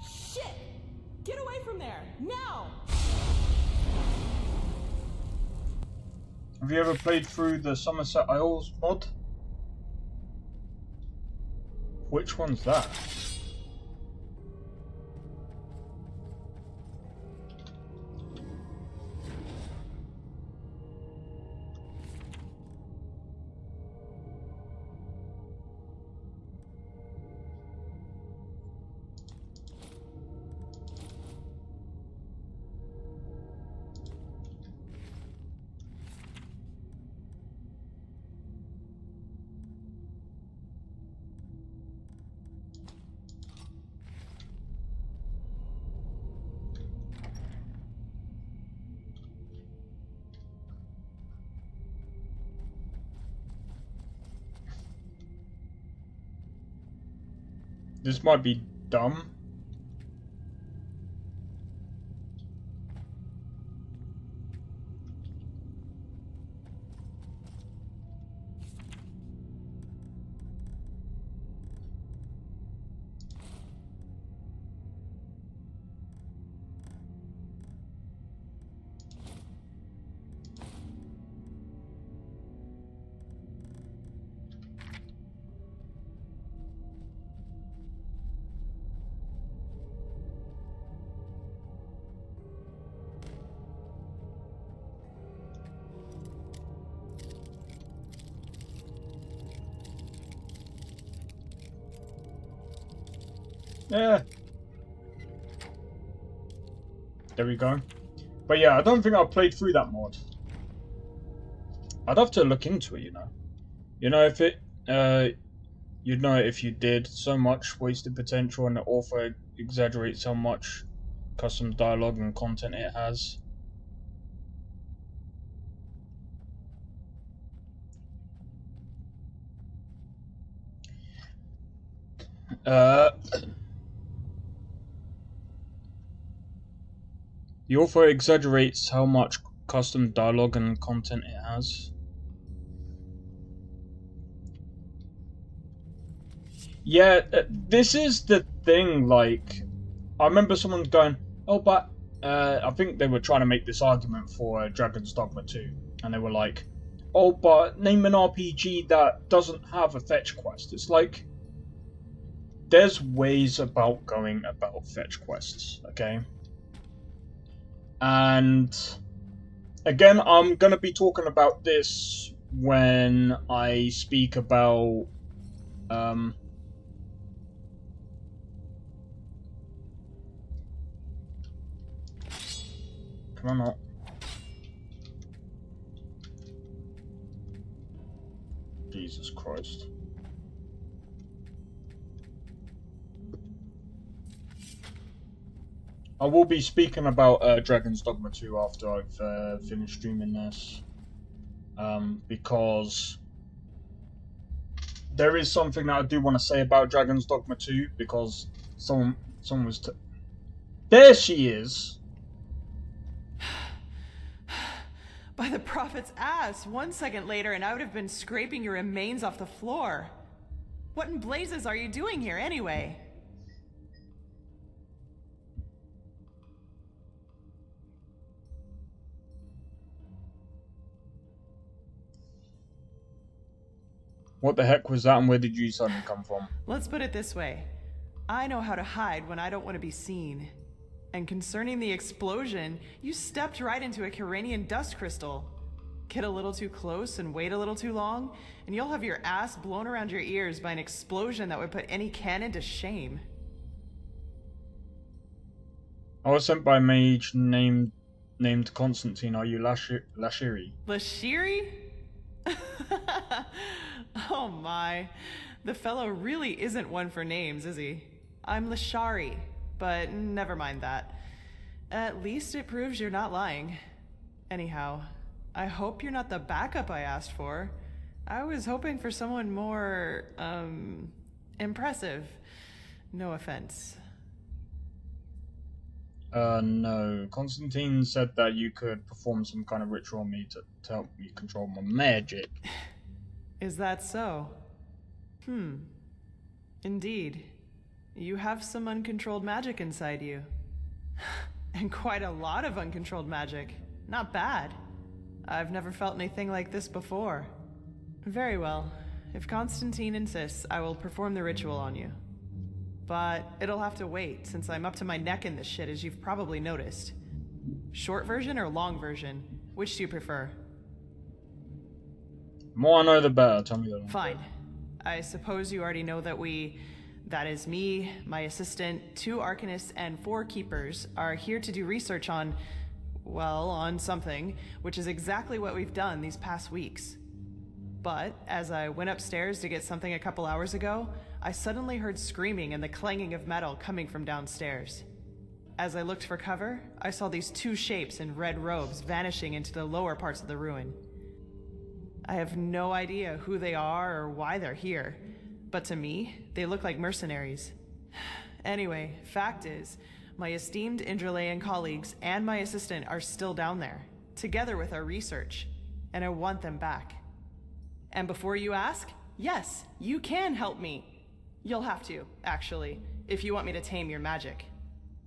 Shit! Get away from there! Now!
Have you ever played through the Somerset Isles mod? Which one's that? This might be dumb. Yeah. There we go. But yeah, I don't think I've played through that mod. I'd have to look into it, you know. You know, if it, you'd know it if you did. So much wasted potential, and the author exaggerates how much custom dialogue and content it has. The author exaggerates how much custom dialogue and content it has. Yeah, this is the thing, like, I remember someone going, oh, but, I think they were trying to make this argument for Dragon's Dogma 2, and they were like, oh, but name an RPG that doesn't have a fetch quest. It's like, there's ways about going about fetch quests, okay? And again, I'm going to be talking about this when I speak about come on up. Jesus Christ. I will be speaking about Dragon's Dogma 2 after I've finished streaming this. Because there is something that I do want to say about Dragon's Dogma 2, because someone was... There she is!
By the prophet's ass, 1 second later and I would have been scraping your remains off the floor. What in blazes are you doing here anyway?
What the heck was that, and where did you suddenly come from?
Let's put it this way. I know how to hide when I don't want to be seen. And concerning the explosion, you stepped right into a Kyranian dust crystal. Get a little too close and wait a little too long, and you'll have your ass blown around your ears by an explosion that would put any cannon to shame.
I was sent by a mage named Constantine. Are you Lashiri?
Lashiri? Oh my. The fellow really isn't one for names, is he? I'm Lashari, but never mind that. At least it proves you're not lying. Anyhow, I hope you're not the backup I asked for. I was hoping for someone more, impressive. No offense.
No. Constantine said that you could perform some kind of ritual on me to help me control my magic.
Is that so? Indeed. You have some uncontrolled magic inside you. And quite a lot of uncontrolled magic. Not bad. I've never felt anything like this before. Very well. If Constantine insists, I will perform the ritual on you. But it'll have to wait, since I'm up to my neck in this shit, as you've probably noticed. Short version or long version? Which do you prefer?
The more I know, the better. Tell me that.
Fine. I suppose you already know that that is me, my assistant, 2 arcanists, and 4 keepers, are here to do research on, well, on something, which is exactly what we've done these past weeks. But as I went upstairs to get something a couple hours ago, I suddenly heard screaming and the clanging of metal coming from downstairs. As I looked for cover, I saw these 2 shapes in red robes vanishing into the lower parts of the ruin. I have no idea who they are or why they're here, but to me, they look like mercenaries. Anyway, fact is, my esteemed Enderalian colleagues and my assistant are still down there, together with our research, and I want them back. And before you ask, yes, you can help me. You'll have to, actually, if you want me to tame your magic.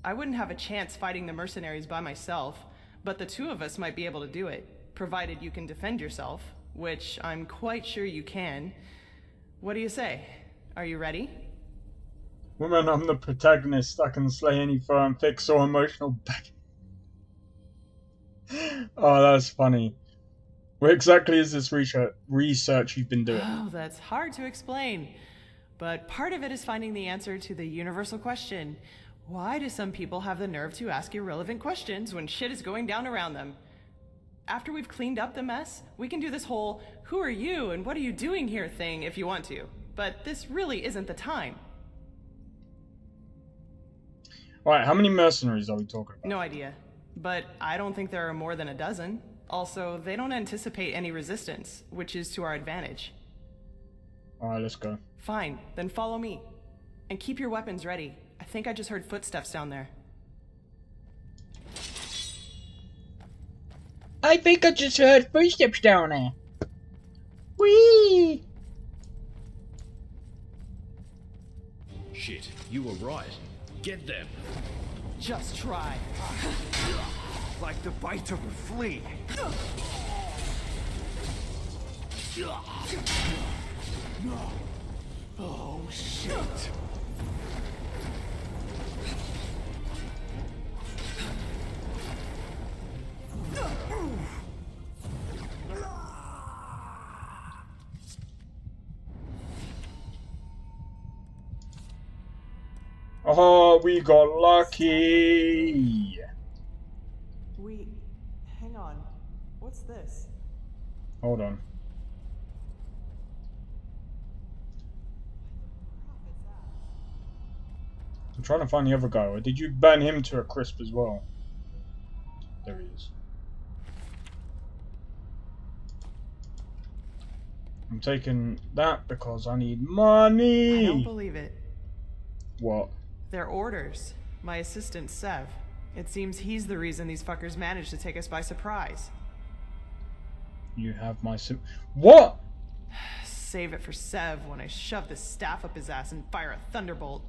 I wouldn't have a chance fighting the mercenaries by myself, but the 2 of us might be able to do it, provided you can defend yourself, which I'm quite sure you can. What do you say? Are you ready?
Woman, I'm the protagonist. I can slay any foe and fix all emotional back. Oh, that's funny. What exactly is this research you've been doing?
Oh, that's hard to explain. But part of it is finding the answer to the universal question. Why do some people have the nerve to ask irrelevant questions when shit is going down around them? After we've cleaned up the mess, we can do this whole "who are you and what are you doing here" thing if you want to. But this really isn't the time.
Alright, how many mercenaries are we talking about?
No idea. But I don't think there are more than a dozen. Also, they don't anticipate any resistance, which is to our advantage.
Alright, let's go.
Fine, then follow me. And keep your weapons ready. I think I just heard footsteps down there.
I think I just heard footsteps down there. Whee!
Shit, you were right. Get them.
Just try.
Like the bite of a flea.
Oh, shit.
Oh, we got lucky.
Hang on. What's this?
Hold on. I'm trying to find the other guy. Or did you burn him to a crisp as well? There he is. I'm taking that because I need money.
I don't believe it.
What?
They're orders. My assistant, Sev. It seems he's the reason these fuckers managed to take us by surprise.
You have my What?
Save it for Sev when I shove this staff up his ass and fire a thunderbolt.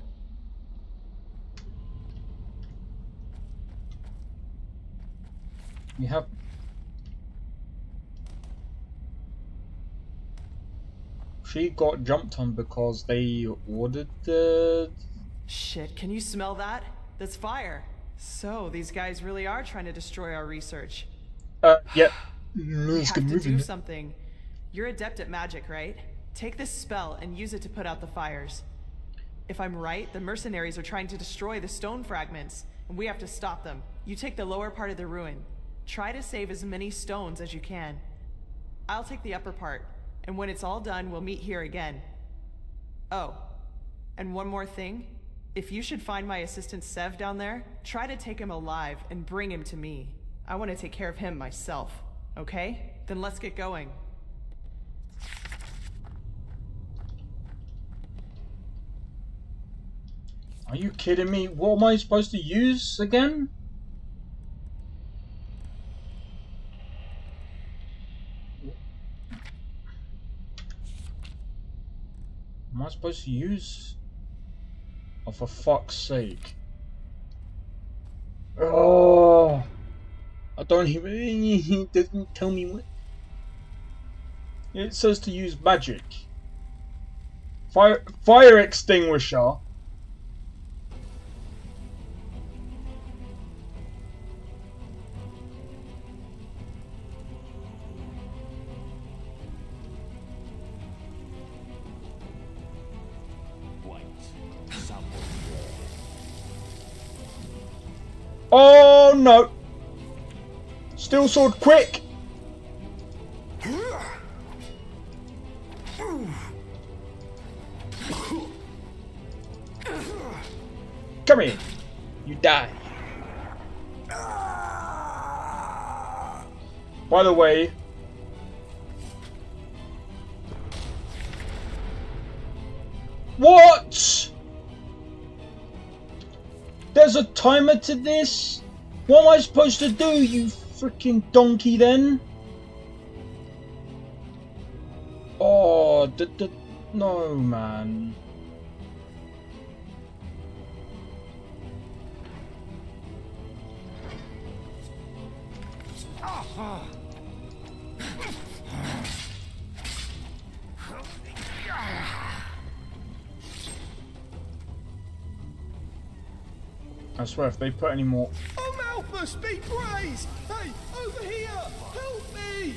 You have... She got jumped on because they ordered the...
Shit, can you smell that? That's fire. So, these guys really are trying to destroy our research.
Yeah.
We have to do something. You're adept at magic, right? Take this spell and use it to put out the fires. If I'm right, the mercenaries are trying to destroy the stone fragments, and we have to stop them. You take the lower part of the ruin. Try to save as many stones as you can. I'll take the upper part, and when it's all done, we'll meet here again. Oh, and one more thing. If you should find my assistant Sev down there, try to take him alive and bring him to me. I want to take care of him myself, okay? Then let's get going.
Are you kidding me? What am I supposed to use again? Am I supposed to use? Oh, for fuck's sake. Oh, I don't even... It doesn't tell me what... It says to use magic. Fire extinguisher. Oh no! Steel sword, quick! Come here! You die. By the way, what? There's a timer to this? What am I supposed to do, you freaking donkey then? Oh, no, man. I swear, if they put any more...
Oh, Malthus, be praised! Hey, over here! Help me!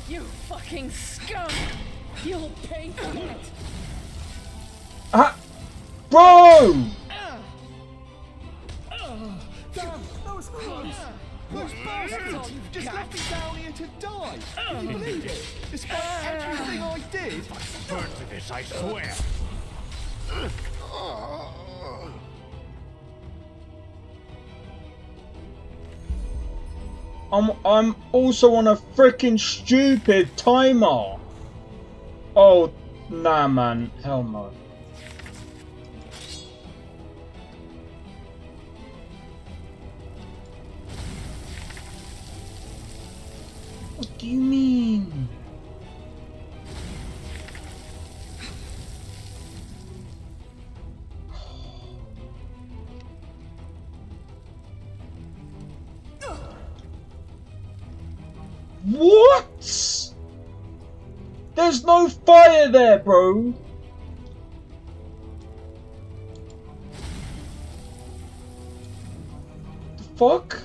You fucking skunk! You'll pay for it!
Bro!
Damn, that was close! Those bastards just left me down here to die! Can you believe it? Despite everything I did!
Burn to this, I swear!
I'm also on a freaking stupid timer. Oh, nah, man. Hell no. What do you mean? What? There's no fire there, bro. The fuck?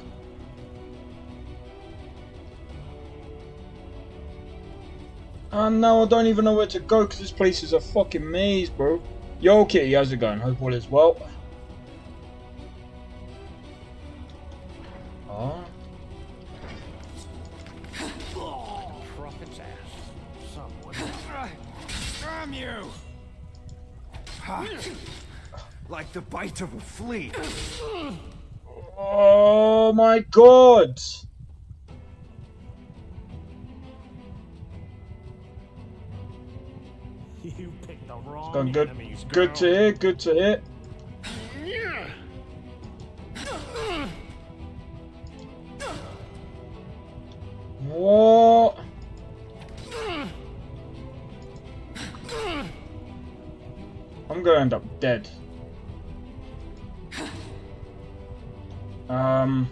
And now I don't even know where to go because this place is a fucking maze, bro. Yo, Kitty, how's it going? Hope all is well. Oh.
Prophet's ass. Someone. Damn you! Like the bite of a flea.
Oh my god!
You picked the wrong
Gone good.
enemies,
Good
girl.
to hear. Good to hear. What? I'm gonna end up dead. I'm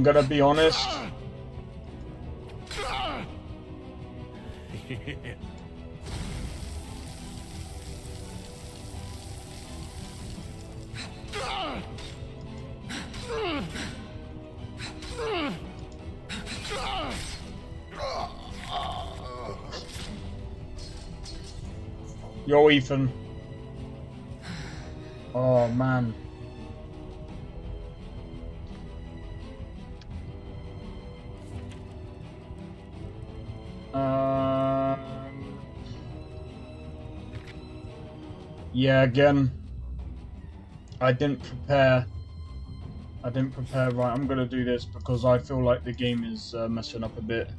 gonna be honest. Yo, Ethan. Oh, man. Yeah, again. I didn't prepare right. I'm gonna do this because I feel like the game is messing up a bit.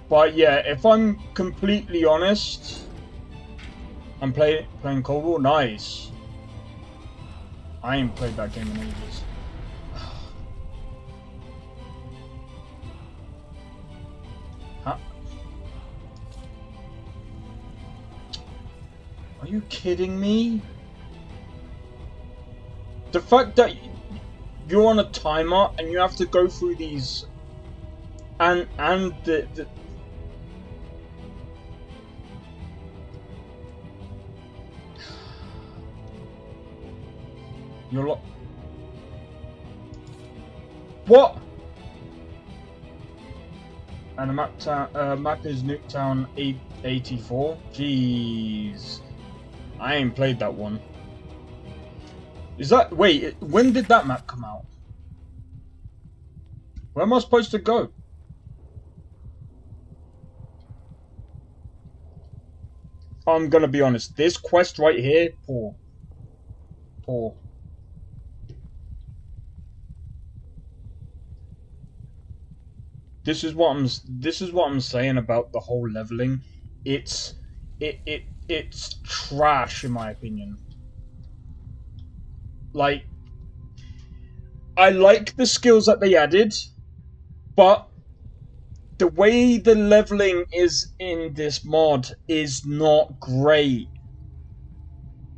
But yeah, if I'm completely honest, I'm playing Cold War. Nice. I ain't played that game in ages. Huh? Are you kidding me? The fact that you're on a timer and you have to go through these and the you're like, what? And the map is Nuketown 84. Jeez, I ain't played that one. Is that wait? When did that map come out? Where am I supposed to go? I'm gonna be honest. This quest right here, poor. This is what I'm saying about the whole leveling. It's trash in my opinion. Like, I like the skills that they added, but the way the leveling is in this mod is not great.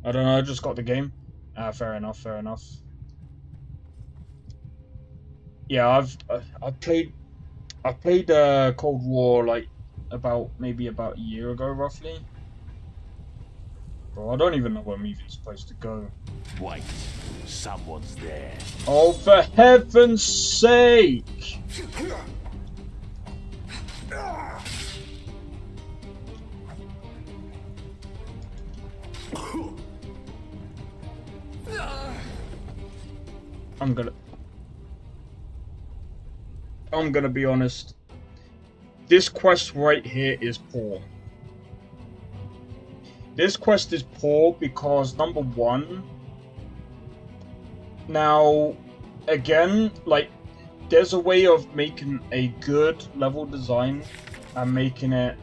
I don't know, I just got the game. Fair enough. Yeah, I've played Cold War like maybe about a year ago, roughly. Bro, I don't even know where I'm even supposed to go.
Wait, someone's there.
Oh, for heaven's sake! I'm gonna be honest. This quest right here is poor. This quest is poor because, number one, now, again, like, there's a way of making a good level design and making it...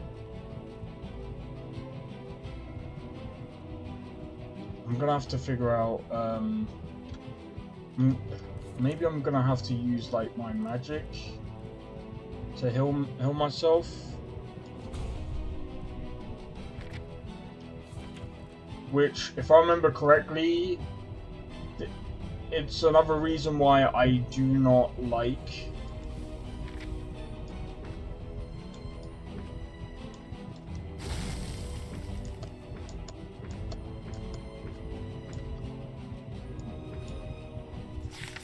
I'm gonna have to figure out, maybe I'm gonna have to use, like, my magic to heal myself. Which, if I remember correctly, it's another reason why I do not like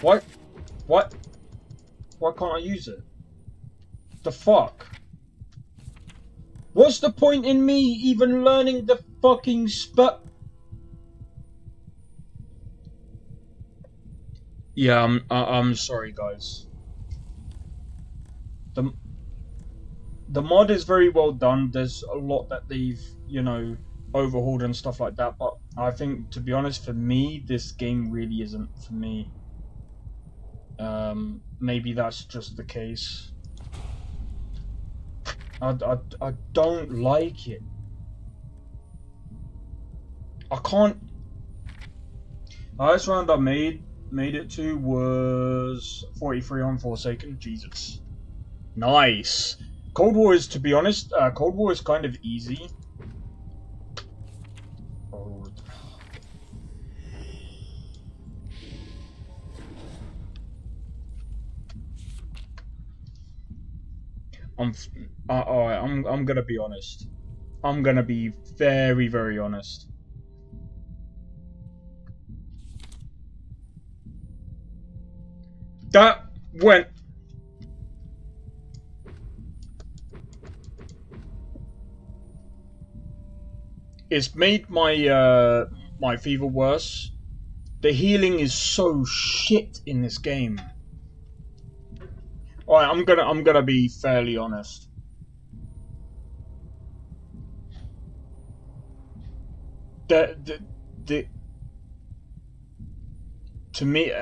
What? Why can't I use it? The fuck? What's the point in me even learning the fucking spell? Yeah, I'm sorry, guys. The mod is very well done. There's a lot that they've, you know, overhauled and stuff like that. But I think, to be honest, for me, this game really isn't for me. Maybe that's just the case. I don't like it. I can't... Highest round I made it to was 43 on Forsaken. Jesus. Nice. Cold War is, to be honest, Cold War is kind of easy. Oh. Alright, I'm gonna be honest. I'm gonna be very, very honest. That went. It's made my my fever worse. The healing is so shit in this game. Alright, I'm gonna be fairly honest. The to me,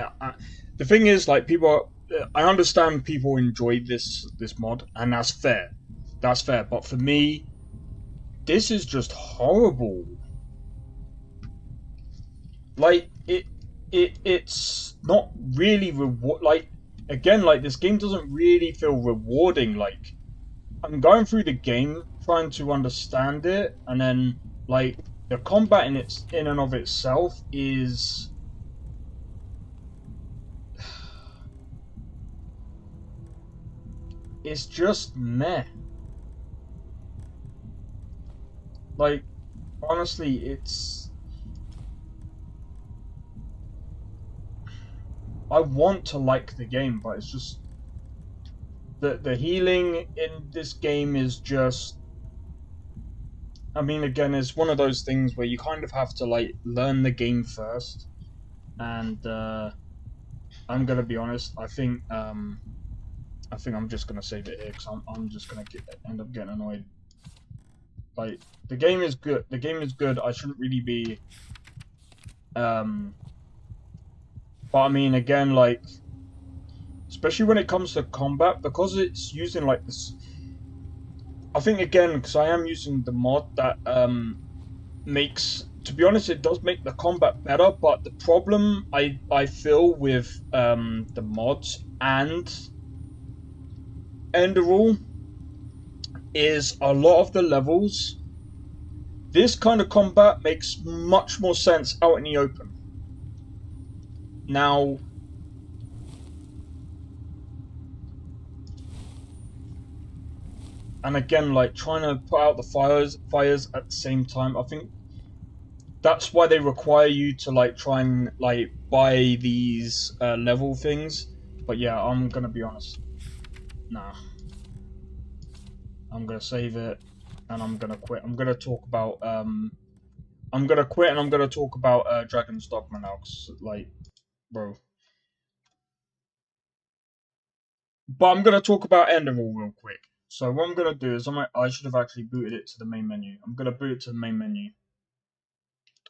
the thing is, like, people. I understand people enjoy this mod, and that's fair. That's fair. But for me, this is just horrible. Like, it's not really like, again, like, this game doesn't really feel rewarding. Like, I'm going through the game trying to understand it, and then, like, the combat in and of itself is it's just meh. Like, honestly, it's... I want to like the game, but it's just... The healing in this game is just... I mean, again, it's one of those things where you kind of have to, like, learn the game first. And, I'm gonna be honest, I think I'm just gonna save it here, because I'm just gonna end up getting annoyed. Like, the game is good. The game is good. I shouldn't really be... But I mean, again, like... Especially when it comes to combat, because it's using, like, this... I think, again, because I am using the mod that, makes... To be honest, it does make the combat better, but the problem I feel with, the mods and Enderal is a lot of the levels, this kind of combat makes much more sense out in the open. Now, and again, like, trying to put out the fires at the same time, I think that's why they require you to, like, try and, like, buy these level things. But yeah, I'm gonna be honest. Nah. I'm gonna save it, and I'm gonna quit. I'm gonna talk about, I'm gonna quit, and I'm gonna talk about Dragon's Dogma now, 'cause, like, bro. But I'm gonna talk about Enderal real quick. So what I'm gonna do is I should have actually booted it to the main menu. I'm gonna boot it to the main menu.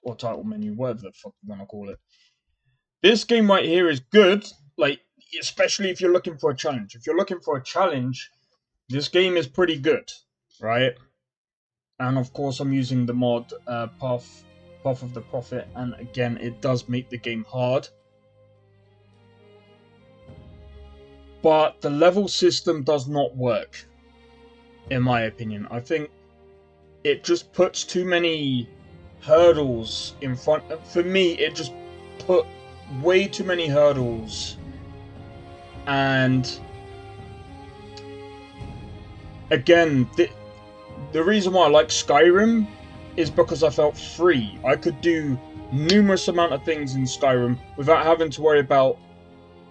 Or title menu, whatever the fuck you wanna call it. This game right here is good, like, especially if you're looking for a challenge. If you're looking for a challenge, this game is pretty good, right? And of course I'm using the mod Path of the Prophet, and again, it does make the game hard. But the level system does not work, in my opinion. I think it just puts too many hurdles in front. For me, it just put way too many hurdles. And again, the reason why I like Skyrim is because I felt free. I could do numerous amount of things in Skyrim without having to worry about,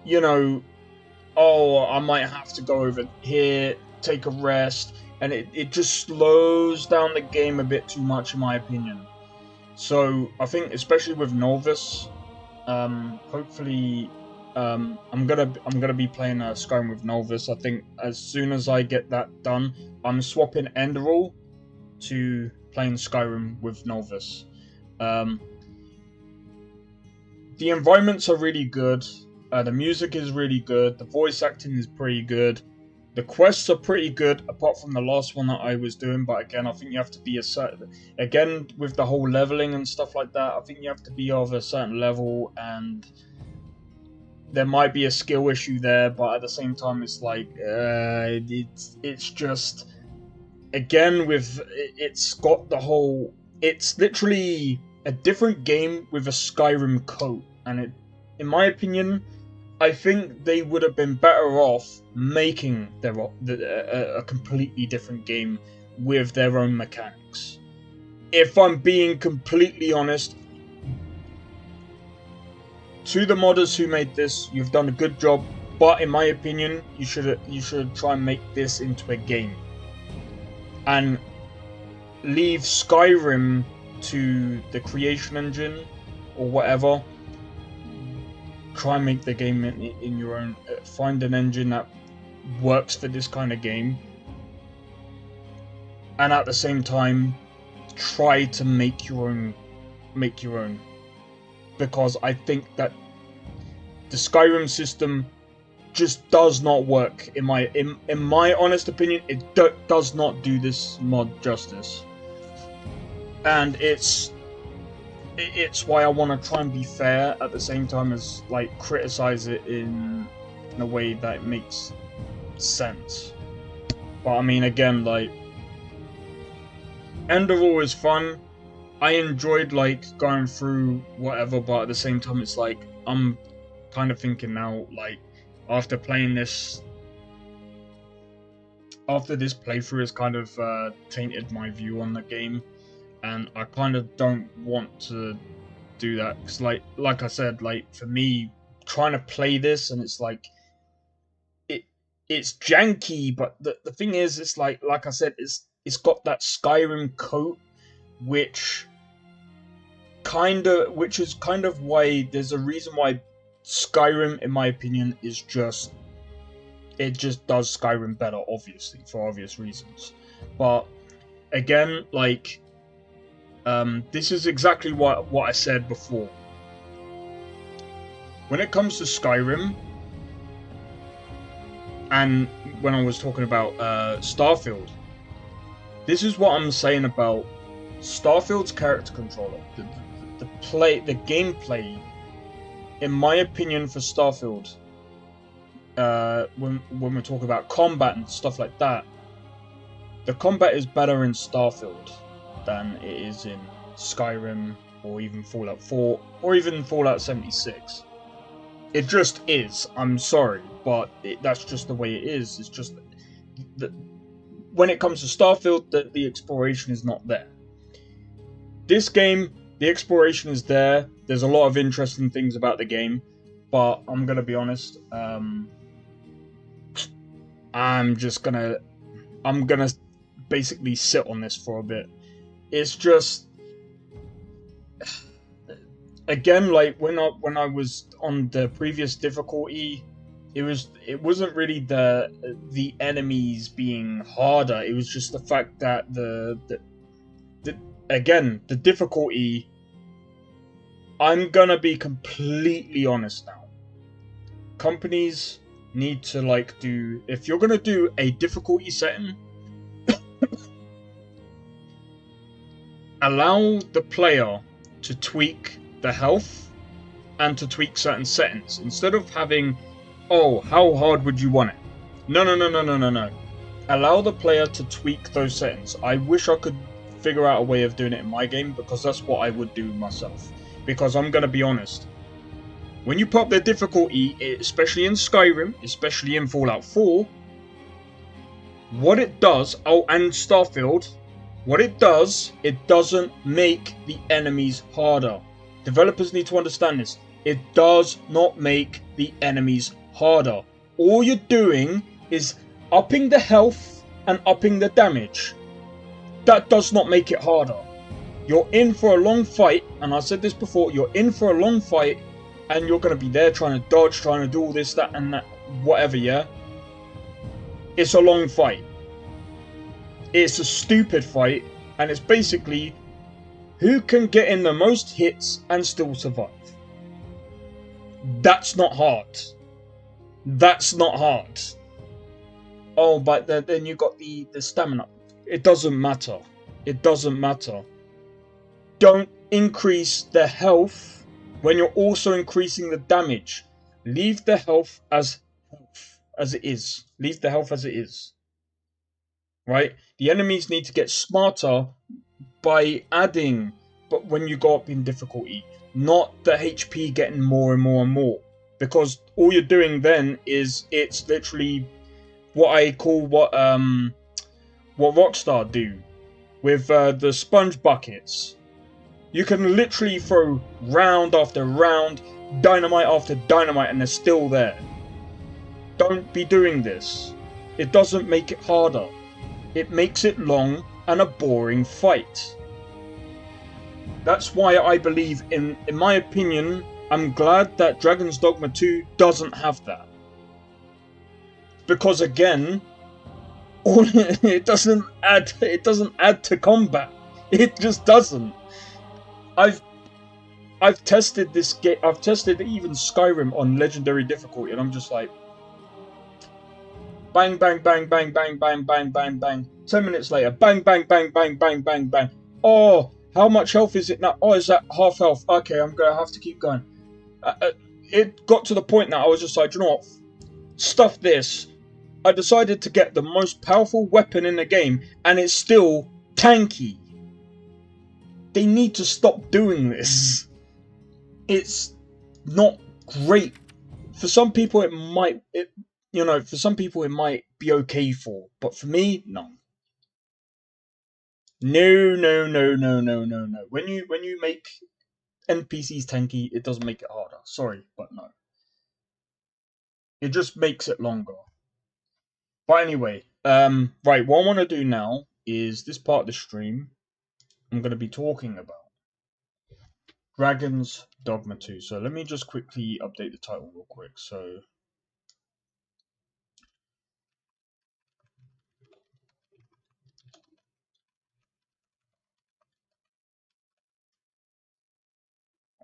you know, oh, I might have to go over here, take a rest, and it just slows down the game a bit too much, in my opinion. So I think, especially with Novice, hopefully, I'm gonna be playing Skyrim with Novice. I think as soon as I get that done, I'm swapping Enderal to playing Skyrim with Novice. The environments are really good. The music is really good. The voice acting is pretty good. The quests are pretty good, apart from the last one that I was doing. But again, I think you have to be a certain... Again, with the whole leveling and stuff like that, I think you have to be of a certain level, and there might be a skill issue there. But at the same time, it's like it's just, again, it's got the whole... It's literally a different game with a Skyrim coat, and in my opinion, I think they would have been better off making a completely different game with their own mechanics. If I'm being completely honest, to the modders who made this, you've done a good job, but in my opinion, you should try and make this into a game. And leave Skyrim to the creation engine or whatever. Try and make the game in your own. Find an engine that works for this kind of game, and at the same time, try to make your own. Because I think that the Skyrim system just does not work. In my honest opinion, it does not do this mod justice, and it's why I want to try and be fair at the same time as like criticize it in a way that makes sense. But I mean, again, like, Enderal is fun. I enjoyed like going through whatever, but at the same time, it's like I'm kind of thinking now, like, after playing this, after this playthrough has kind of tainted my view on the game. And I kind of don't want to do that, because like I said, like, for me, trying to play this, and it's like, it's janky, but the thing is, it's like I said, it's got that Skyrim coat, which is kind of why there's a reason why Skyrim, in my opinion, is just, it just does Skyrim better, obviously, for obvious reasons. But again, like, this is exactly what I said before. When it comes to Skyrim, and when I was talking about Starfield, this is what I'm saying about Starfield's character controller. The gameplay, in my opinion, for Starfield, when we're talking about combat and stuff like that, the combat is better in Starfield than it is in Skyrim, or even Fallout 4, or even Fallout 76. It just is. I'm sorry, but that's just the way it is. It's just that when it comes to Starfield, the exploration is not there. This game, the exploration is there. There's a lot of interesting things about the game, but I'm gonna be honest. I'm gonna basically sit on this for a bit. It's just, again, like when I was on the previous difficulty, it wasn't really the enemies being harder. It was just the fact that the difficulty. I'm gonna be completely honest now. Companies need to if you're gonna do a difficulty setting, allow the player to tweak the health and to tweak certain settings instead of having, oh, how hard would you want it? No. Allow the player to tweak those settings. I wish I could figure out a way of doing it in my game, because that's what I would do myself. Because I'm gonna be honest, when you put up the difficulty, especially in Skyrim, especially in Fallout 4, what it does, and Starfield, what it does, it doesn't make the enemies harder. Developers need to understand this. It does not make the enemies harder. All you're doing is upping the health and upping the damage. That does not make it harder. You're in for a long fight, and I said this before, you're in for a long fight, and you're going to be there trying to dodge, trying to do all this, that, and that, whatever, yeah? It's a long fight. It's a stupid fight, and it's basically who can get in the most hits and still survive. That's not hard. That's not hard. Oh, but then you got the stamina. It doesn't matter. It doesn't matter. Don't increase the health when you're also increasing the damage. Leave the health as it is. Leave the health as it is. Right? The enemies need to get smarter by adding, but when you go up in difficulty, not the HP getting more and more and more. Because all you're doing then is it's literally what I call what Rockstar do with the sponge buckets. You can literally throw round after round, dynamite after dynamite, and they're still there. Don't be doing this. It doesn't make it harder. It makes it long and a boring fight. That's why I believe, in my opinion, I'm glad that Dragon's Dogma 2 doesn't have that. Because again, it doesn't add to combat. It just doesn't. I've tested this game. I've tested even Skyrim on legendary difficulty, and I'm just like, bang, bang, bang, bang, bang, bang, bang, bang, bang. 10 minutes later, bang, bang, bang, bang, bang, bang, bang. Oh, how much health is it now? Oh, is that half health? Okay, I'm gonna have to keep going. It got to the point that I was just like, you know what? Stuff this. I decided to get the most powerful weapon in the game, and it's still tanky. They need to stop doing this. It's not great. For some people, it might, for some people it might be okay for, but for me, no. No, no, no, no, no, no, no. When you make NPCs tanky, it doesn't make it harder. Sorry, but no. It just makes it longer. But anyway, right, what I want to do now is this part of the stream, I'm going to be talking about Dragon's Dogma 2. So let me just quickly update the title real quick. So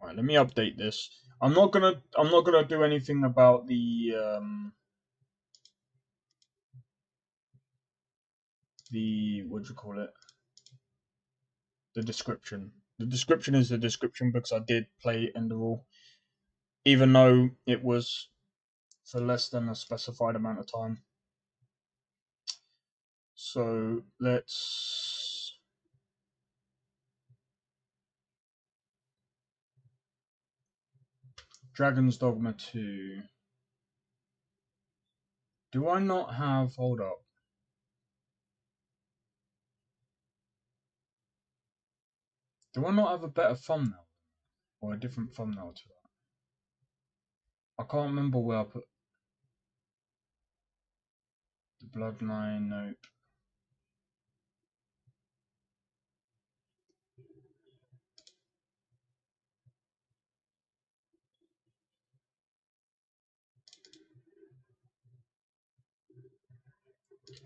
alright, let me update this. I'm not gonna do anything about the what do you call it? The description. The description is the description because I did play Enderal, even though it was for less than a specified amount of time. So let's Dragon's Dogma 2. Do I not have, hold up. Do I not have a better thumbnail? Or a different thumbnail to that? I can't remember where I put the bloodline, nope.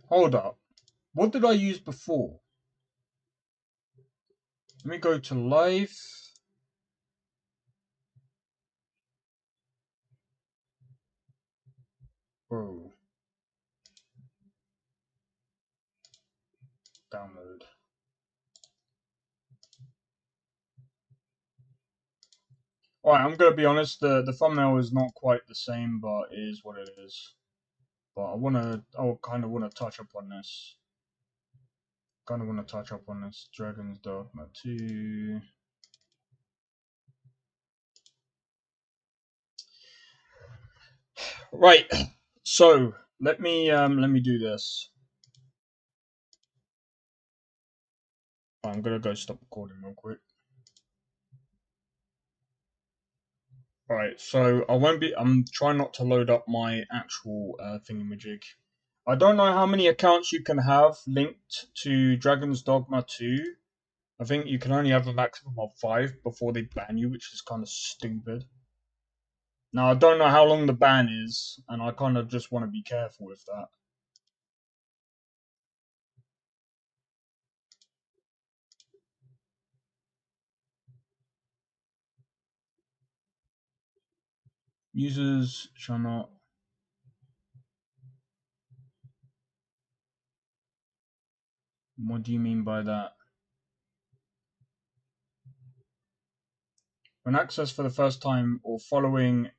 Hold up. What did I use before? Let me go to live. Bro. Download. Alright, I'm gonna be honest, the thumbnail is not quite the same, but it is what it is. But I kinda wanna touch up on this. Dragon's Dogma 2. Right. So let me do this. I'm gonna go stop recording real quick. Alright, so I'm trying not to load up my actual thingamajig. I don't know how many accounts you can have linked to Dragon's Dogma 2. I think you can only have a maximum of 5 before they ban you, which is kind of stupid. Now, I don't know how long the ban is, and I kind of just want to be careful with that. Users shall not What do you mean by that? When accessed for the first time or following...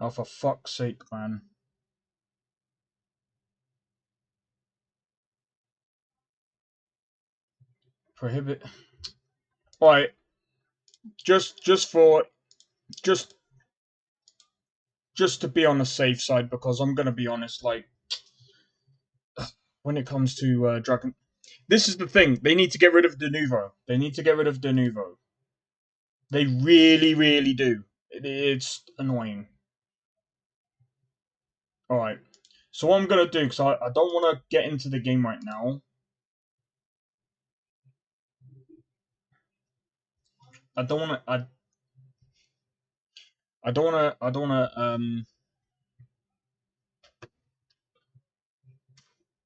Oh, for fuck's sake, man. Prohibit... Alright. Just to be on the safe side, because I'm gonna be honest, like, when it comes to Dragon... This is the thing, they need to get rid of De Nouveau. They need to get rid of De Nouveau. They really, really do. It's annoying. Alright. So what I'm gonna do, because I don't want to get into the game right now. I don't want to... I don't want to,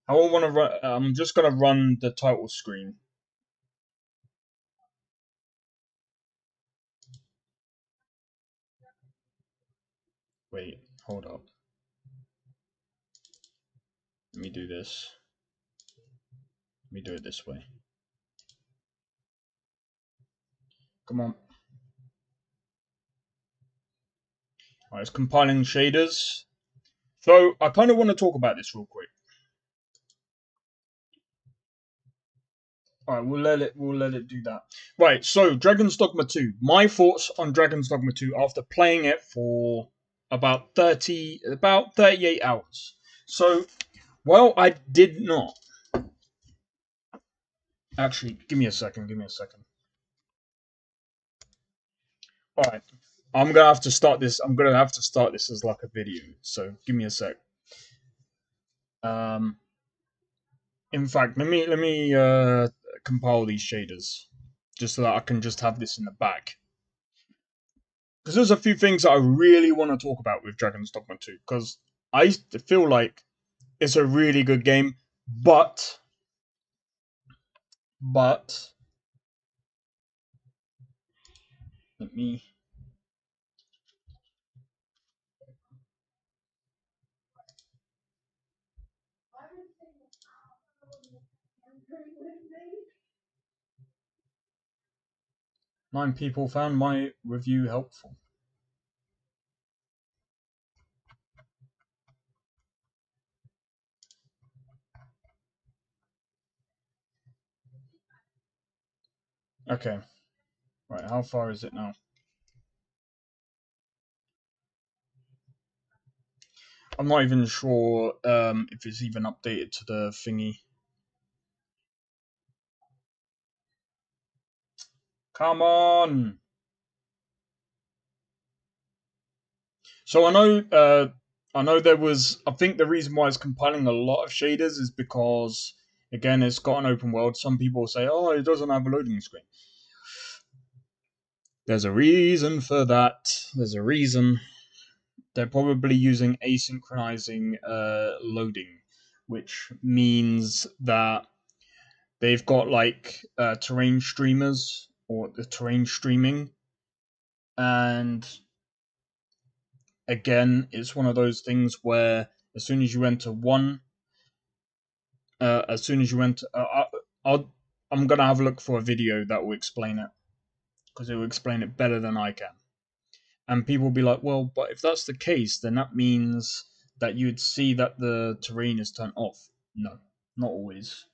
I want to run... I'm just gonna run the title screen. Wait, hold up. Let me do this. Let me do it this way. Come on. Alright, it's compiling shaders. So, I kind of want to talk about this real quick. Alright, we'll let it do that. Right, so Dragon's Dogma 2. My thoughts on Dragon's Dogma 2 after playing it for about 38 hours. So, well, I did not. Actually, give me a second. Alright. I'm gonna have to start this. I'm gonna have to start this as like a video. So give me a sec. In fact, let me compile these shaders just so that I can just have this in the back. Because there's a few things that I really want to talk about with Dragon's Dogma 2. Because I feel like it's a really good game, but let me... Nine people found my review helpful. Okay. Right, how far is it now? I'm not even sure if it's even updated to the thingy. Come on! So I know there was... I think the reason why it's compiling a lot of shaders is because, again, it's got an open world. Some people say, oh, it doesn't have a loading screen. There's a reason for that. There's a reason. They're probably using asynchronizing loading, which means that they've got like terrain streamers or the terrain streaming, and again, it's one of those things where as soon as you enter one, I'm gonna have a look for a video that will explain it, because it will explain it better than I can. And people will be like, well, but if that's the case, then that means that you'd see that the terrain is turned off. No, not always.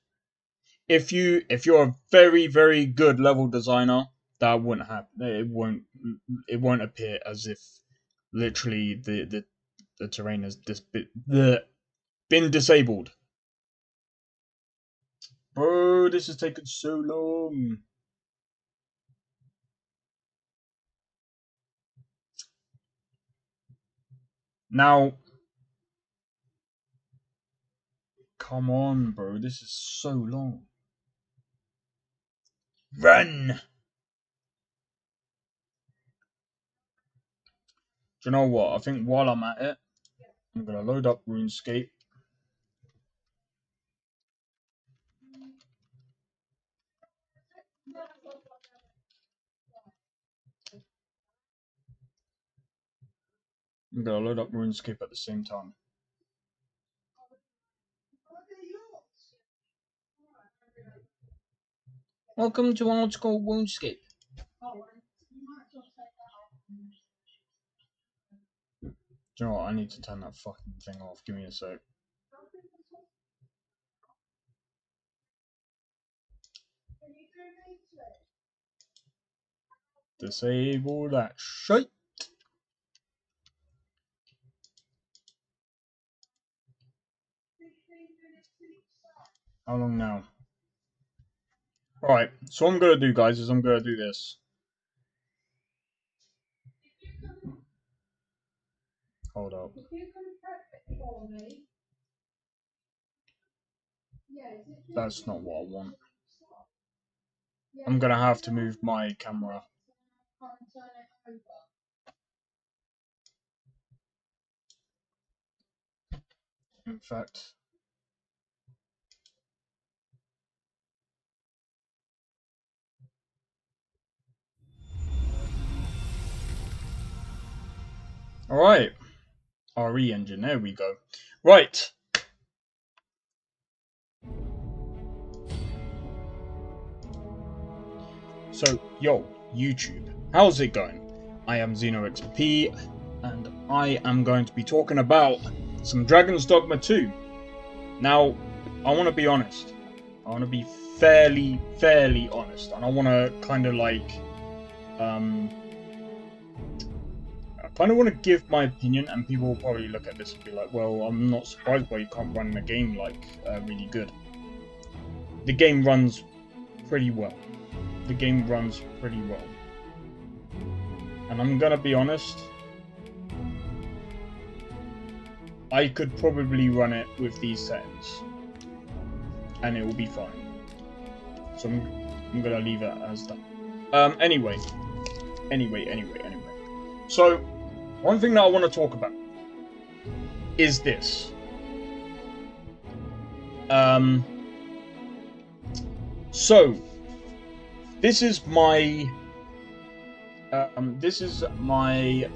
If you're a very, very good level designer, that wouldn't happen. It won't appear as if literally the terrain has been disabled. Bro, this is taking so long. Now, come on, bro. This is so long. Run! Do you know what? I think while I'm at it, I'm gonna load up RuneScape. I'm gonna load up RuneScape at the same time. Welcome to Old School Woundscape. Do you know what? I need to turn that fucking thing off. Give me a sec. Disable that shit. How long now? Alright, so what I'm gonna do, guys, is I'm gonna do this. Hold up. That's not what I want. I'm gonna have to move my camera. In fact, alright. RE engine, there we go. Right. So, yo, YouTube, how's it going? I am XenoXP, and I am going to be talking about some Dragon's Dogma 2. Now, I want to be honest. I want to be fairly honest, and I want to kind of like, I kind of want to give my opinion, and people will probably look at this and be like, well, I'm not surprised why you can't run the game like really good. The game runs pretty well. The game runs pretty well. And I'm gonna be honest, I could probably run it with these settings, and it will be fine. So I'm gonna leave it as that. Anyway. So, one thing that I want to talk about is this. So, this is my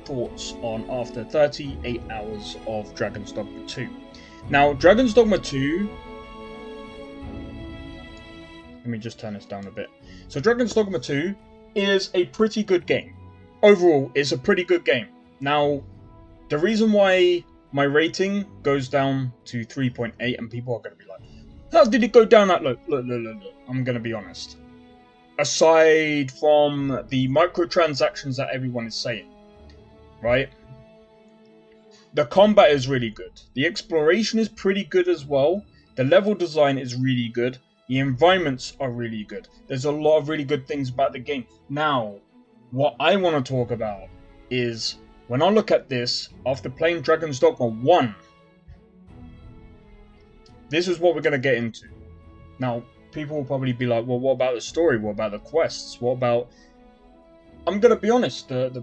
thoughts on after 38 hours of Dragon's Dogma 2. Now, Dragon's Dogma 2. Let me just turn this down a bit. So, Dragon's Dogma 2 is a pretty good game. Overall, it's a pretty good game. Now, the reason why my rating goes down to 3.8, and people are going to be like, how did it go down that low? Look. I'm going to be honest. Aside from the microtransactions that everyone is saying, right? The combat is really good. The exploration is pretty good as well. The level design is really good. The environments are really good. There's a lot of really good things about the game. Now, what I want to talk about is, when I look at this, after playing Dragon's Dogma 1, this is what we're going to get into. Now, people will probably be like, well, what about the story? What about the quests? What about... I'm going to be honest, the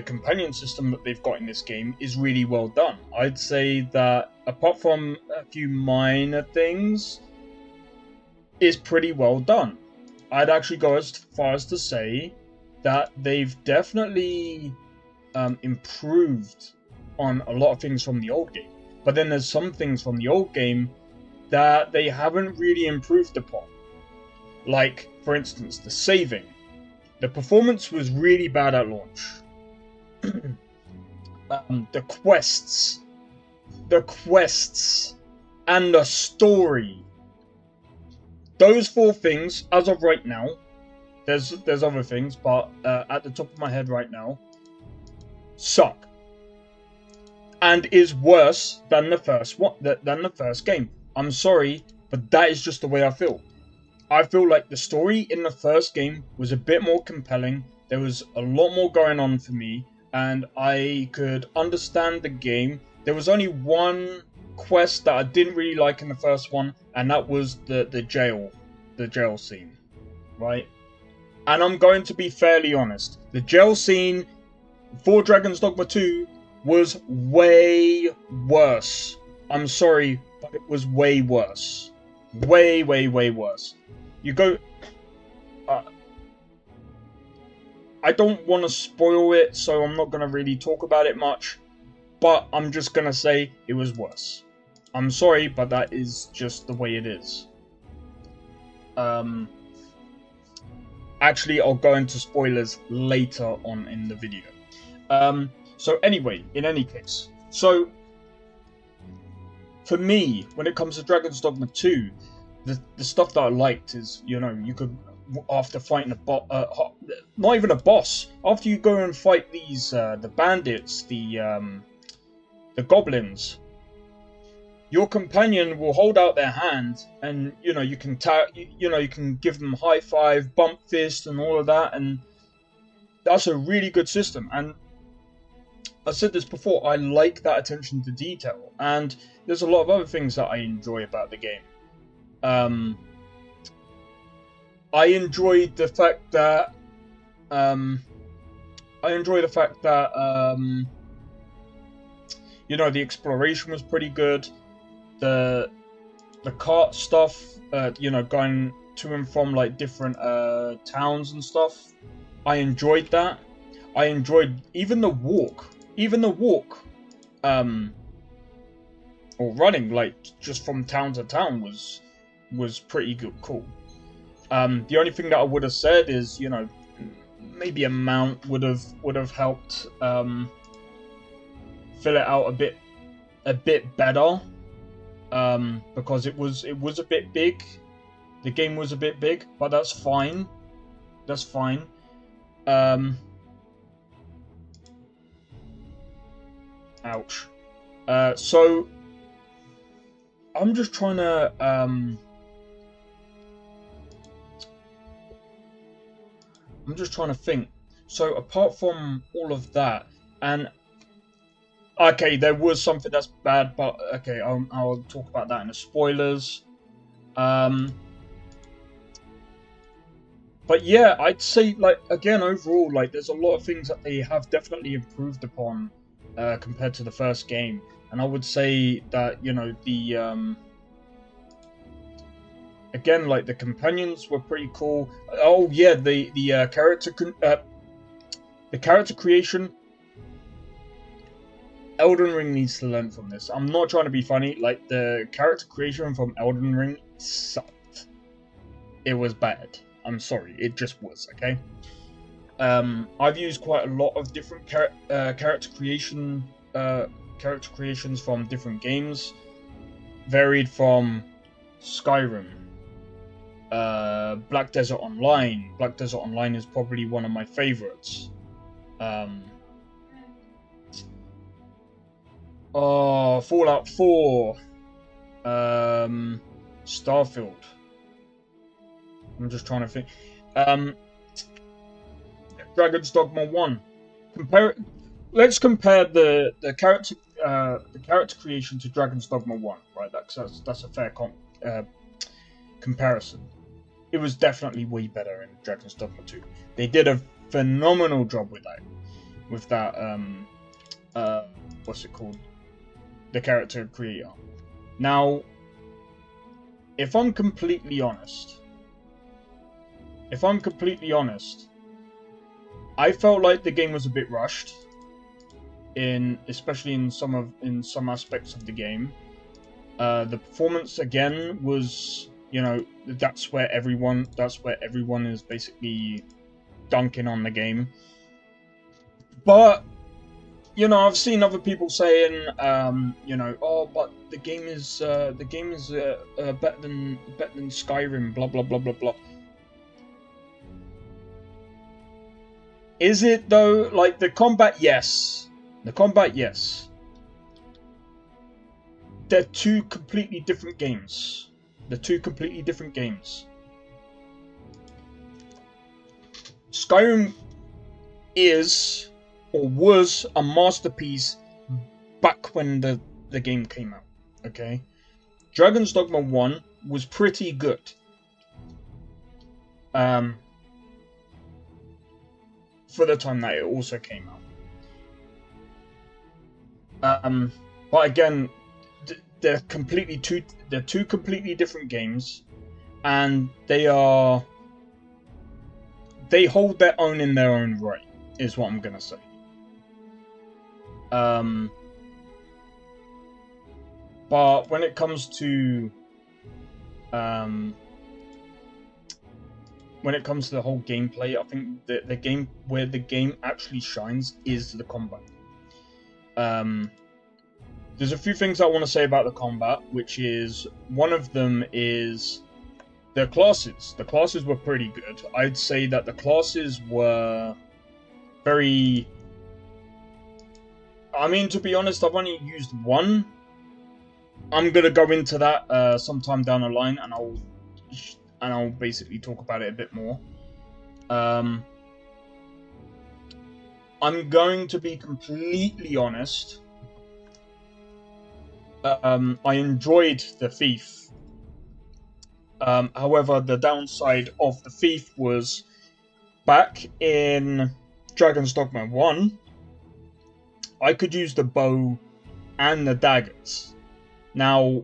companion system that they've got in this game is really well done. I'd say that, apart from a few minor things, is pretty well done. I'd actually go as far as to say that they've definitely improved on a lot of things from the old game. But then there's some things from the old game that they haven't really improved upon. Like, for instance, the saving. The performance was really bad at launch. The quests, and the story. Those four things, as of right now, there's other things, but at the top of my head right now, suck. And is worse than the first game. I'm sorry, but that is just the way I feel. I feel like the story in the first game was a bit more compelling. There was a lot more going on for me, and I could understand the game. There was only one quest that I didn't really like in the first one, and that was the jail scene, right? And I'm going to be fairly honest. The jail scene for Dragon's Dogma 2 was way worse. I'm sorry, but it was way worse. Way worse. You go... I don't want to spoil it, so I'm not going to really talk about it much. But I'm just going to say it was worse. I'm sorry, but that is just the way it is. actually, I'll go into spoilers later on in the video. So anyway, in any case, so for me, when it comes to Dragon's Dogma 2, the stuff that I liked is, you know, you could, after fighting a boss, not even a boss, after you go and fight these, the bandits, the goblins, your companion will hold out their hand, and you know, you can you can give them high five, bump fist, and all of that, and that's a really good system. And I said this before, I like that attention to detail, and there's a lot of other things that I enjoy about the game. I enjoyed the fact that you know, the exploration was pretty good. The cart stuff, you know, going to and from like different towns and stuff, I enjoyed that. I enjoyed even the walk, or running, like just from town to town was pretty good, cool. The only thing that I would have said is, you know, maybe a mount would have helped fill it out a bit better, because it was a bit big. The game was a bit big, but that's fine. That's fine. Ouch. So I'm just trying to think. So apart from all of that, and okay, there was something that's bad, but okay, I'll talk about that in the spoilers. But yeah, I'd say, like, again, overall, like, there's a lot of things that they have definitely improved upon compared to the first game. And I would say that, you know, the again, like, the companions were pretty cool. Oh yeah, the character creation. Elden Ring needs to learn from this. I'm not trying to be funny. Like, the character creation from Elden Ring sucked. It was bad. I'm sorry, it just was, okay? I've used quite a lot of different character creations from different games. Varied from Skyrim, Black Desert Online. Black Desert Online is probably one of my favorites. Fallout 4, Starfield. I'm just trying to think. Dragon's Dogma 1. Let's compare the character creation to Dragon's Dogma 1, right? That's a fair comparison. It was definitely way better in Dragon's Dogma 2. They did a phenomenal job with that. What's it called? The character creator. Now, if I'm completely honest, I felt like the game was a bit rushed, especially in some aspects of the game. The performance again was, you know, that's where everyone is basically dunking on the game. But you know, I've seen other people saying, you know, oh, but the game is better than Skyrim, blah blah blah blah blah. Is it though? Like the combat, yes. The combat, yes. They're two completely different games. Skyrim is, or was, a masterpiece back when the game came out. Okay, Dragon's Dogma 1 was pretty good. For the time that it also came out. But again, they're two completely different games, and they hold their own in their own right, is what I'm gonna say. But when it comes to when it comes to the whole gameplay, I think the game where the game actually shines is the combat. There's a few things I want to say about the combat, which is one of them is the classes. The classes were pretty good. I'd say that the classes were very. I mean, to be honest, I've only used one. I'm gonna go into that sometime down the line, and I'll basically talk about it a bit more. I'm going to be completely honest. I enjoyed the Thief. However, the downside of the Thief was back in Dragon's Dogma 1, I could use the bow and the daggers. Now,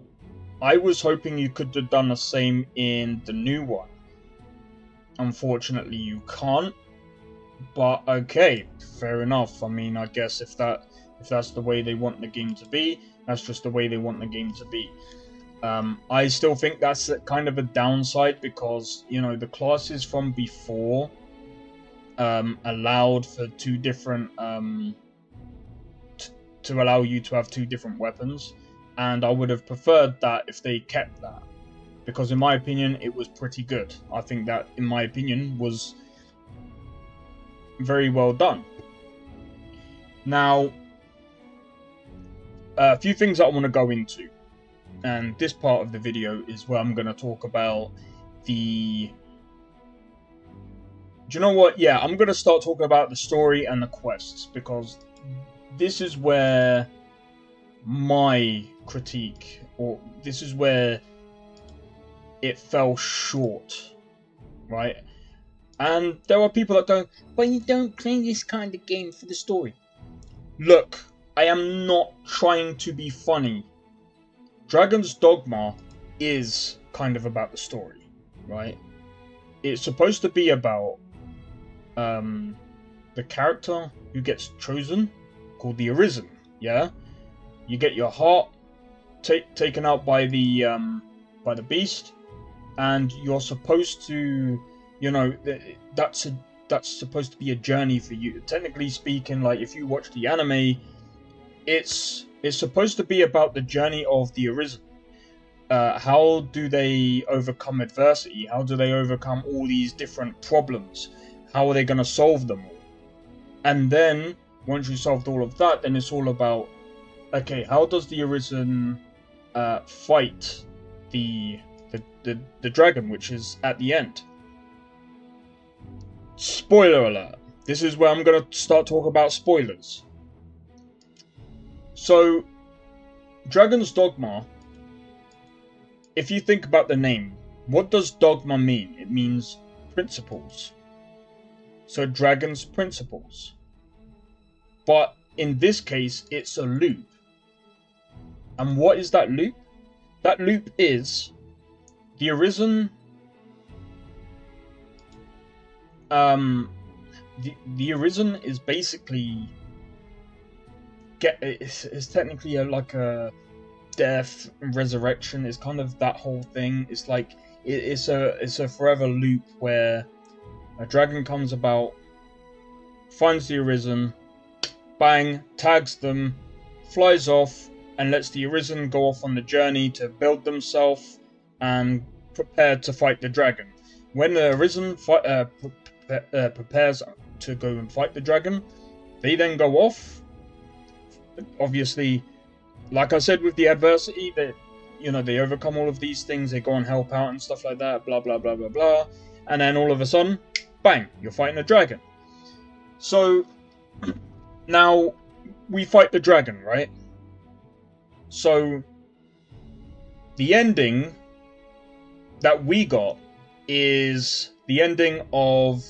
I was hoping you could have done the same in the new one. Unfortunately, you can't. But okay, fair enough. I mean, I guess if that's the way they want the game to be, that's just the way they want the game to be. I still think that's kind of a downside because, you know, the classes from before allowed for two different to allow you to have two different weapons, and I would have preferred that if they kept that, because in my opinion it was pretty good. I think that, in my opinion, was very well done. Now, a few things that I want to go into, and this part of the video is where I'm going to talk about the... Do you know what? Yeah, I'm going to start talking about the story and the quests, because this is where my critique, or this is where it fell short, right? And there are people that go, but you don't play this kind of game for the story. Look, I am not trying to be funny. Dragon's Dogma is kind of about the story, right? It's supposed to be about the character who gets chosen, called the Arisen, yeah? You get your heart taken out by the beast, and you're supposed to, you know, that's supposed to be a journey for you. Technically speaking, like if you watch the anime, it's supposed to be about the journey of the Arisen. How do they overcome adversity? How do they overcome all these different problems? How are they going to solve them all? And then, once you solved all of that, then it's all about, okay, how does the Arisen fight the dragon, which is at the end? Spoiler alert. This is where I'm going to start talking about spoilers. So, Dragon's Dogma, if you think about the name, what does dogma mean? It means principles. So, Dragon's Principles. But in this case, it's a loop. And what is that loop? That loop is the Arisen. The Arisen is basically it's technically like a death and resurrection. It's kind of that whole thing. It's like it's a forever loop where a dragon comes about, finds the Arisen, bang, tags them, flies off, and lets the Arisen go off on the journey to build themselves and prepare to fight the dragon. When the Arisen prepares to go and fight the dragon, they then go off. Obviously, like I said with the adversity, that, you know, they overcome all of these things, they go and help out and stuff like that, blah blah blah blah blah, and then all of a sudden, bang, you're fighting a dragon. So now we fight the dragon, right? So the ending that we got is the ending of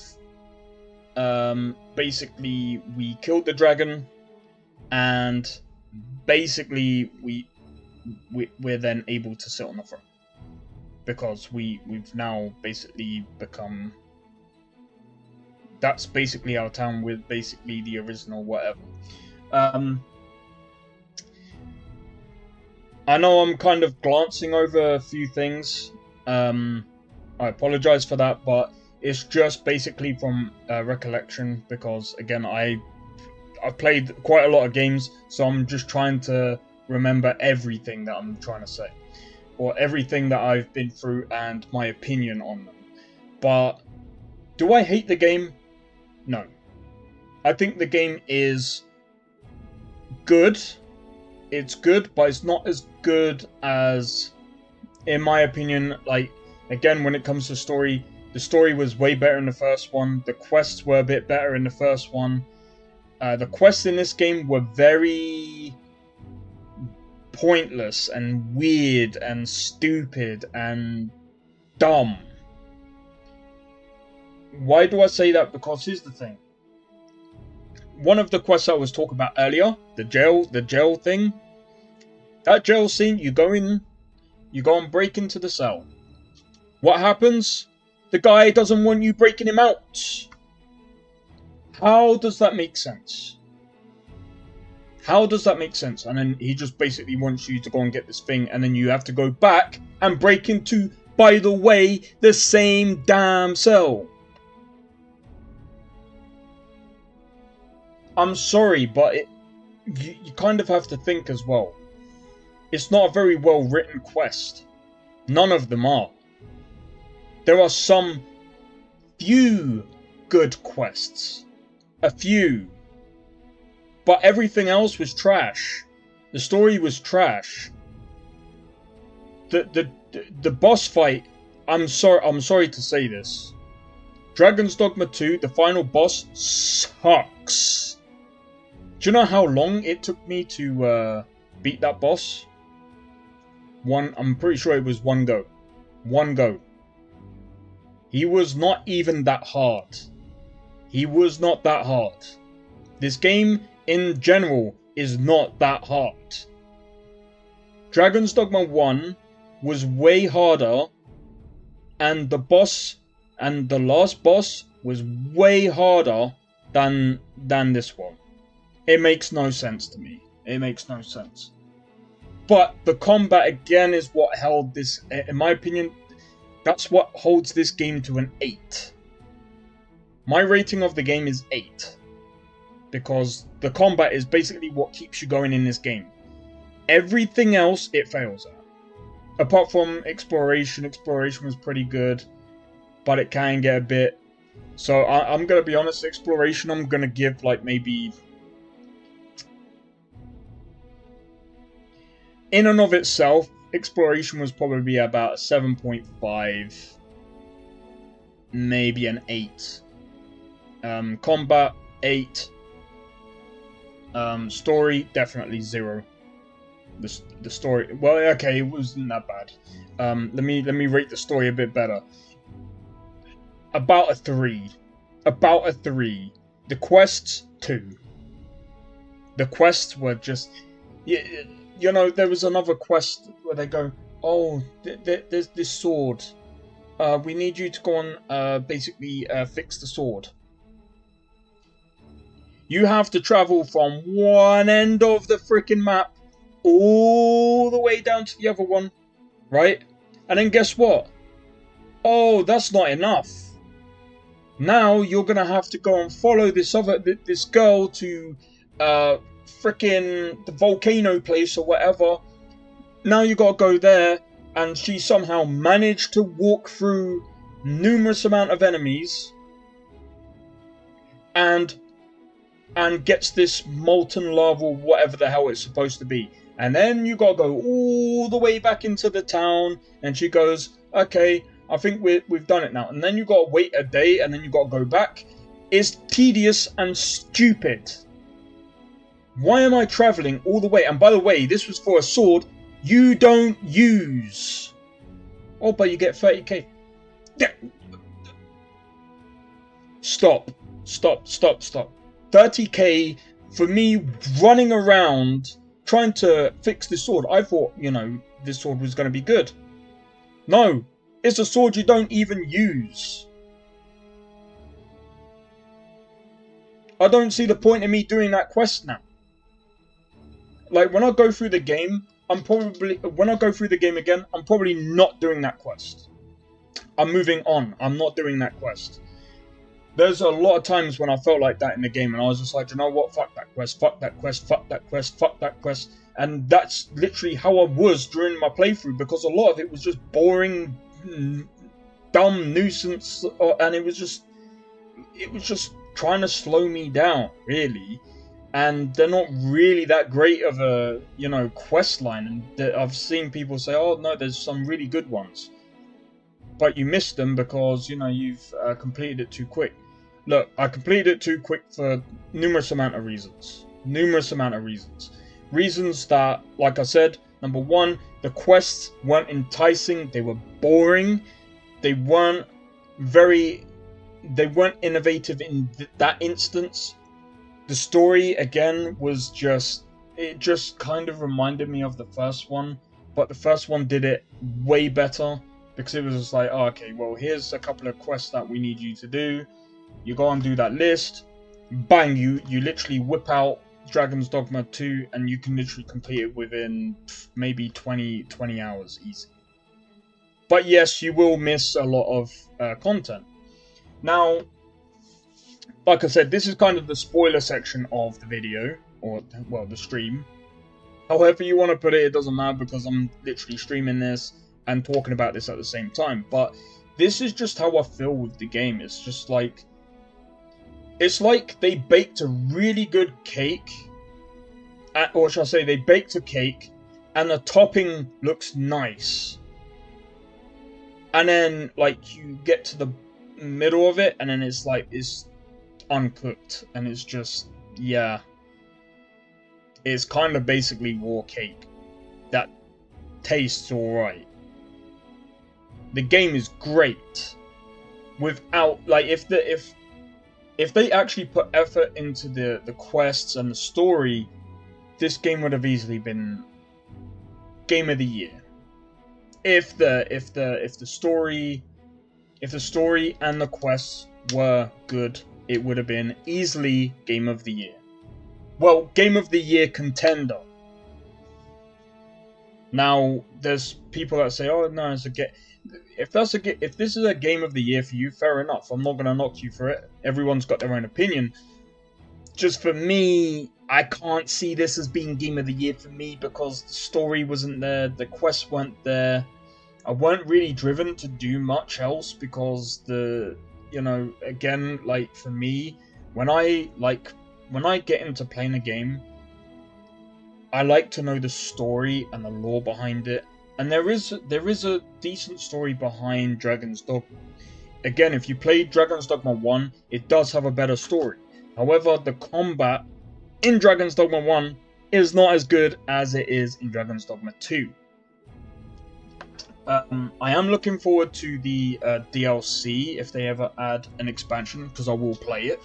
basically we killed the dragon, and basically we're then able to sit on the throne because we've now basically become, that's basically our town with basically the original whatever. I know I'm kind of glancing over a few things. I apologize for that, but It's just basically from recollection, because again, I've played quite a lot of games, so I'm just trying to remember everything that I'm trying to say, or everything that I've been through and my opinion on them. But do I hate the game? No. I think the game is good. It's good, but it's not as good as, in my opinion, like, again, when it comes to story, the story was way better in the first one. The quests were a bit better in the first one. The quests in this game were very pointless and weird and stupid and dumb. Why do I say that? Because here's the thing. One of the quests I was talking about earlier, the jail thing, that jail scene, you go and break into the cell. What happens? The guy doesn't want you breaking him out. How does that make sense? How does that make sense? And then he just basically wants you to go and get this thing, and then you have to go back and break into, by the way, the same damn cell. I'm sorry, but you kind of have to think as well. It's not a very well written quest. None of them are. There are some few good quests. A few. But everything else was trash. The story was trash. The boss fight, I'm sorry to say this. Dragon's Dogma 2, the final boss, sucks. Do you know how long it took me to beat that boss? I'm pretty sure it was one go. One go. He was not even that hard. He was not that hard. This game, in general, is not that hard. Dragon's Dogma 1 was way harder, and the boss, and the last boss, was way harder than this one. It makes no sense to me. It makes no sense. But the combat, again, is what held this, in my opinion, that's what holds this game to an 8. My rating of the game is 8. Because the combat is basically what keeps you going in this game. Everything else, it fails at. Apart from exploration. Exploration was pretty good. But it can get a bit... So I'm going to be honest, exploration I'm going to give like maybe... In and of itself, exploration was probably about a 7.5, maybe an 8. Combat, 8. Story, definitely 0. The story, well, okay, it wasn't that bad. Let me rate the story a bit better. About a 3. About a 3. The quests, 2. The quests were just... You know, there was another quest where they go, oh, there's this sword. We need you to go on, basically, fix the sword. You have to travel from one end of the freaking map all the way down to the other one, right? And then guess what? Oh, that's not enough. Now you're gonna have to go and follow this girl to, freaking the volcano place or whatever. Now you gotta go there, and she somehow managed to walk through numerous amount of enemies and gets this molten lava, whatever the hell it's supposed to be. And then you gotta go all the way back into the town, and she goes, okay, I think we've done it now. And then you gotta wait a day, and then you gotta go back. It's tedious and stupid. Why am I travelling all the way? And by the way, this was for a sword you don't use. Oh, but you get 30k. Stop. 30k for me running around trying to fix this sword. I thought, you know, this sword was going to be good. No, it's a sword you don't even use. I don't see the point in me doing that quest now. Like, when I go through the game, when I go through the game again, I'm probably not doing that quest. I'm moving on. I'm not doing that quest. There's a lot of times when I felt like that in the game, and I was just like, you know what? Fuck that quest, fuck that quest, fuck that quest, fuck that quest. And that's literally how I was during my playthrough, because a lot of it was just boring, dumb nuisance, and it was just trying to slow me down, really. And they're not really that great of a, you know, quest line. And I've seen people say, oh no, there's some really good ones, but you missed them because, you know, you've completed it too quick. Look, I completed it too quick for numerous amount of reasons. Reasons that, like I said, number one, the quests weren't enticing, they were boring, they weren't innovative in that instance. The story, again, was it just kind of reminded me of the first one, but the first one did it way better, because it was just like, oh, okay, well, here's a couple of quests that we need you to do. You go and do that list, bang, you literally whip out Dragon's Dogma 2, and you can literally complete it within maybe 20 hours easy. But yes, you will miss a lot of content. Now, like I said, this is kind of the spoiler section of the video, or, well, the stream. However you want to put it, it doesn't matter, because I'm literally streaming this and talking about this at the same time. But this is just how I feel with the game. It's just like, it's like they baked a really good cake, or should I say, they baked a cake, and the topping looks nice. And then, like, you get to the middle of it, and then it's like, it's uncooked, and it's just, yeah. It's kind of basically raw cake that tastes alright. The game is great. Without, like, if they actually put effort into the quests and the story, this game would have easily been Game of the Year. If the story and the quests were good, it would have been easily Game of the Year. Well, Game of the Year contender. Now, there's people that say, "Oh no, it's a game." If this is a Game of the Year for you, fair enough. I'm not gonna knock you for it. Everyone's got their own opinion. Just for me, I can't see this as being Game of the Year for me, because the story wasn't there, the quests weren't there. I weren't really driven to do much else, because again, like, for me, when I get into playing a game, I like to know the story and the lore behind it. And there is a decent story behind Dragon's Dogma. Again, if you played Dragon's Dogma 1, it does have a better story. However, the combat in Dragon's Dogma 1 is not as good as it is in Dragon's Dogma 2. I am looking forward to the DLC if they ever add an expansion, because I will play it.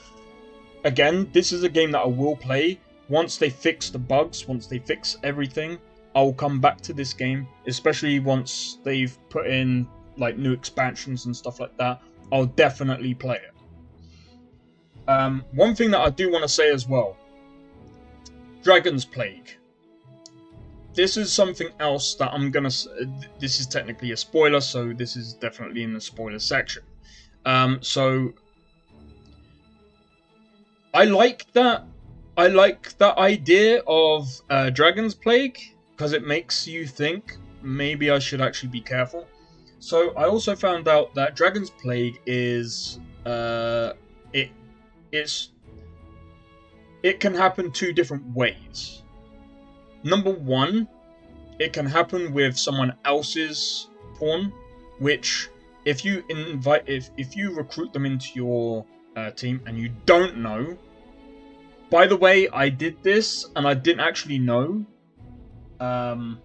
Again, this is a game that I will play once they fix the bugs, once they fix everything. I'll come back to this game, especially once they've put in like new expansions and stuff like that. I'll definitely play it. One thing that I do want to say as well, Dragon's Plague. This is something else that I'm gonna. This is technically a spoiler, so this is definitely in the spoiler section. So I like that. I like that idea of Dragon's Plague, because it makes you think maybe I should actually be careful. So I also found out that Dragon's Plague is it can happen two different ways. Number one, it can happen with someone else's pawn, which if you recruit them into your team and you don't know. By the way, I did this and I didn't actually know. I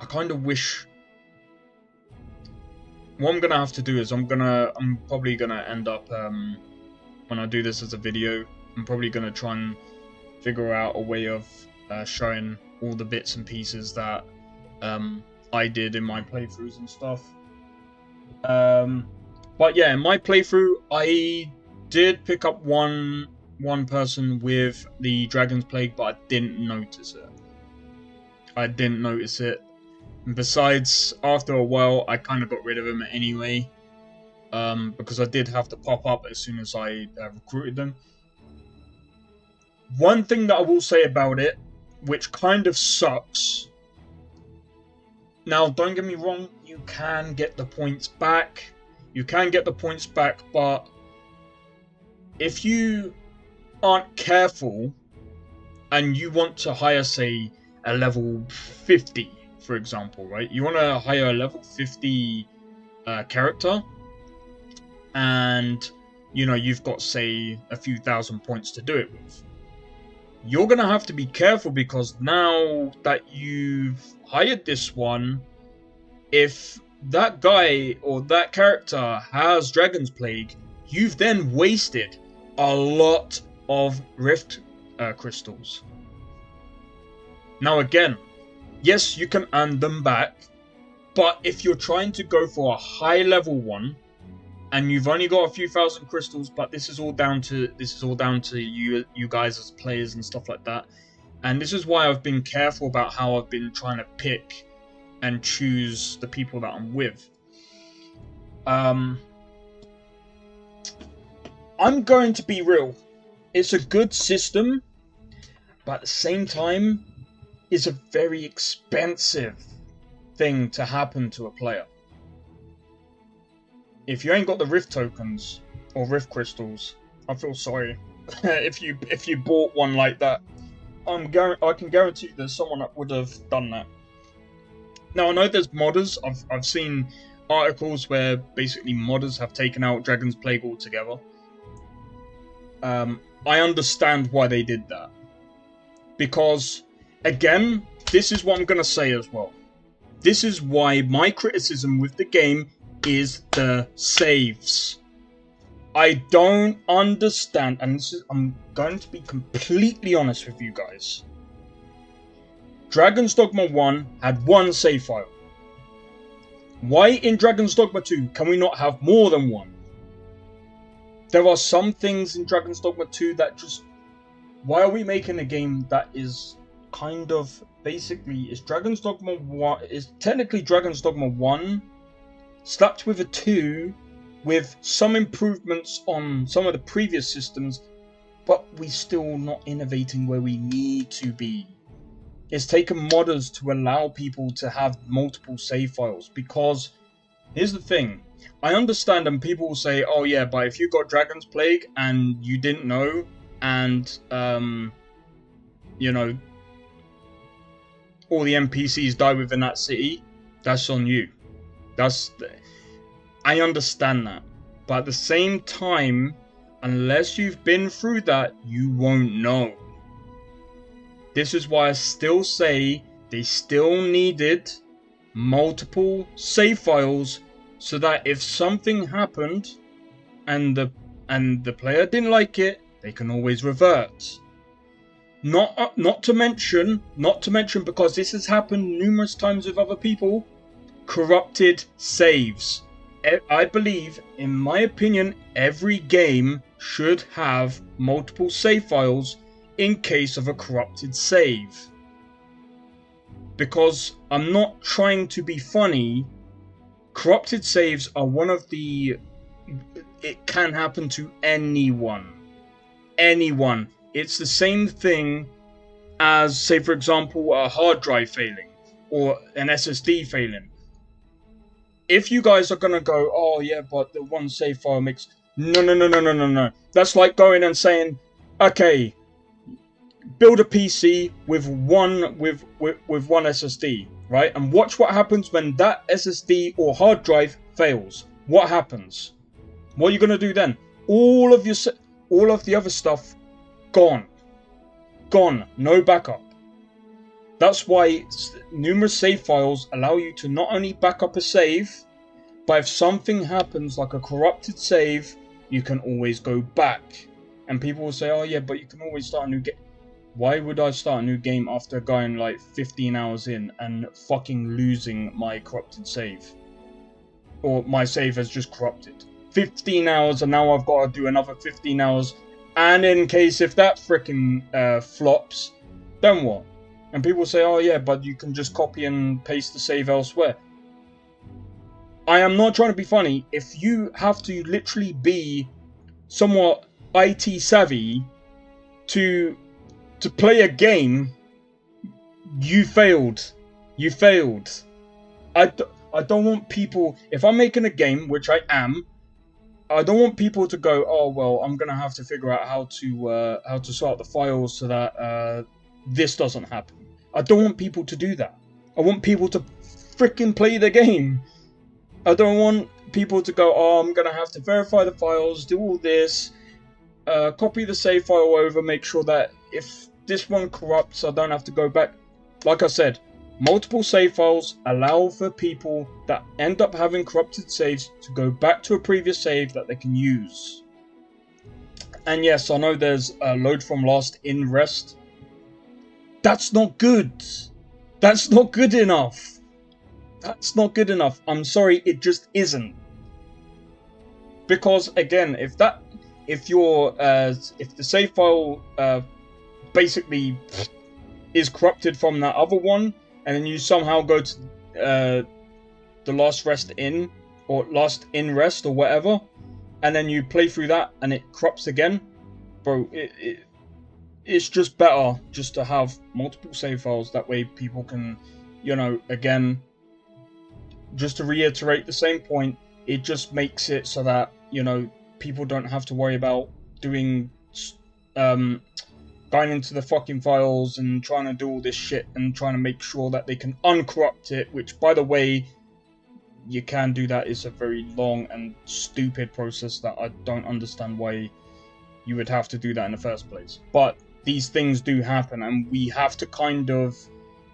kind of wish. What I'm gonna have to do is I'm probably gonna end up when I do this as a video, I'm probably gonna try and figure out a way of showing all the bits and pieces that I did in my playthroughs and stuff. But yeah, in my playthrough, I did pick up one person with the Dragon's Plague, but I didn't notice it. And besides, after a while, I kind of got rid of them anyway. Because I did have to pop up as soon as I recruited them. One thing that I will say about it, which kind of sucks. Now, don't get me wrong, you can get the points back. You can get the points back, but if you aren't careful and you want to hire, say, a level 50, for example, right? You want to hire a level 50 character, and, you know, you've got, say, a few thousand points to do it with. You're going to have to be careful, because now that you've hired this one, if that guy or that character has Dragon's Plague, you've then wasted a lot of Rift crystals. Now again, yes, you can earn them back, but if you're trying to go for a high level one, and you've only got a few thousand crystals, but this is all down to you guys as players and stuff like that. And this is why I've been careful about how I've been trying to pick and choose the people that I'm with. I'm going to be real. It's a good system, but at the same time, it's a very expensive thing to happen to a player. If you ain't got the Rift tokens or Rift crystals, I feel sorry. if you bought one like that, I can guarantee there's someone that would have done that. Now I know there's modders. I've seen articles where basically modders have taken out Dragon's Plague altogether. I understand why they did that, because again, this is what I'm gonna say as well. This is why my criticism with the game is the saves. I don't understand, and I'm going to be completely honest with you guys. Dragon's Dogma 1 had one save file. Why in Dragon's Dogma 2 can we not have more than one? There are some things in Dragon's Dogma 2 that just... Why are we making a game that is kind of... Basically, it's Dragon's Dogma 1... It's technically Dragon's Dogma 1... slapped with a 2, with some improvements on some of the previous systems, but we still not innovating where we need to be. It's taken modders to allow people to have multiple save files, because here's the thing. I understand, and people will say, oh yeah, but if you got Dragon's Plague and you didn't know, and you know, all the NPCs die within that city, that's on you. I understand that, but at the same time, unless you've been through that, you won't know. This is why I still say they still needed multiple save files, so that if something happened and the player didn't like it, they can always revert. Not to mention, because this has happened numerous times with other people, corrupted saves. I believe, in my opinion, every game should have multiple save files in case of a corrupted save. Because I'm not trying to be funny, corrupted saves are one of the... It can happen to anyone. Anyone. It's the same thing as, say for example, a hard drive failing or an SSD failing. If you guys are gonna go, oh yeah, but the one save file makes... No. That's like going and saying, okay, build a PC with one SSD, right? And watch what happens when that SSD or hard drive fails. What happens? What are you gonna do then? All of the other stuff gone. No backup. That's why numerous save files allow you to not only back up a save, but if something happens like a corrupted save, you can always go back. And people will say, oh yeah, but you can always start a new game. Why would I start a new game after going like 15 hours in and fucking losing my corrupted save? Or my save has just corrupted. 15 hours and now I've got to do another 15 hours. And in case if that freaking flops, then what? And people say, oh yeah, but you can just copy and paste the save elsewhere. I am not trying to be funny. If you have to literally be somewhat IT savvy to play a game, you failed. You failed. I don't want people, if I'm making a game, which I am, I don't want people to go, oh well, I'm gonna have to figure out how to sort the files so that this doesn't happen. I don't want people to do that. I want people to freaking play the game. I don't want people to go, oh, I'm gonna have to verify the files, do all this, copy the save file over, make sure that if this one corrupts, I don't have to go back. Like I said, multiple save files allow for people that end up having corrupted saves to go back to a previous save that they can use. And yes, I know there's load from last in rest. That's not good. That's not good enough. That's not good enough. I'm sorry, it just isn't. Because again, if the save file basically is corrupted from that other one, and then you somehow go to the last rest in, or last in rest, or whatever, and then you play through that and it corrupts again, bro, it's just better just to have multiple save files. That way people can, you know, again, just to reiterate the same point, it just makes it so that, you know, people don't have to worry about doing going into the fucking files and trying to do all this shit and trying to make sure that they can uncorrupt it, which, by the way, you can do that. It's a very long and stupid process that I don't understand why you would have to do that in the first place. But these things do happen, and we have to kind of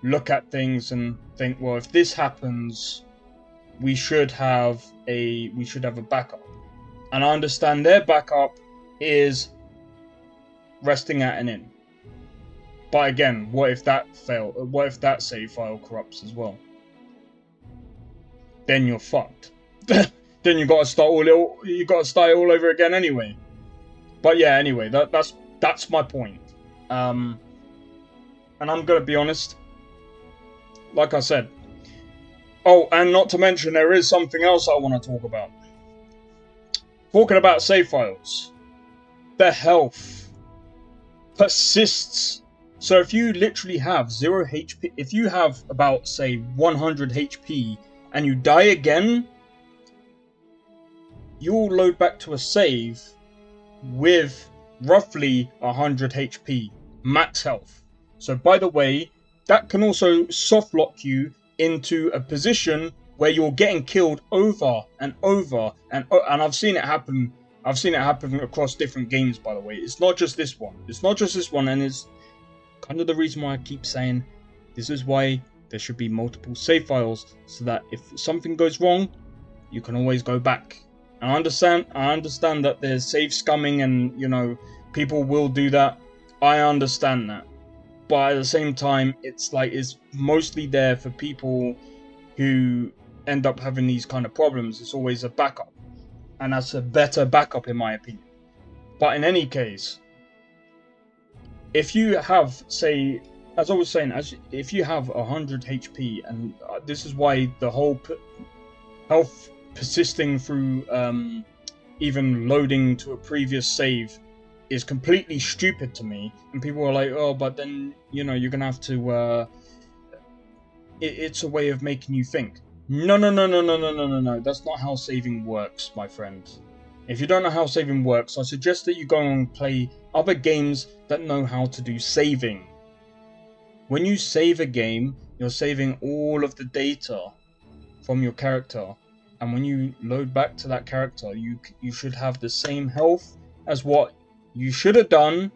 look at things and think, well, if this happens, we should have a backup. And I understand their backup is resting at an inn. But again, what if that failed? What if that save file corrupts as well? Then you're fucked. Then you got to start all over again anyway. But yeah, anyway, that's my point. And I'm gonna be honest. Like I said. Oh, and not to mention, there is something else I want to talk about. Talking about save files. Their health persists. So if you literally have 0 HP, if you have about, say, 100 HP, and you die again, you'll load back to a save with roughly 100 HP, max health. So by the way, that can also soft lock you into a position where you're getting killed over and over, and I've seen it happen. I've seen it happen across different games, by the way. It's not just this one. It's not just this one, and it's kind of the reason why I keep saying this is why there should be multiple save files, so that if something goes wrong, you can always go back. And I understand that there's save scumming, and you know, people will do that. I understand that. But at the same time, it's like, it's mostly there for people who end up having these kind of problems. It's always a backup. And that's a better backup in my opinion. But in any case, if you have, say, as I was saying, if you have 100 HP, and this is why the whole health persisting through even loading to a previous save is completely stupid to me. And people are like, oh, but then, you know, you're gonna have to it's a way of making you think. No, that's not how saving works, my friend. If you don't know how saving works, I suggest that you go and play other games that know how to do saving. When you save a game, you're saving all of the data from your character, and when you load back to that character, you should have the same health as what you should have done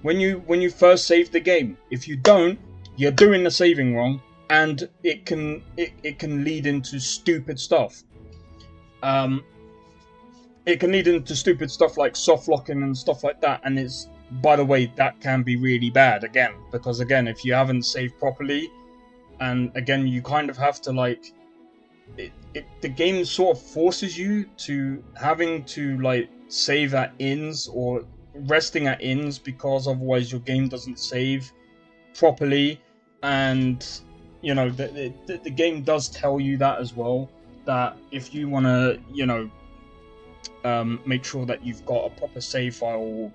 when you first saved the game. If you don't, you're doing the saving wrong, and it can lead into stupid stuff. It can lead into stupid stuff like soft locking and stuff like that, and it's, by the way, that can be really bad again, because again, if you haven't saved properly, and again, you kind of have to like, the game sort of forces you to having to like save at inns or resting at inns, because otherwise your game doesn't save properly. and you know the game does tell you that as well. That if you want to, you know, make sure that you've got a proper save file,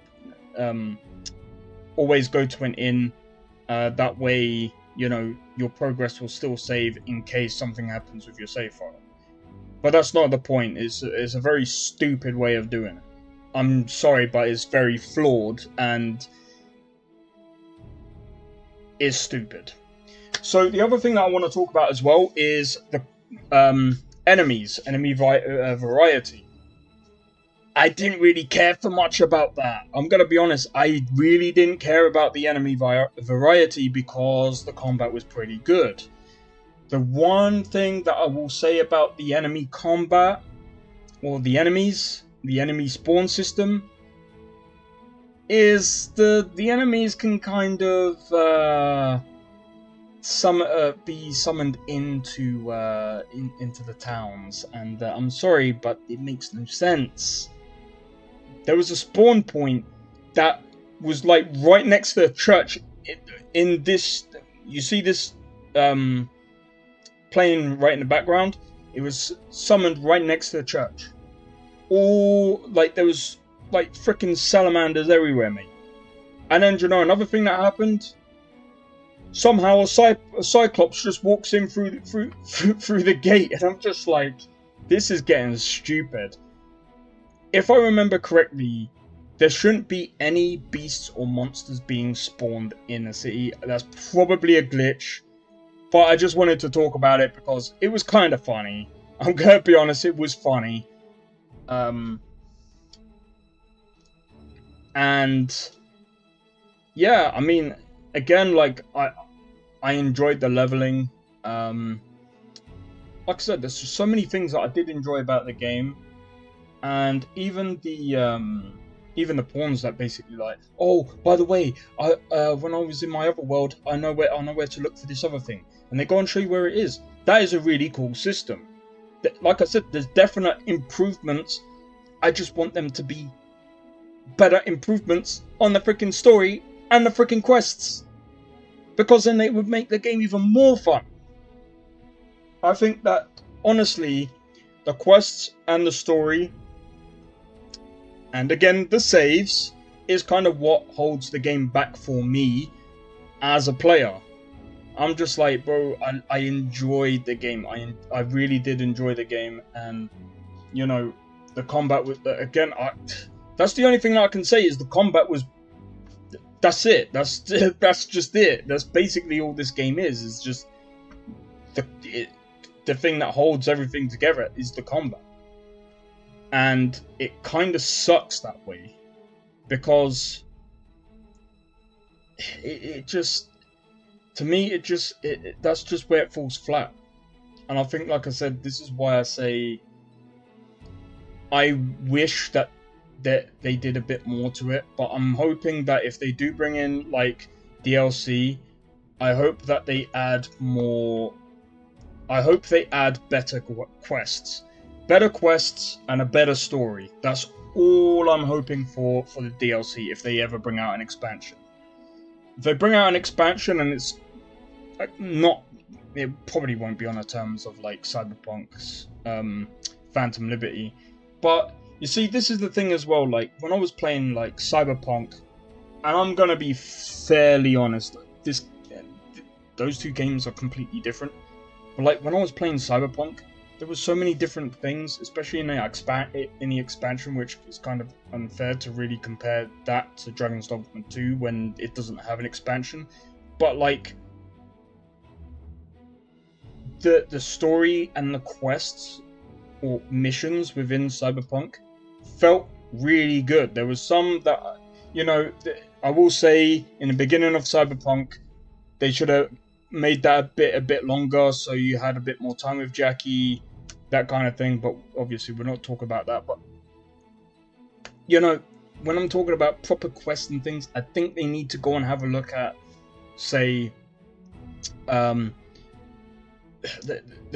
always go to an inn. That way, you know, your progress will still save in case something happens with your save file. But that's not the point. It's a very stupid way of doing it. I'm sorry, but it's very flawed and is stupid. So the other thing that I want to talk about as well is the enemy variety. I didn't really care for much about that. I'm gonna be honest, I really didn't care about the enemy variety because the combat was pretty good. The one thing that I will say about the enemy combat, or the enemy spawn system, is the enemies can kind of be summoned into the towns, and I'm sorry, but it makes no sense. There was a spawn point that was like right next to the church. In this, you see this playing right in the background. It was summoned right next to the church. All like there was like freaking salamanders everywhere, mate. And then, you know, another thing that happened. Somehow a Cyclops just walks in through the gate, and I'm just like, this is getting stupid. If I remember correctly, there shouldn't be any beasts or monsters being spawned in a city. That's probably a glitch, but I just wanted to talk about it because it was kind of funny. I'm gonna be honest, it was funny. And yeah, I mean, again, like I enjoyed the leveling. Like I said, there's just so many things that I did enjoy about the game, and even the pawns that basically like, oh, by the way, when I was in my other world, I know where to look for this other thing, and they go and show you where it is. That is a really cool system. Like I said, there's definite improvements. I just want them to be better improvements on the freaking story and the freaking quests, because then they would make the game even more fun. I think that, honestly, the quests and the story, and again, the saves, is kind of what holds the game back for me as a player. I'm just like, bro, I enjoyed the game. I really did enjoy the game, and, you know, the combat was, again, that's the only thing that I can say is the combat was, that's it. That's just it. That's basically all this game is. It's just the thing that holds everything together is the combat. And it kind of sucks that way, because it just, to me, that's just where it falls flat. And I think, like I said, this is why I say I wish that they did a bit more to it, but I'm hoping that if they do bring in like DLC, I hope that they add more. I hope they add better quests and a better story. That's all I'm hoping for the DLC if they ever bring out an expansion. If they bring out an expansion and it's not, it probably won't be on the terms of like Cyberpunk's Phantom Liberty, but you see, this is the thing as well, like, when I was playing, like, Cyberpunk, and I'm gonna be fairly honest, those two games are completely different, but, like, when I was playing Cyberpunk, there were so many different things, especially in the expansion, which is kind of unfair to really compare that to Dragon's Dogma 2 when it doesn't have an expansion, but, like, the story and the quests, or missions within Cyberpunk, felt really good. There was some that, you know, I will say in the beginning of Cyberpunk, they should have made that a bit longer so you had a bit more time with Jackie, that kind of thing, but obviously we're not talking about that. But, you know, when I'm talking about proper quests and things, I think they need to go and have a look at, say, they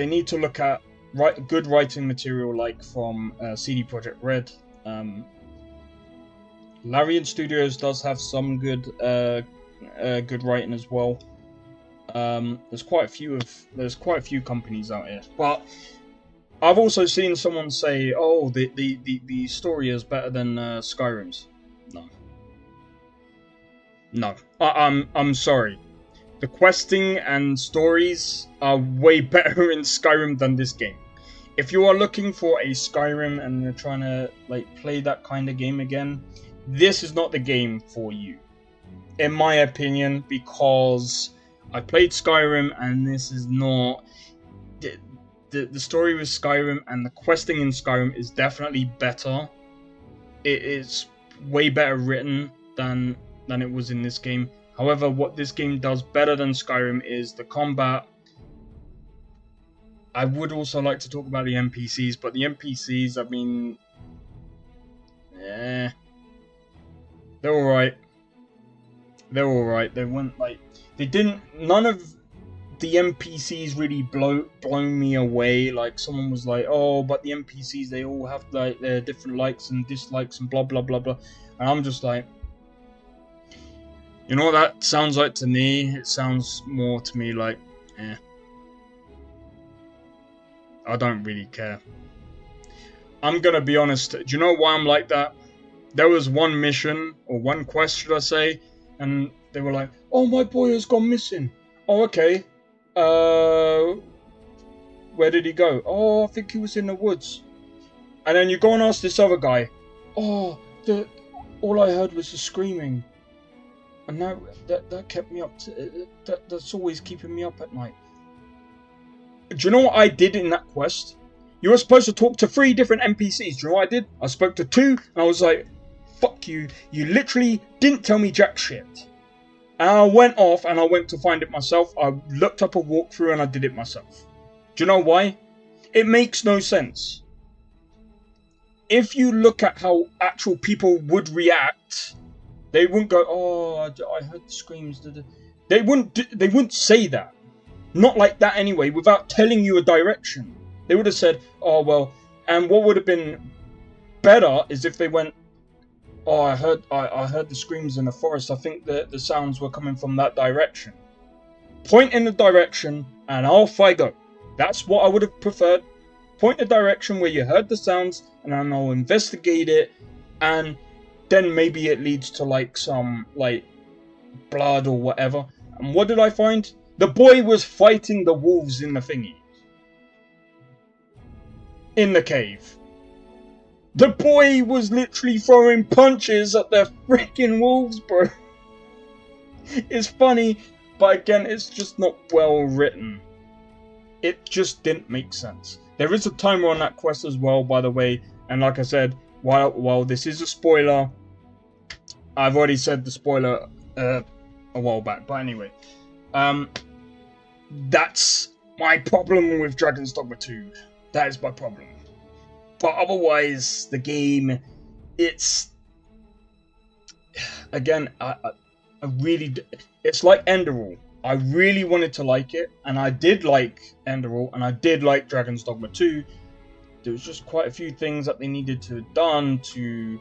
need to look at good writing material like from CD Projekt Red. Larian Studios does have some good writing as well. There's quite a few companies out here, but I've also seen someone say, "Oh, the story is better than Skyrim's." No. I'm sorry. The questing and stories are way better in Skyrim than this game. If you are looking for a Skyrim and you're trying to like play that kind of game again, this is not the game for you, in my opinion, because I played Skyrim and this is not the story with Skyrim, and the questing in Skyrim is definitely better. It is way better written than it was in this game. However, what this game does better than Skyrim is the combat. I would also like to talk about the NPCs, but the NPCs, I mean, they're alright. They're alright. They weren't like, none of the NPCs really blow me away. Like, someone was like, oh, but the NPCs, they all have like their different likes and dislikes and blah blah blah blah. And I'm just like, you know what that sounds like to me? It sounds more to me like, I don't really care. I'm gonna be honest. Do you know why I'm like that? There was one mission, or one quest, should I say, and they were like, oh, my boy has gone missing. Oh, okay. Where did he go? Oh, I think he was in the woods. And then you go and ask this other guy. Oh, all I heard was the screaming. And now that kept me up. That's always keeping me up at night. Do you know what I did in that quest? You were supposed to talk to 3 different NPCs. Do you know what I did? I spoke to 2, and I was like, fuck you. You literally didn't tell me jack shit. And I went off, and I went to find it myself. I looked up a walkthrough, and I did it myself. Do you know why? It makes no sense. If you look at how actual people would react, they wouldn't go, oh, I heard the screams. They wouldn't say that. Not like that anyway, without telling you a direction. They would have said, oh, well, and what would have been better is if they went, oh, I heard the screams in the forest. I think the sounds were coming from that direction. Point in the direction, and off I go. That's what I would have preferred. Point the direction where you heard the sounds, and then I'll investigate it, and then maybe it leads to like some like blood or whatever. And what did I find? The boy was fighting the wolves in the thingy. In the cave. The boy was literally throwing punches at the freaking wolves, bro. It's funny, but again, it's just not well written. It just didn't make sense. There is a timer on that quest as well, by the way. And like I said, while this is a spoiler, I've already said the spoiler a while back. But anyway, that's my problem with Dragon's Dogma 2. That is my problem. But otherwise, the game, it's again, I really, it's like Enderal. I really wanted to like it, and I did like Enderal, and I did like Dragon's Dogma 2. There was just quite a few things that they needed to have done to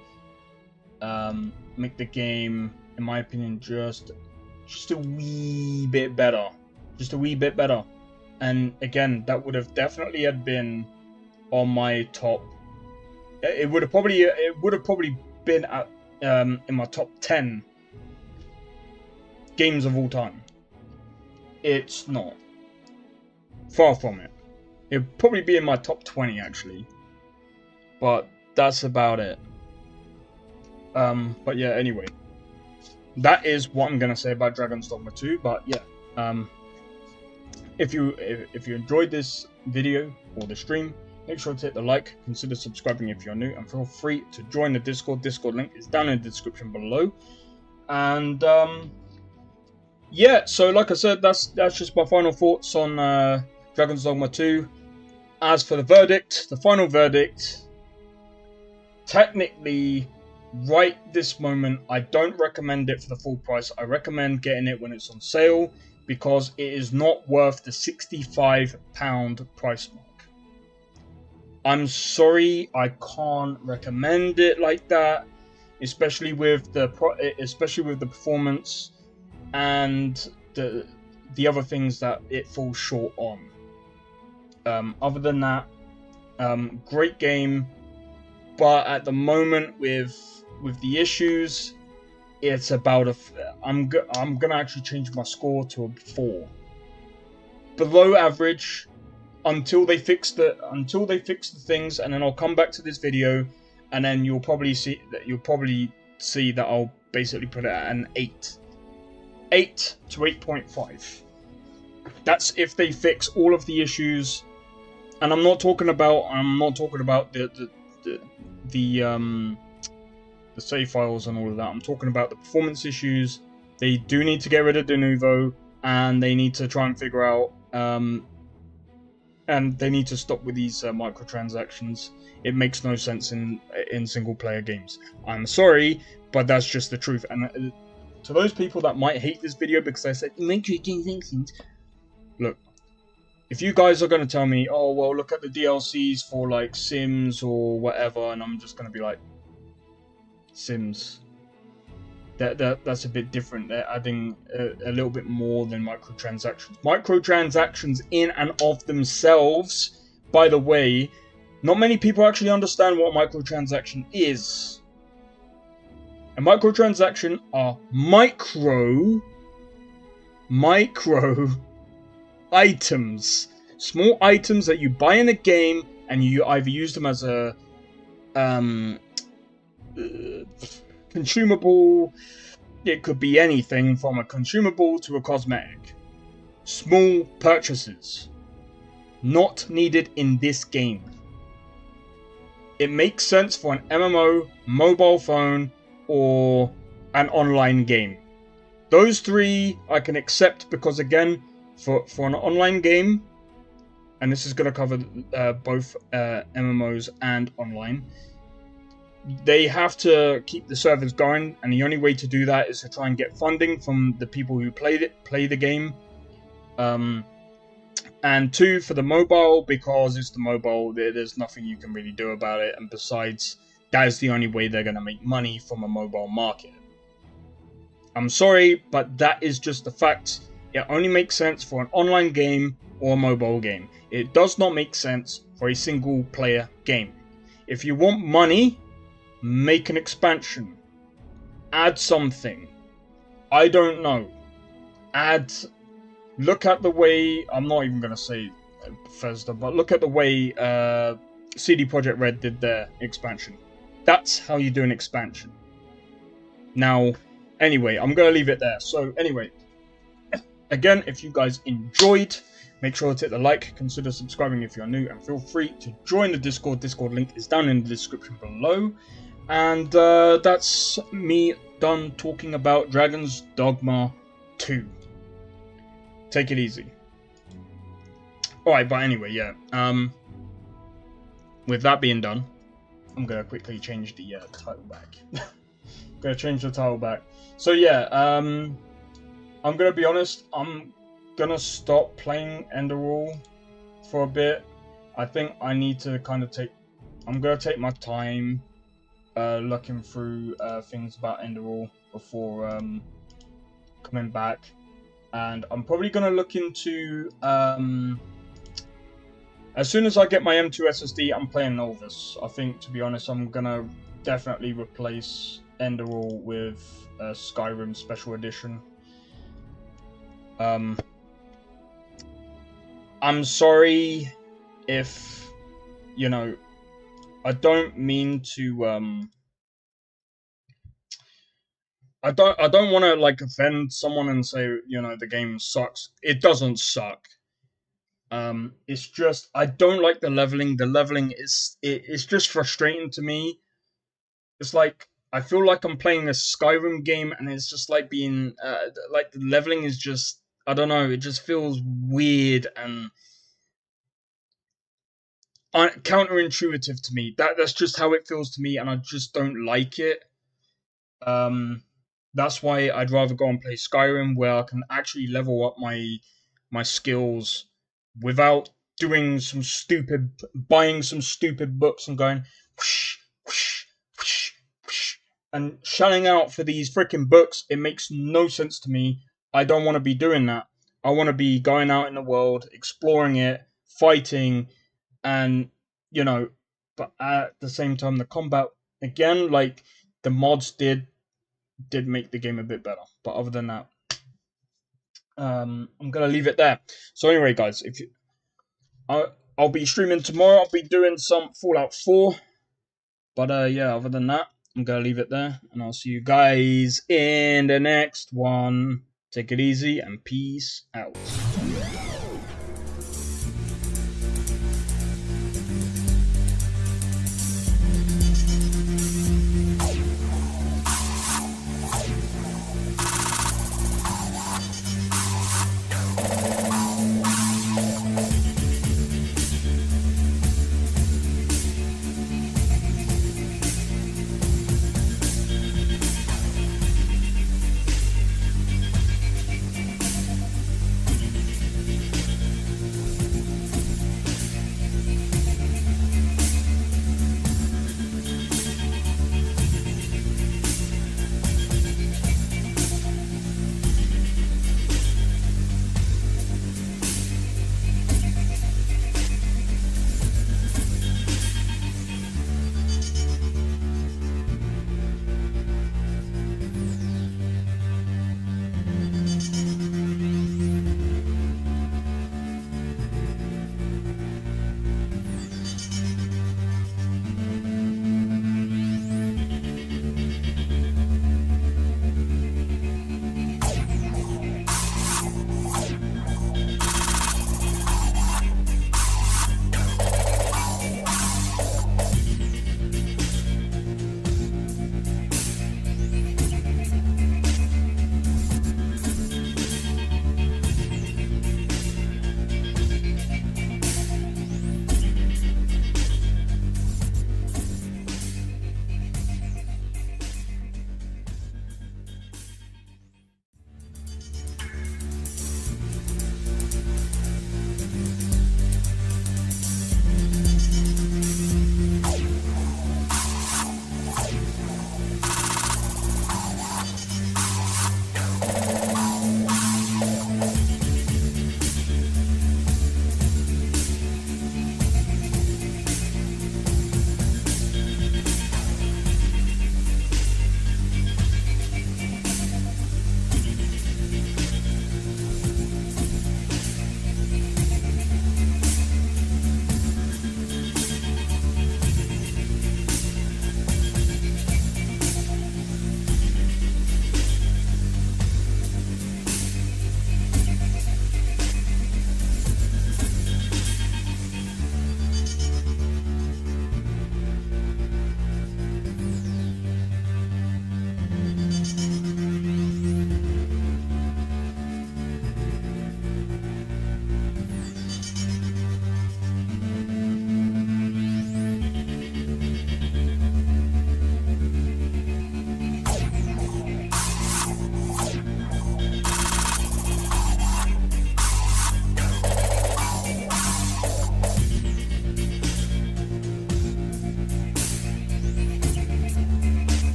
make the game, in my opinion, just a wee bit better. Just a wee bit better. And again, that would have definitely had been on my top. It would have probably been at in my top 10 games of all time. It's not. Far from it. It'd probably be in my top 20 actually. But that's about it. But yeah, anyway. That is what I'm gonna say about Dragon's Dogma 2. But yeah. If you enjoyed this video or the stream, make sure to hit the like, consider subscribing if you're new, and feel free to join the Discord. Discord link is down in the description below. And yeah, so like I said, that's just my final thoughts on Dragon's Dogma 2. As for the verdict, the final verdict, technically, right this moment, I don't recommend it for the full price. I recommend getting it when it's on sale, because it is not worth the £65 price mark. I'm sorry, I can't recommend it like that, especially with the performance and the other things that it falls short on. Other than that, great game, but at the moment with the issues, it's about a. I'm gonna actually change my score to a 4. Below average, until they fix the things, and then I'll come back to this video, and then you'll probably see that I'll basically put it at an 8 to 8.5. That's if they fix all of the issues, and I'm not talking about the save files and all of that. I'm talking about the performance issues. They do need to get rid of Denuvo, and they need to try and figure out, and they need to stop with these microtransactions. It makes no sense in single player games. I'm sorry, but that's just the truth. And to those people that might hate this video because I said microtransactions, look, if you guys are going to tell me, oh well, look at the DLCs for like Sims or whatever, and I'm just going to be like, Sims, that's a bit different. They're adding a little bit more than microtransactions. Microtransactions in and of themselves, by the way, not many people actually understand what a microtransaction is. A microtransaction are micro items, small items that you buy in a game, and you either use them as a consumable. It could be anything from a consumable to a cosmetic. Small purchases, not needed in this game. It makes sense for an MMO, mobile phone, or an online game. Those three I can accept because, again, for an online game, and this is going to cover both MMOs and online, they have to keep the servers going, and the only way to do that is to try and get funding from the people who play the game. And 2, for the mobile, because it's the mobile, there's nothing you can really do about it, and besides, that is the only way they're going to make money from a mobile market. I'm sorry, but that is just the fact. It only makes sense for an online game or a mobile game. It does not make sense for a single player game. If you want money, make an expansion. Add something. I don't know. Look at the way, I'm not even going to say Bethesda, but look at the way CD Projekt Red did their expansion. That's how you do an expansion. Now, anyway, I'm going to leave it there. So, anyway, again, if you guys enjoyed, make sure to hit the like, consider subscribing if you're new, and feel free to join the Discord. Discord link is down in the description below. And that's me done talking about Dragon's Dogma 2. Take it easy. Alright, but anyway, yeah. With that being done, I'm going to quickly change the title back. Going to change the title back. So yeah, I'm going to be honest, I'm going to stop playing Enderal for a bit. I think I need to kind of I'm going to take my time looking through things about Enderal before coming back. And I'm probably going to look into, as soon as I get my M2 SSD, I'm playing Novus. I think, to be honest, I'm going to definitely replace Enderal with Skyrim Special Edition. I'm sorry if, you know, I don't mean to, I don't want to like offend someone and say, you know, the game sucks. It doesn't suck. It's just I don't like the leveling. The leveling it's just frustrating to me. It's like I feel like I'm playing a Skyrim game, and it's just like being like the leveling is just, I don't know. It just feels weird and counterintuitive to me. That's just how it feels to me, and I just don't like it. That's why I'd rather go and play Skyrim, where I can actually level up my skills without buying some stupid books and going whoosh, whoosh, whoosh, whoosh, and shelling out for these freaking books. It makes no sense to me. I don't want to be doing that. I want to be going out in the world, exploring it, fighting, and you know, but at the same time, the combat again, like the mods did make the game a bit better. But other than that, I'm gonna leave it there. So anyway, guys, if you, I'll be streaming tomorrow. I'll be doing some Fallout 4. But yeah, other than that, I'm gonna leave it there, and I'll see you guys in the next one. Take it easy and peace out.